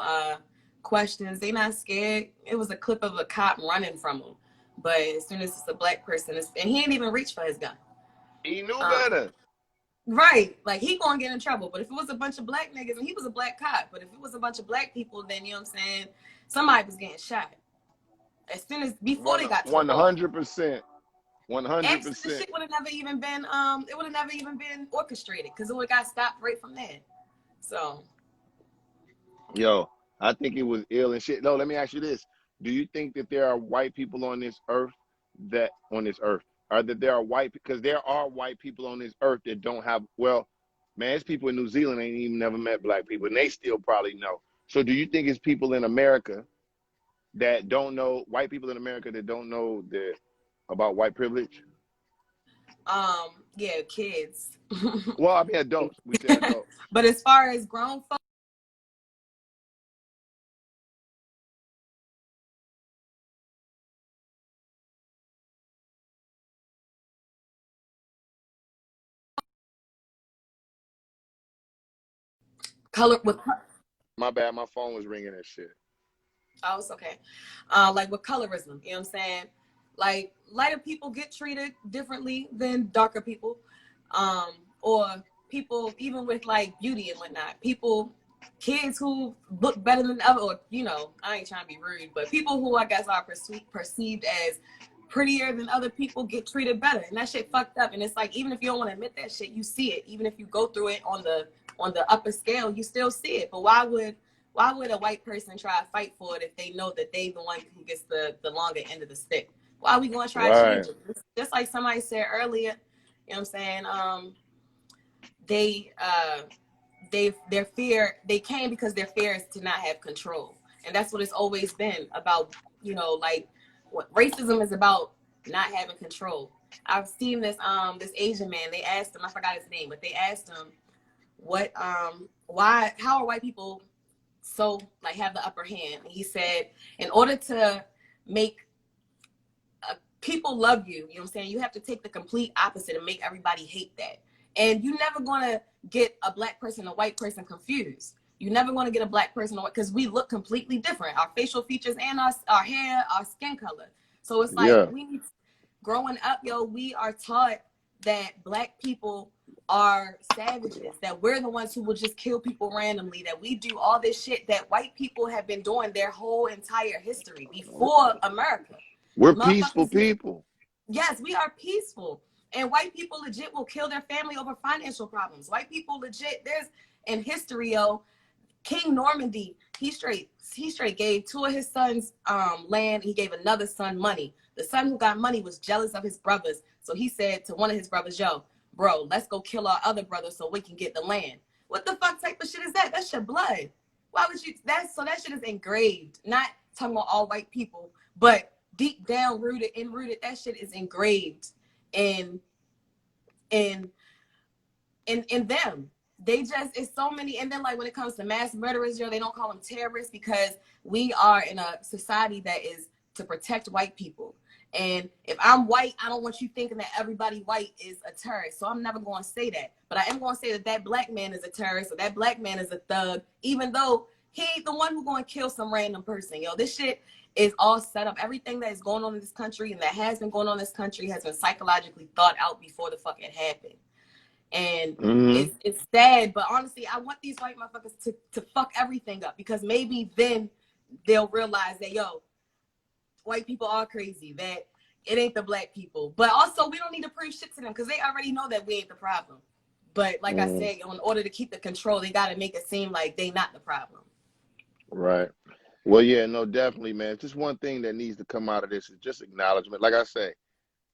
questions. They not scared. It was a clip of a cop running from them. But as soon as it's a black person, and he ain't even reach for his gun. He knew better. Right. Like, he gonna get in trouble. But if it was a bunch of black niggas, and he was a black cop, but if it was a bunch of black people, then, you know what I'm saying, somebody was getting shot. As soon as, before they got to 100%. 100%. Actually, the shit would have never even been, it would have never even been orchestrated, because it would have got stopped right from there. So. Yo, I think it was ill and shit. No, let me ask you this. Do you think that there are white people on this earth or that there are white, because there are white people on this earth that don't have, well, man, there's people in New Zealand ain't even never met black people, and they still probably know. So do you think it's people in America that don't know, white people in America that don't know about white privilege? Yeah, kids. Well, I mean adults. We said adults. But as far as grown folks, color with My bad, my phone was ringing and shit. oh, it's okay. Like with colorism, you know what I'm saying? Like lighter people get treated differently than darker people, or people even with like beauty and whatnot. People, kids who look better than other, or you know, I ain't trying to be rude, but people who I guess are perceived as prettier than other people get treated better, and that shit fucked up. And it's like even if you don't want to admit that shit, you see it. Even if you go through it on the upper scale, you still see it. But why would a white person try to fight for it if they know that they the one who gets the longer end of the stick? Why are we going to try to change it? Just like somebody said earlier, you know what I'm saying? Their fear, they came because their fear is to not have control. And that's what it's always been about, you know, like what racism is about, not having control. I've seen this this Asian man, they asked him, I forgot his name, but they asked him how are white people so like have the upper hand? And he said, in order to make people love you, you know what I'm saying, you have to take the complete opposite and make everybody hate that. And you're never gonna get a black person and a white person confused. You're never gonna get a black person because we look completely different. Our facial features and our hair, our skin color. So it's like growing up, we are taught that black people are savages, that we're the ones who will just kill people randomly, that we do all this shit that white people have been doing their whole entire history before America. We're peaceful people. Yes, we are peaceful. And white people legit will kill their family over financial problems. White people legit, there's in history, King Normandy, he straight gave two of his sons land. He gave another son money. The son who got money was jealous of his brothers. So he said to one of his brothers, yo, bro, let's go kill our other brother so we can get the land. What the fuck type of shit is that? That's your blood. Why would you, that shit is engraved. Not talking about all white people, but deep down rooted, that shit is engraved in them. They just, it's so many. And then like when it comes to mass murderers, they don't call them terrorists because we are in a society that is to protect white people. And if I'm white, I don't want you thinking that everybody white is a terrorist. So I'm never going to say that. But I am going to say that black man is a terrorist or that black man is a thug, even though he ain't the one who's going to kill some random person. This shit is all set up. Everything that is going on in this country and that has been going on in this country has been psychologically thought out before the fuck it happened. And it's sad, but honestly, I want these white motherfuckers to fuck everything up because maybe then they'll realize that, white people are crazy, that it ain't the black people. But also, we don't need to prove shit to them because they already know that we ain't the problem. But like I said, in order to keep the control, they got to make it seem like they not the problem. Right. Well, yeah, no, definitely, man. Just one thing that needs to come out of this is just acknowledgement. Like I say,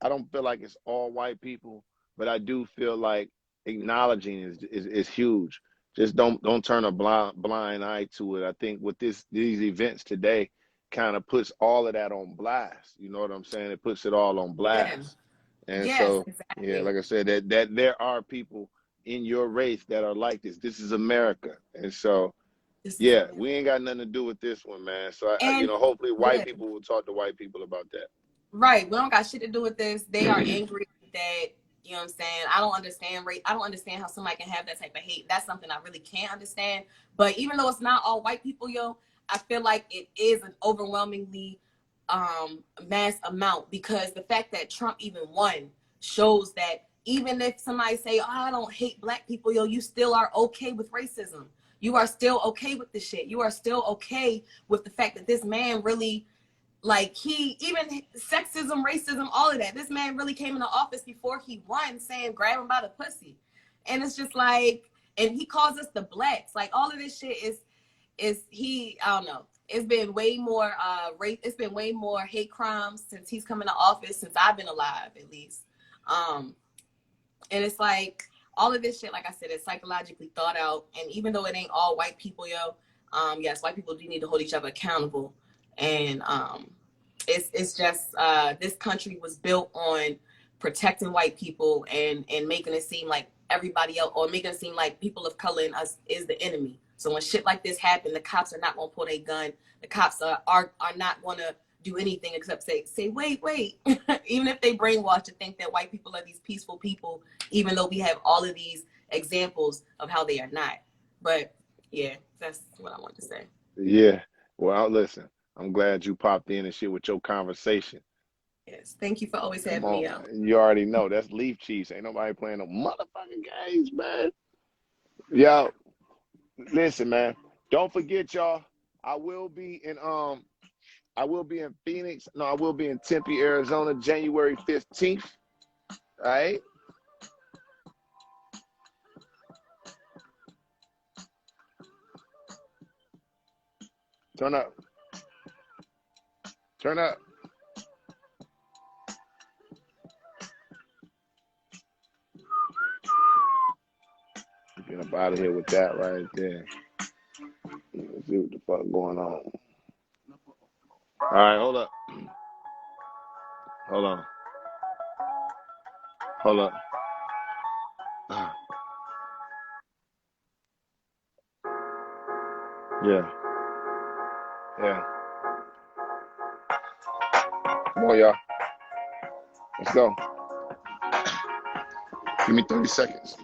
I don't feel like it's all white people, but I do feel like acknowledging is huge. Just don't turn a blind eye to it. I think with these events today kind of puts all of that on blast. You know what I'm saying? It puts it all on blast. Yeah. And yes, so, exactly. yeah, like I said, that there are people in your race that are like this. This is America. And so, yeah, we ain't got nothing to do with this one, man. So, hopefully white people will talk to white people about that. Right. We don't got shit to do with this. They are angry that, you know what I'm saying? I don't understand race. I don't understand how somebody can have that type of hate. That's something I really can't understand. But even though it's not all white people, I feel like it is an overwhelmingly mass amount because the fact that Trump even won shows that even if somebody say, oh, I don't hate black people, you still are okay with racism. You are still okay with this shit. You are still okay with the fact that this man really, like, he, even sexism, racism, all of that. This man really came into office before he won saying, grab him by the pussy. And it's just like, and he calls us the blacks. Like, all of this shit is he, I don't know. it's been way more it's been way more hate crimes since he's come into office, since I've been alive at least. And it's like all of this shit, like I said, is psychologically thought out. And even though it ain't all white people, yes, white people do need to hold each other accountable. And it's just this country was built on protecting white people and making it seem like everybody else, or making it seem like people of color and us is the enemy. So when shit like this happen, the cops are not gonna pull their gun. The cops are not gonna do anything except say wait. Even if they brainwash to think that white people are these peaceful people, even though we have all of these examples of how they are not. But yeah, that's what I want to say. Yeah. Well, listen, I'm glad you popped in and shit with your conversation. Yes, thank you for always having me out. You already know that's Leaf Chiefs. Ain't nobody playing no motherfucking games, man. Yo, listen, man. Don't forget, y'all. I will be in Phoenix. No, I will be in Tempe, Arizona, January 15th. All right. Turn up. Turn up. Get up out of here with that right there. Let's see what the fuck going on. All right, hold up. Hold on. Hold up. Yeah. Yeah. Come on, y'all. Let's go. Give me 30 seconds.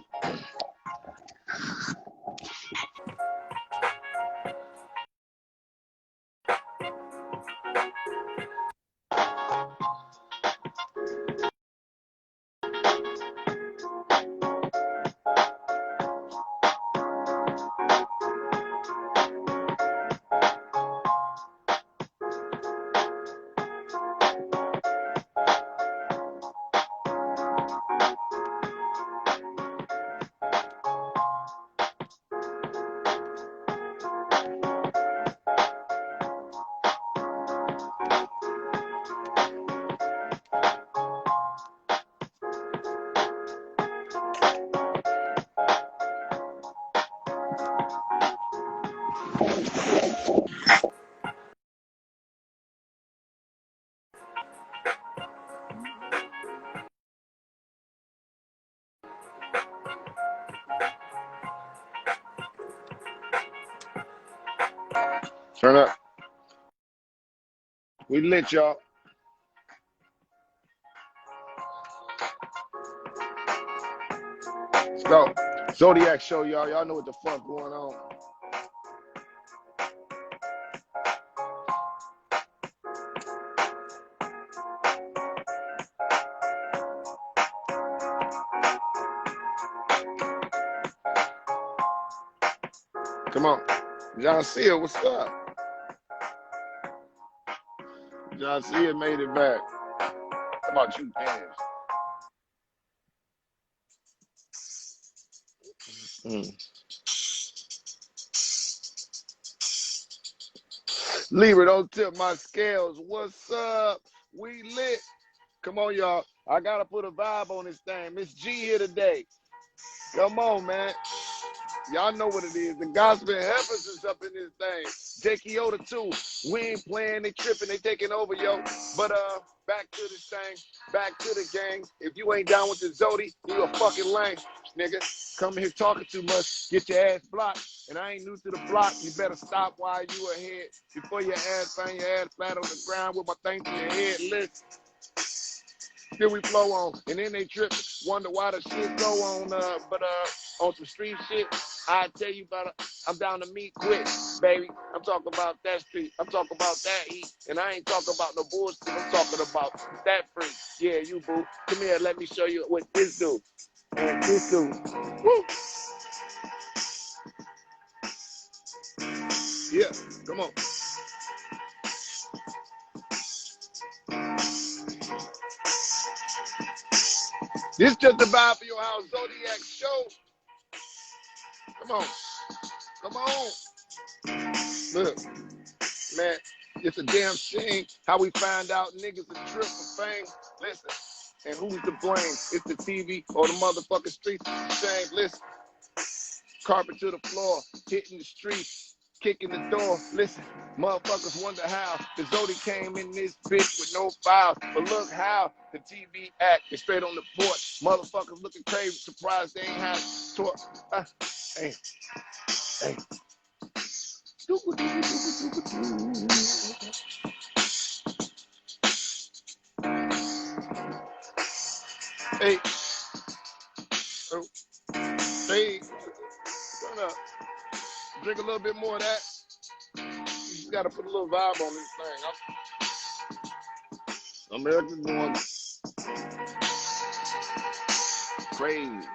Turn up. We lit, y'all. Let's go. Zodiac show, y'all. Y'all know what the fuck going on. Come on. John Seal, what's up? John Seal made it back. How about you, fans? Libra, don't tip my scales. What's up? We lit. Come on, y'all. I gotta put a vibe on this thing. Miss G here today. Come on, man. Y'all know what it is. The gospel heifers is up in this thing. J. Kyoto too. We ain't playing, they tripping, they taking over, yo. But back to this thing, back to the gang. If you ain't down with the Zodi, you a fucking lame, nigga. Come here talking too much, get your ass blocked. And I ain't new to the block. You better stop while you ahead. Before your ass find your ass flat on the ground with my thing to your head. Listen. Then we flow on, and then they trip, wonder why the shit go on, but on some street shit, I tell you about it, I'm down to meet quick, baby. I'm talking about that street, I'm talking about that heat, and I ain't talking about no bullshit, I'm talking about that freak. Yeah, you boo, come here, let me show you what this do, and this do. Woo. Yeah, come on. This just a vibe for your house, Zodiac show. Come on. Come on. Look. man. It's a damn shame how we find out niggas a trip for fame. Listen, and who's to blame? It's the TV or the motherfucking streets. Shame. Listen, carpet to the floor, hitting the streets, kicking the door. Listen, motherfuckers wonder how the Zodiac came in this bitch with no files. But look how the TV act is straight on the porch. Motherfuckers looking crazy, surprised they ain't had talk. Hey, hey. Hey, oh, hey, turn up. Drink a little bit more of that. You just gotta put a little vibe on this thing. America's going crazy.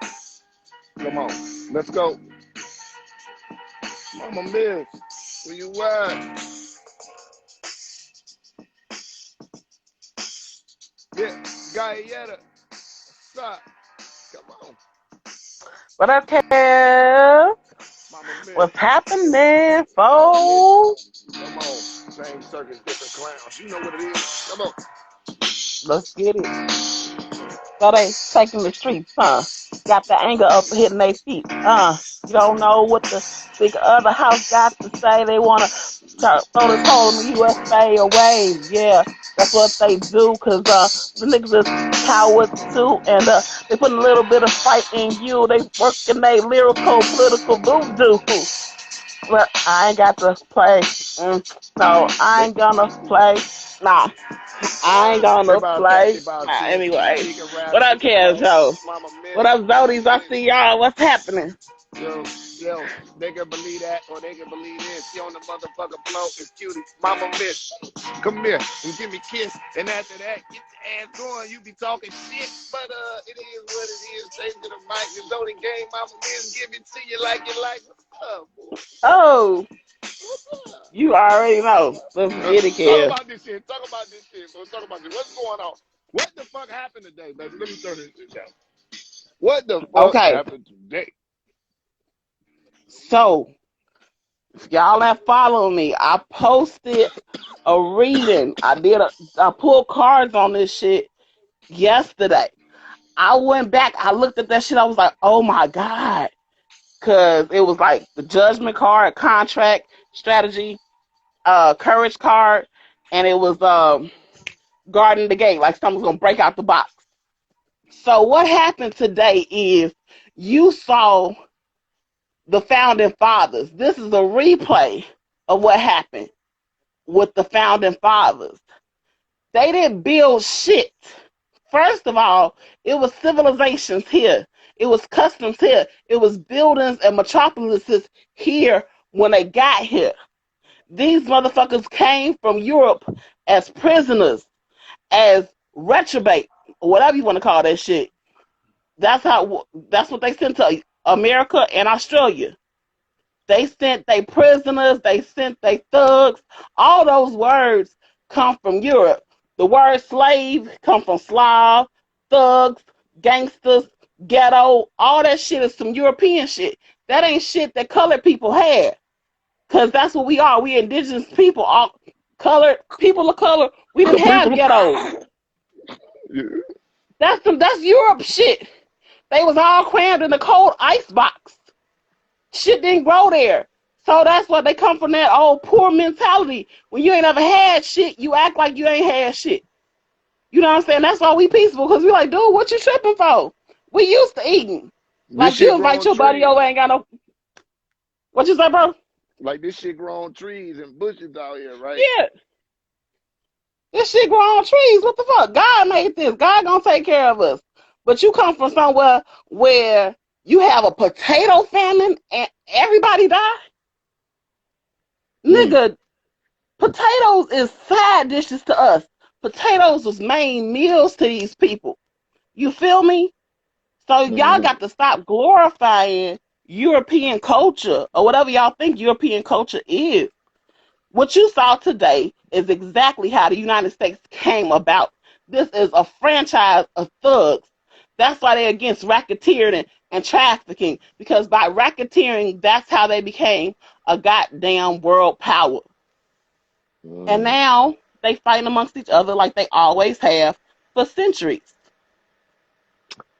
Come on, let's go. Mama Miss, where you at? Yeah, Guyetta. What's up? Come on. What up, Kev? What's happening, folks? Come on. Same circus, different clowns. You know what it is. Come on. Let's get it. So they taking the streets, huh? Got the anger up hitting their feet. You don't know what the big other house got to say. They want to throw this whole USA away. Yeah, that's what they do, because the niggas is cowards too, and they put a little bit of fight in you. They working their lyrical, political voodoo. But I ain't got to play. No, I ain't gonna play. Nah, I ain't gonna play. Nah, anyway. What up, Kev? Mama Miss. What up, Zodies? I see y'all. What's happening? Yo, they can believe that or they can believe this. She on the motherfucking floor, it's cutie. Mama Miss, come here and give me a kiss. And after that, get your ass going. You be talking shit, but it is what it is. Take to the mic, it's only game. Mama Miss, give it to you like you like. What's up, boy? Oh, you already know. Let's get it, Kev. Talk about this shit. Talk about this shit, bro. Talk about this. What's going on? What the fuck happened today, baby? Let me turn this shit down. What the fuck happened today? So, if y'all that follow me, I posted a reading. I pulled cards on this shit yesterday. I went back, I looked at that shit, I was like, oh my God. Because it was like the judgment card, contract, strategy, courage card, and it was guarding the gate, like something's going to break out the box. So what happened today is you saw the founding fathers. This is a replay of what happened with the founding fathers. They didn't build shit. First of all, it was civilizations here. It was customs here. It was buildings and metropolises here when they got here. These motherfuckers came from Europe as prisoners, as retrobate, or whatever you want to call that shit. That's what they sent to America and Australia. They sent they prisoners, they sent they thugs. All those words come from Europe. The word slave come from Slav, thugs, gangsters, ghetto. All that shit is some European shit. That ain't shit that colored people had. Because that's what we are. We indigenous people, all colored people of color. We didn't have ghettos. That's Europe shit. They was all crammed in a cold ice box. Shit didn't grow there. So that's why they come from, that old poor mentality. When you ain't ever had shit, you act like you ain't had shit. You know what I'm saying? That's why we peaceful, because we like, dude, what you tripping for? We used to eating. Like, you invite your buddy over, ain't got no... What you say, bro? Like, this shit grow on trees and bushes out here, right? Yeah. This shit grow on trees. What the fuck? God made this. God gonna take care of us. But you come from somewhere where you have a potato famine and everybody die? Nigga, potatoes is side dishes to us. Potatoes was main meals to these people. You feel me? So y'all got to stop glorifying European culture or whatever y'all think European culture is. What you saw today is exactly how the United States came about. This is a franchise of thugs. That's why they're against racketeering and trafficking, because by racketeering, that's how they became a goddamn world power. And now they fighting amongst each other like they always have for centuries.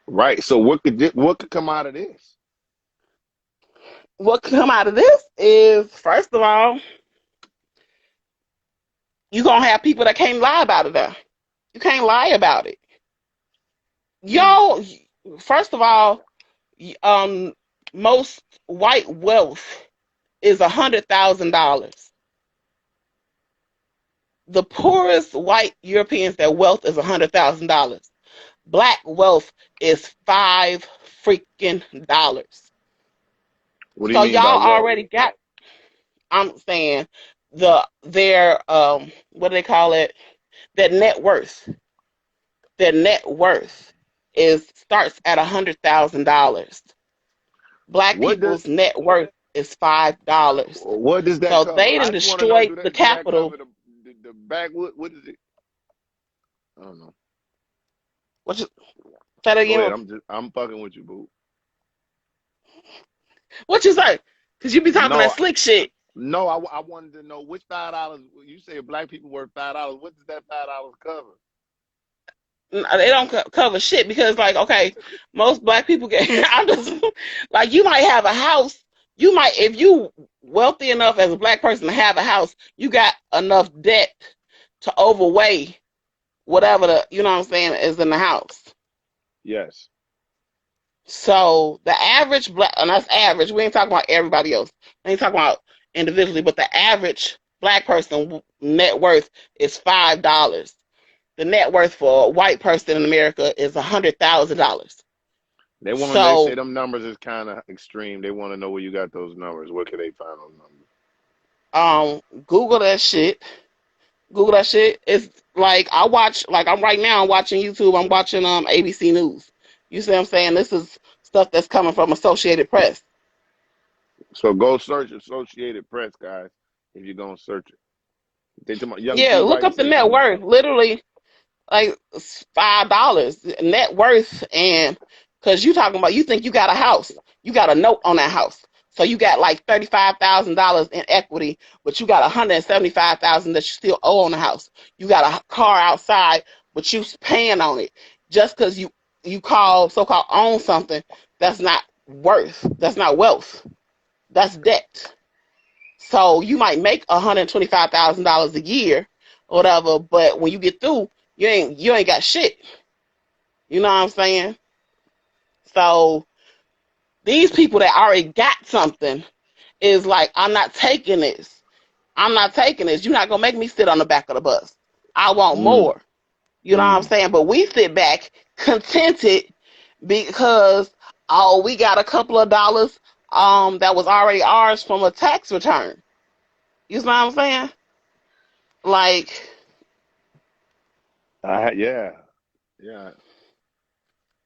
Right. So what could come out of this? What can come out of this is, first of all, you're going to have people that can't lie about it there. You can't lie about it. Y'all, first of all, most white wealth is $100,000. The poorest white Europeans, their wealth is $100,000. Black wealth is $5 freaking. What do you So mean by y'all wealth? already got. I'm saying their what do they call it? Their net worth. Their net worth is starts at $100,000. Black What does people's net worth is $5. what does that So cover? they I done just want to know. destroyed Do the that capital. cover the backwood? What is it? I don't know. What you say that Go ahead. again? I'm fucking with you, boo. What you say? Cause you be talking that No, slick shit. no. I wanted to know which $5. You say black people worth $5. What does that $5 cover? They don't cover shit because, like, okay, most black people get. I'm just like, you might have a house. You might, if you wealthy enough as a black person to have a house, you got enough debt to overweigh whatever the, you know what I'm saying, is in the house. Yes. So the average black, and that's average. We ain't talking about everybody else. We ain't talking about individually, but the average black person net worth is $5. The net worth for a white person in America is $100,000. They say So, them numbers is kind of extreme. They want to know where you got those numbers. Where can they find those numbers? Google that shit. Google that shit. It's like I watch, like I'm right now. I'm watching YouTube. I'm watching ABC News. You see what I'm saying? This is stuff that's coming from Associated Press. So go search Associated Press, guys. If you're gonna search it, they talking about Young Yeah, T look right up the said net something. worth. Literally, like $5 net worth, and because you talking about, you think you got a house, you got a note on that house, so you got like $35,000 in equity, but you got $175,000 that you still owe on the house. You got a car outside, but you paying on it just because you call so-called own something. That's not worth. That's not wealth. That's debt. So you might make $125,000 a year or whatever, but when you get through, you ain't got shit. You know what I'm saying? So these people that already got something is like, I'm not taking this. I'm not taking this. You're not gonna make me sit on the back of the bus. I want Mm, more. You know what I'm mm. saying? But we sit back contented because we got a couple of dollars that was already ours from a tax return. You know what I'm saying? Like, Yeah, yeah.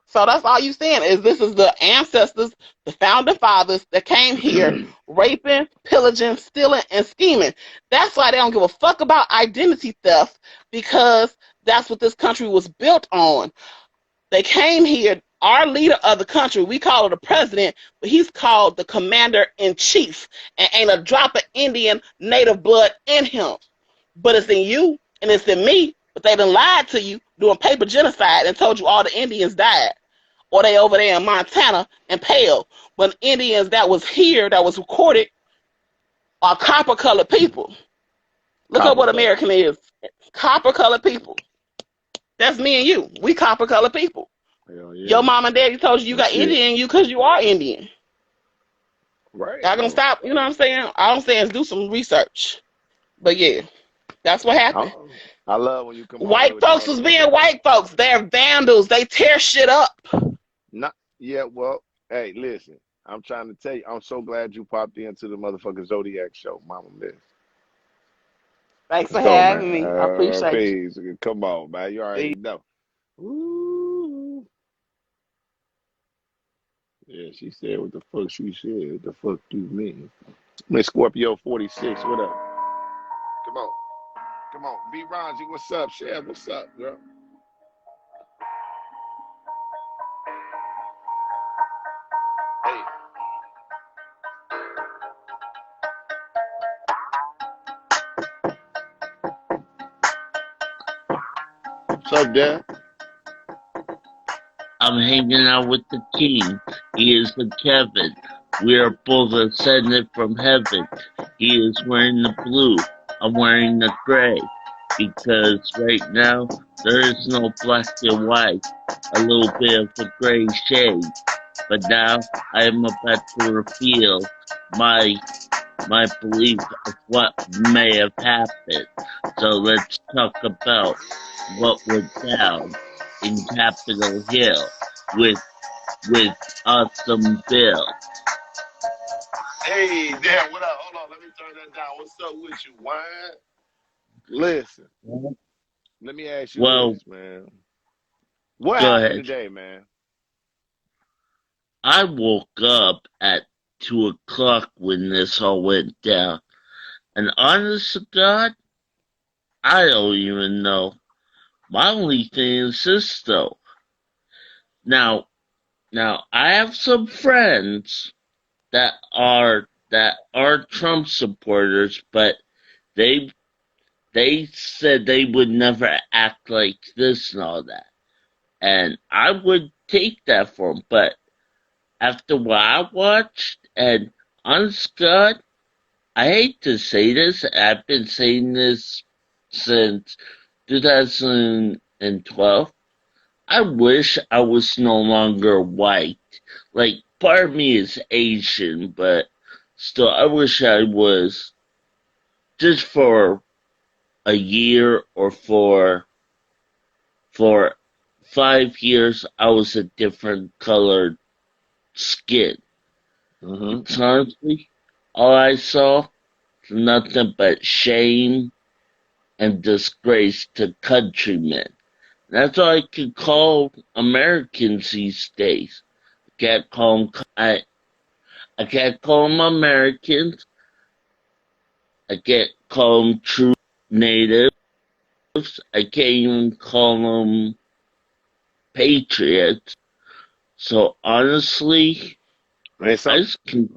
so that's all you saying is this is the ancestors, the founding fathers that came here raping, pillaging, stealing, and scheming. That's why they don't give a fuck about identity theft, because that's what this country was built on. They came here, our leader of the country, we call it the president, but he's called the commander in chief, and ain't a drop of Indian native blood in him. But it's in you and it's in me, but they done lied to you doing paper genocide and told you all the Indians died. Or they over there in Montana and Pale. When Indians that was here, that was recorded, are copper colored people. Look at Copper what color. American is. Copper colored people. That's me and you. We copper colored people. Hell Your yeah. mom and daddy told you you And got shit. Indian in you because you are Indian. Right. Y'all gonna No. stop, you know what I'm saying? All I'm saying is do some research. But yeah, that's what I happened. I love when you come on here White with the folks was motherfucker. being white folks. They're vandals. They tear shit up. Not yeah. Well, hey, listen. I'm trying to tell you. I'm so glad you popped into the motherfucking Zodiac show, Mama Miss. Thanks Let's for go, having man. me. I appreciate Peace. Come on, man. You you. already know. Ooh. Yeah, she said what the fuck she said. What the fuck you mean? Miss Scorpio 46. What up? Come on. Come on. B Ronji, what's up? Chef, what's up, girl? Hey. up, Dad? I'm hanging out with the king. He is the Kevin. We are both ascended from heaven. He is wearing the blue. I'm wearing the gray. Because right now, there is no black and white. A little bit of a gray shade. But now, I am about to reveal my my belief of what may have happened. So let's talk about what went down in Capitol Hill with with Awesome Bill. Hey, Dad, what up? Hold on, let me turn that down. What's up with you, Wine? Listen, let me ask you Well, this, man. What go happened ahead. today, man? I woke up at 2 o'clock when this all went down, and honest to God, I don't even know. My only thing is this though. Now, now I have some friends that are Trump supporters, but they they said they would never act like this and all that. And I would take that for them, but after what I watched, and honest God, I hate to say this, I've been saying this since 2012. I wish I was no longer white. Like, part of me is Asian, but still, I wish I was just for a year or for 5 years, I was a different colored skin. Mm-hmm. Because honestly, all I saw was nothing but shame and disgrace to countrymen. That's all I can call Americans these days. I can't call them, I can't call them Americans. I can't call them true natives. I can't even call them patriots. So honestly, Man, I just can,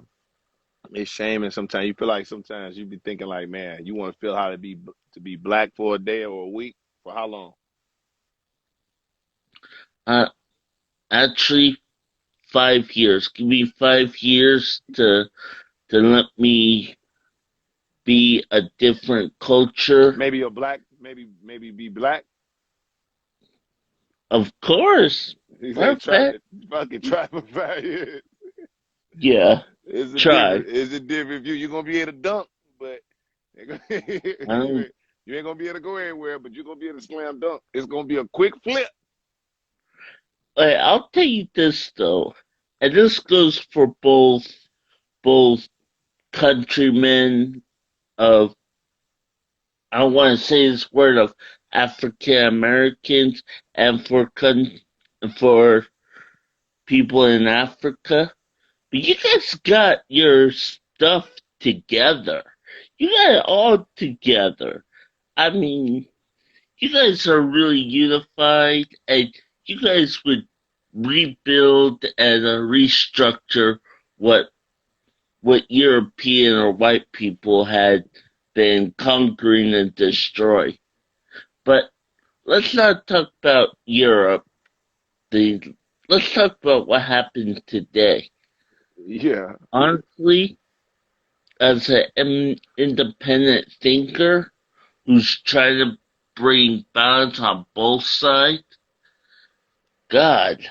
it's shame, and sometimes you feel like sometimes you be thinking like, man, you want to feel how to be black for a day or a week. For how long? uh, actually 5 years. Give me 5 years to let me be a different culture. Maybe a black, maybe be black. Of course. He Matter say of try fact, to fucking try for 5 years. yeah, It's a try. different. It's a different view. You're gonna be able to dunk, but Um, you ain't gonna be able to go anywhere. But you're gonna be able to slam dunk. It's gonna be a quick flip. I'll tell you this though, and this goes for both countrymen of, I don't want to say this word, of African Americans, and for people in Africa. But you guys got your stuff together. You got it all together. I mean, you guys are really unified, and you guys would rebuild and restructure what European or white people had been conquering and destroying. But let's not talk about Europe. The Let's talk about what happened today. Yeah. Honestly, as an independent thinker who's trying to bring balance on both sides, God,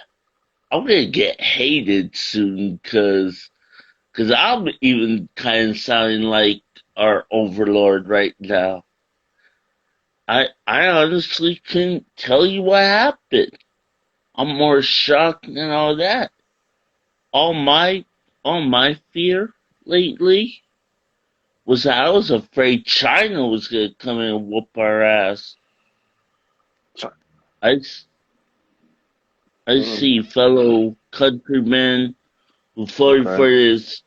I'm gonna get hated soon cause I'm even kind of sounding like our overlord right now. I honestly couldn't tell you what happened. I'm more shocked than all that. All my all my fear lately was that I was afraid China was gonna come in and whoop our ass. I, s- I Mm, see fellow countrymen who voted okay. for this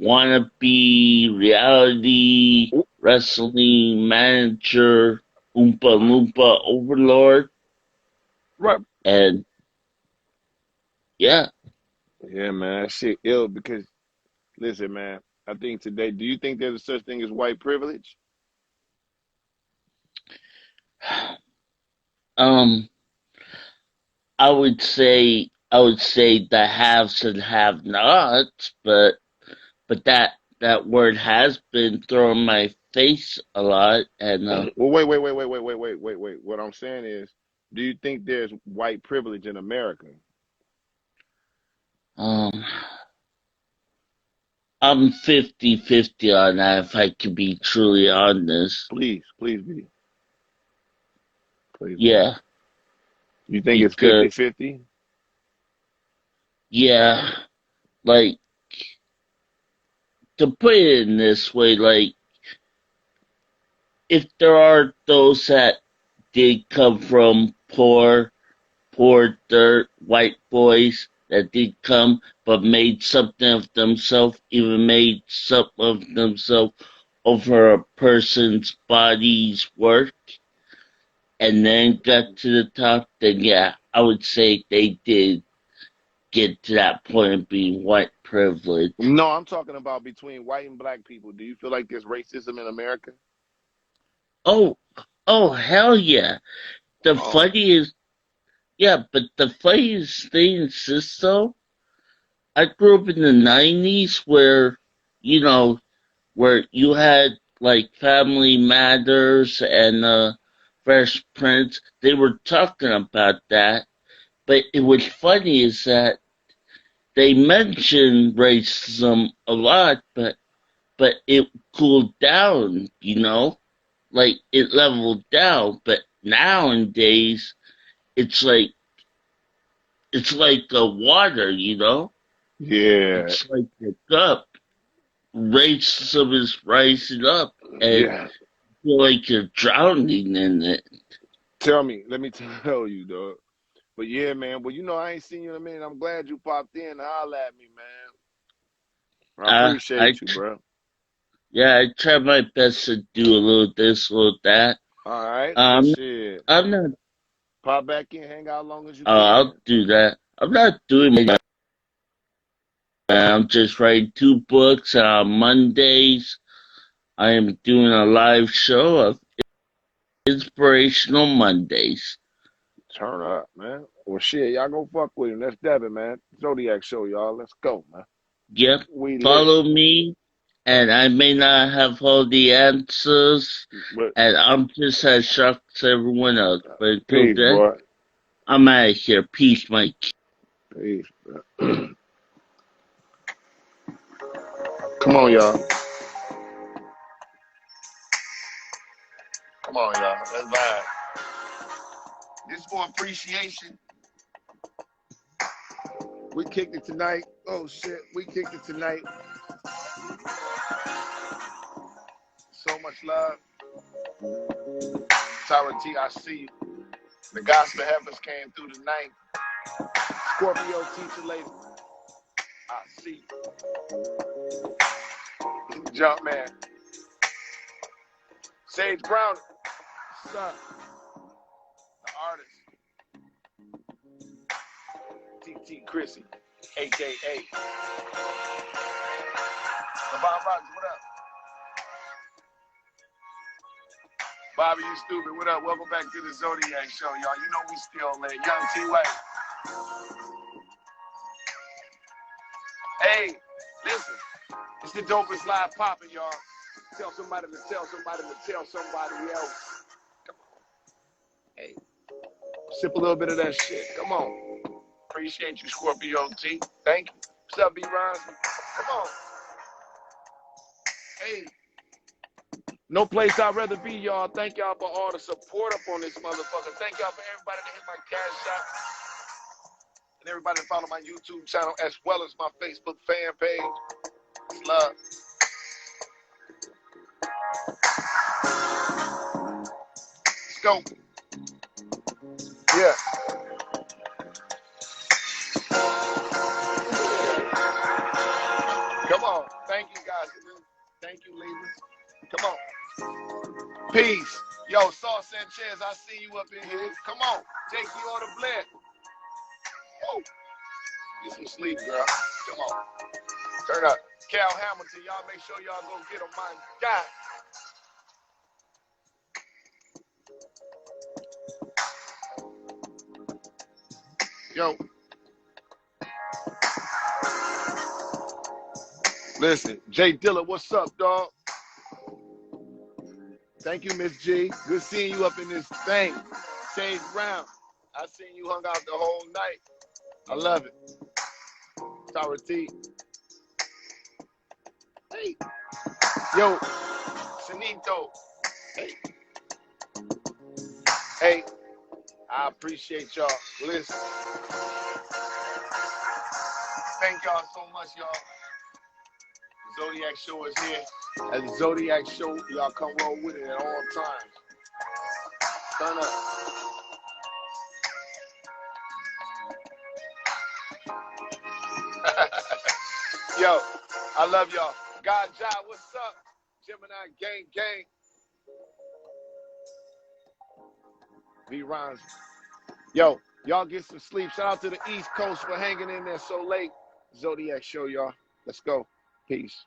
wannabe reality wrestling manager Oompa Loompa overlord, Right. and yeah, Yeah, man. That shit ill because listen, man. I think today. Do you think there's a such thing as white privilege? Um, I would say the haves and have-nots, but that word has been thrown in my face a lot, and Well, wait. What I'm saying is, do you think there's white privilege in America? um, I'm 50-50 on that. If I could be truly honest, Please be. Please be. yeah, You think it's because 50-50? yeah, like to put it in this way, like if there are those that did come from poor dirt white boys that did come but made something of themselves, even made something of themselves over a person's body's work, and then got to the top, then yeah, I would say they did get to that point of being white privilege. No, I'm talking about between white and black people. Do you feel like there's racism in America? Oh, oh, hell yeah. The Oh, funniest, yeah, but the funniest thing is this though, I grew up in the 90s you know, where you had like Family Matters and Fresh Prince. They were talking about that, but it was funny is that they mentioned racism a lot, but it cooled down, like it leveled down. But nowadays, it's like it's like a water. yeah, It's like a cup. Racism is rising up, and yeah. feel like you're drowning in it. Let me tell you, dog. But yeah, man. Well, I ain't seen you in a minute. I'm glad you popped in to holler at me, man. I Uh, I appreciate you, bro. yeah, I try my best to do a little this, a little that. All right. Well, Um, shit. I'm not. Pop back in, hang out as long as you I'll can. do that. I'm not doing it. I'm just writing 2 books on Mondays. I am doing a live show of Inspirational Mondays. Turn up, man. Well, shit, y'all go fuck with him. That's Devin, man. Zodiac show, y'all. Let's go, man. Yep. We lit. Follow me, and I may not have all the answers, But and I'm just as shocked as everyone else. But until peace, then, boy. I'm out of here. Peace, Mike. Peace, bro. Come on, y'all. Come on, y'all. Let's vibe. This for appreciation. We kicked it tonight. Oh shit, we kicked it tonight. So much love. Tyra T, I see you. The gospel heavens came through tonight. Scorpio teacher lady, I see you. Jump man. Sage Brown, son, the artist. TT Chrissy, aka LeBron Rogers, what up? Bobby, you stupid. What up? Welcome back to the Zodiac show, y'all. You know we still lit. Young T-Way. Hey, listen. It's the dopest live popping, y'all. Tell somebody to tell somebody to tell somebody else. Come on. Hey, sip a little bit of that shit. Come on. Appreciate you, Scorpio T. Thank you. What's up, B-Ron? Come on. Hey. No place I'd rather be, y'all. Thank y'all for all the support up on this motherfucker. Thank y'all for everybody that hit my cash shop and everybody that follow my YouTube channel as well as my Facebook fan page. It's love. Let's go. Yeah. Come on. Thank you, guys. Thank you, ladies. Come on. Peace. Yo, Saul Sanchez, I see you up in here. Come on. Take you on the blend. Woo. Get some sleep, girl. Come on. Turn up. Cal Hamilton, y'all make sure y'all go get him, my God. Yo, listen, Jay Dilla, what's up, dog? Thank you, Miss G. Good seeing you up in this thing. Sage Brown, I seen you hung out the whole night. I love it. Tara T. Hey. Yo, Sanito. Hey. Hey. I appreciate y'all. Listen. Thank y'all so much, y'all. Zodiac Show is here. At the Zodiac Show, y'all come roll with it at all times. Turn up. Yo, I love y'all. God Jai, what's up? Gemini gang gang. V Rhymes. Yo, y'all get some sleep. Shout out to the East Coast for hanging in there so late. Zodiac Show, y'all. Let's go. Peace.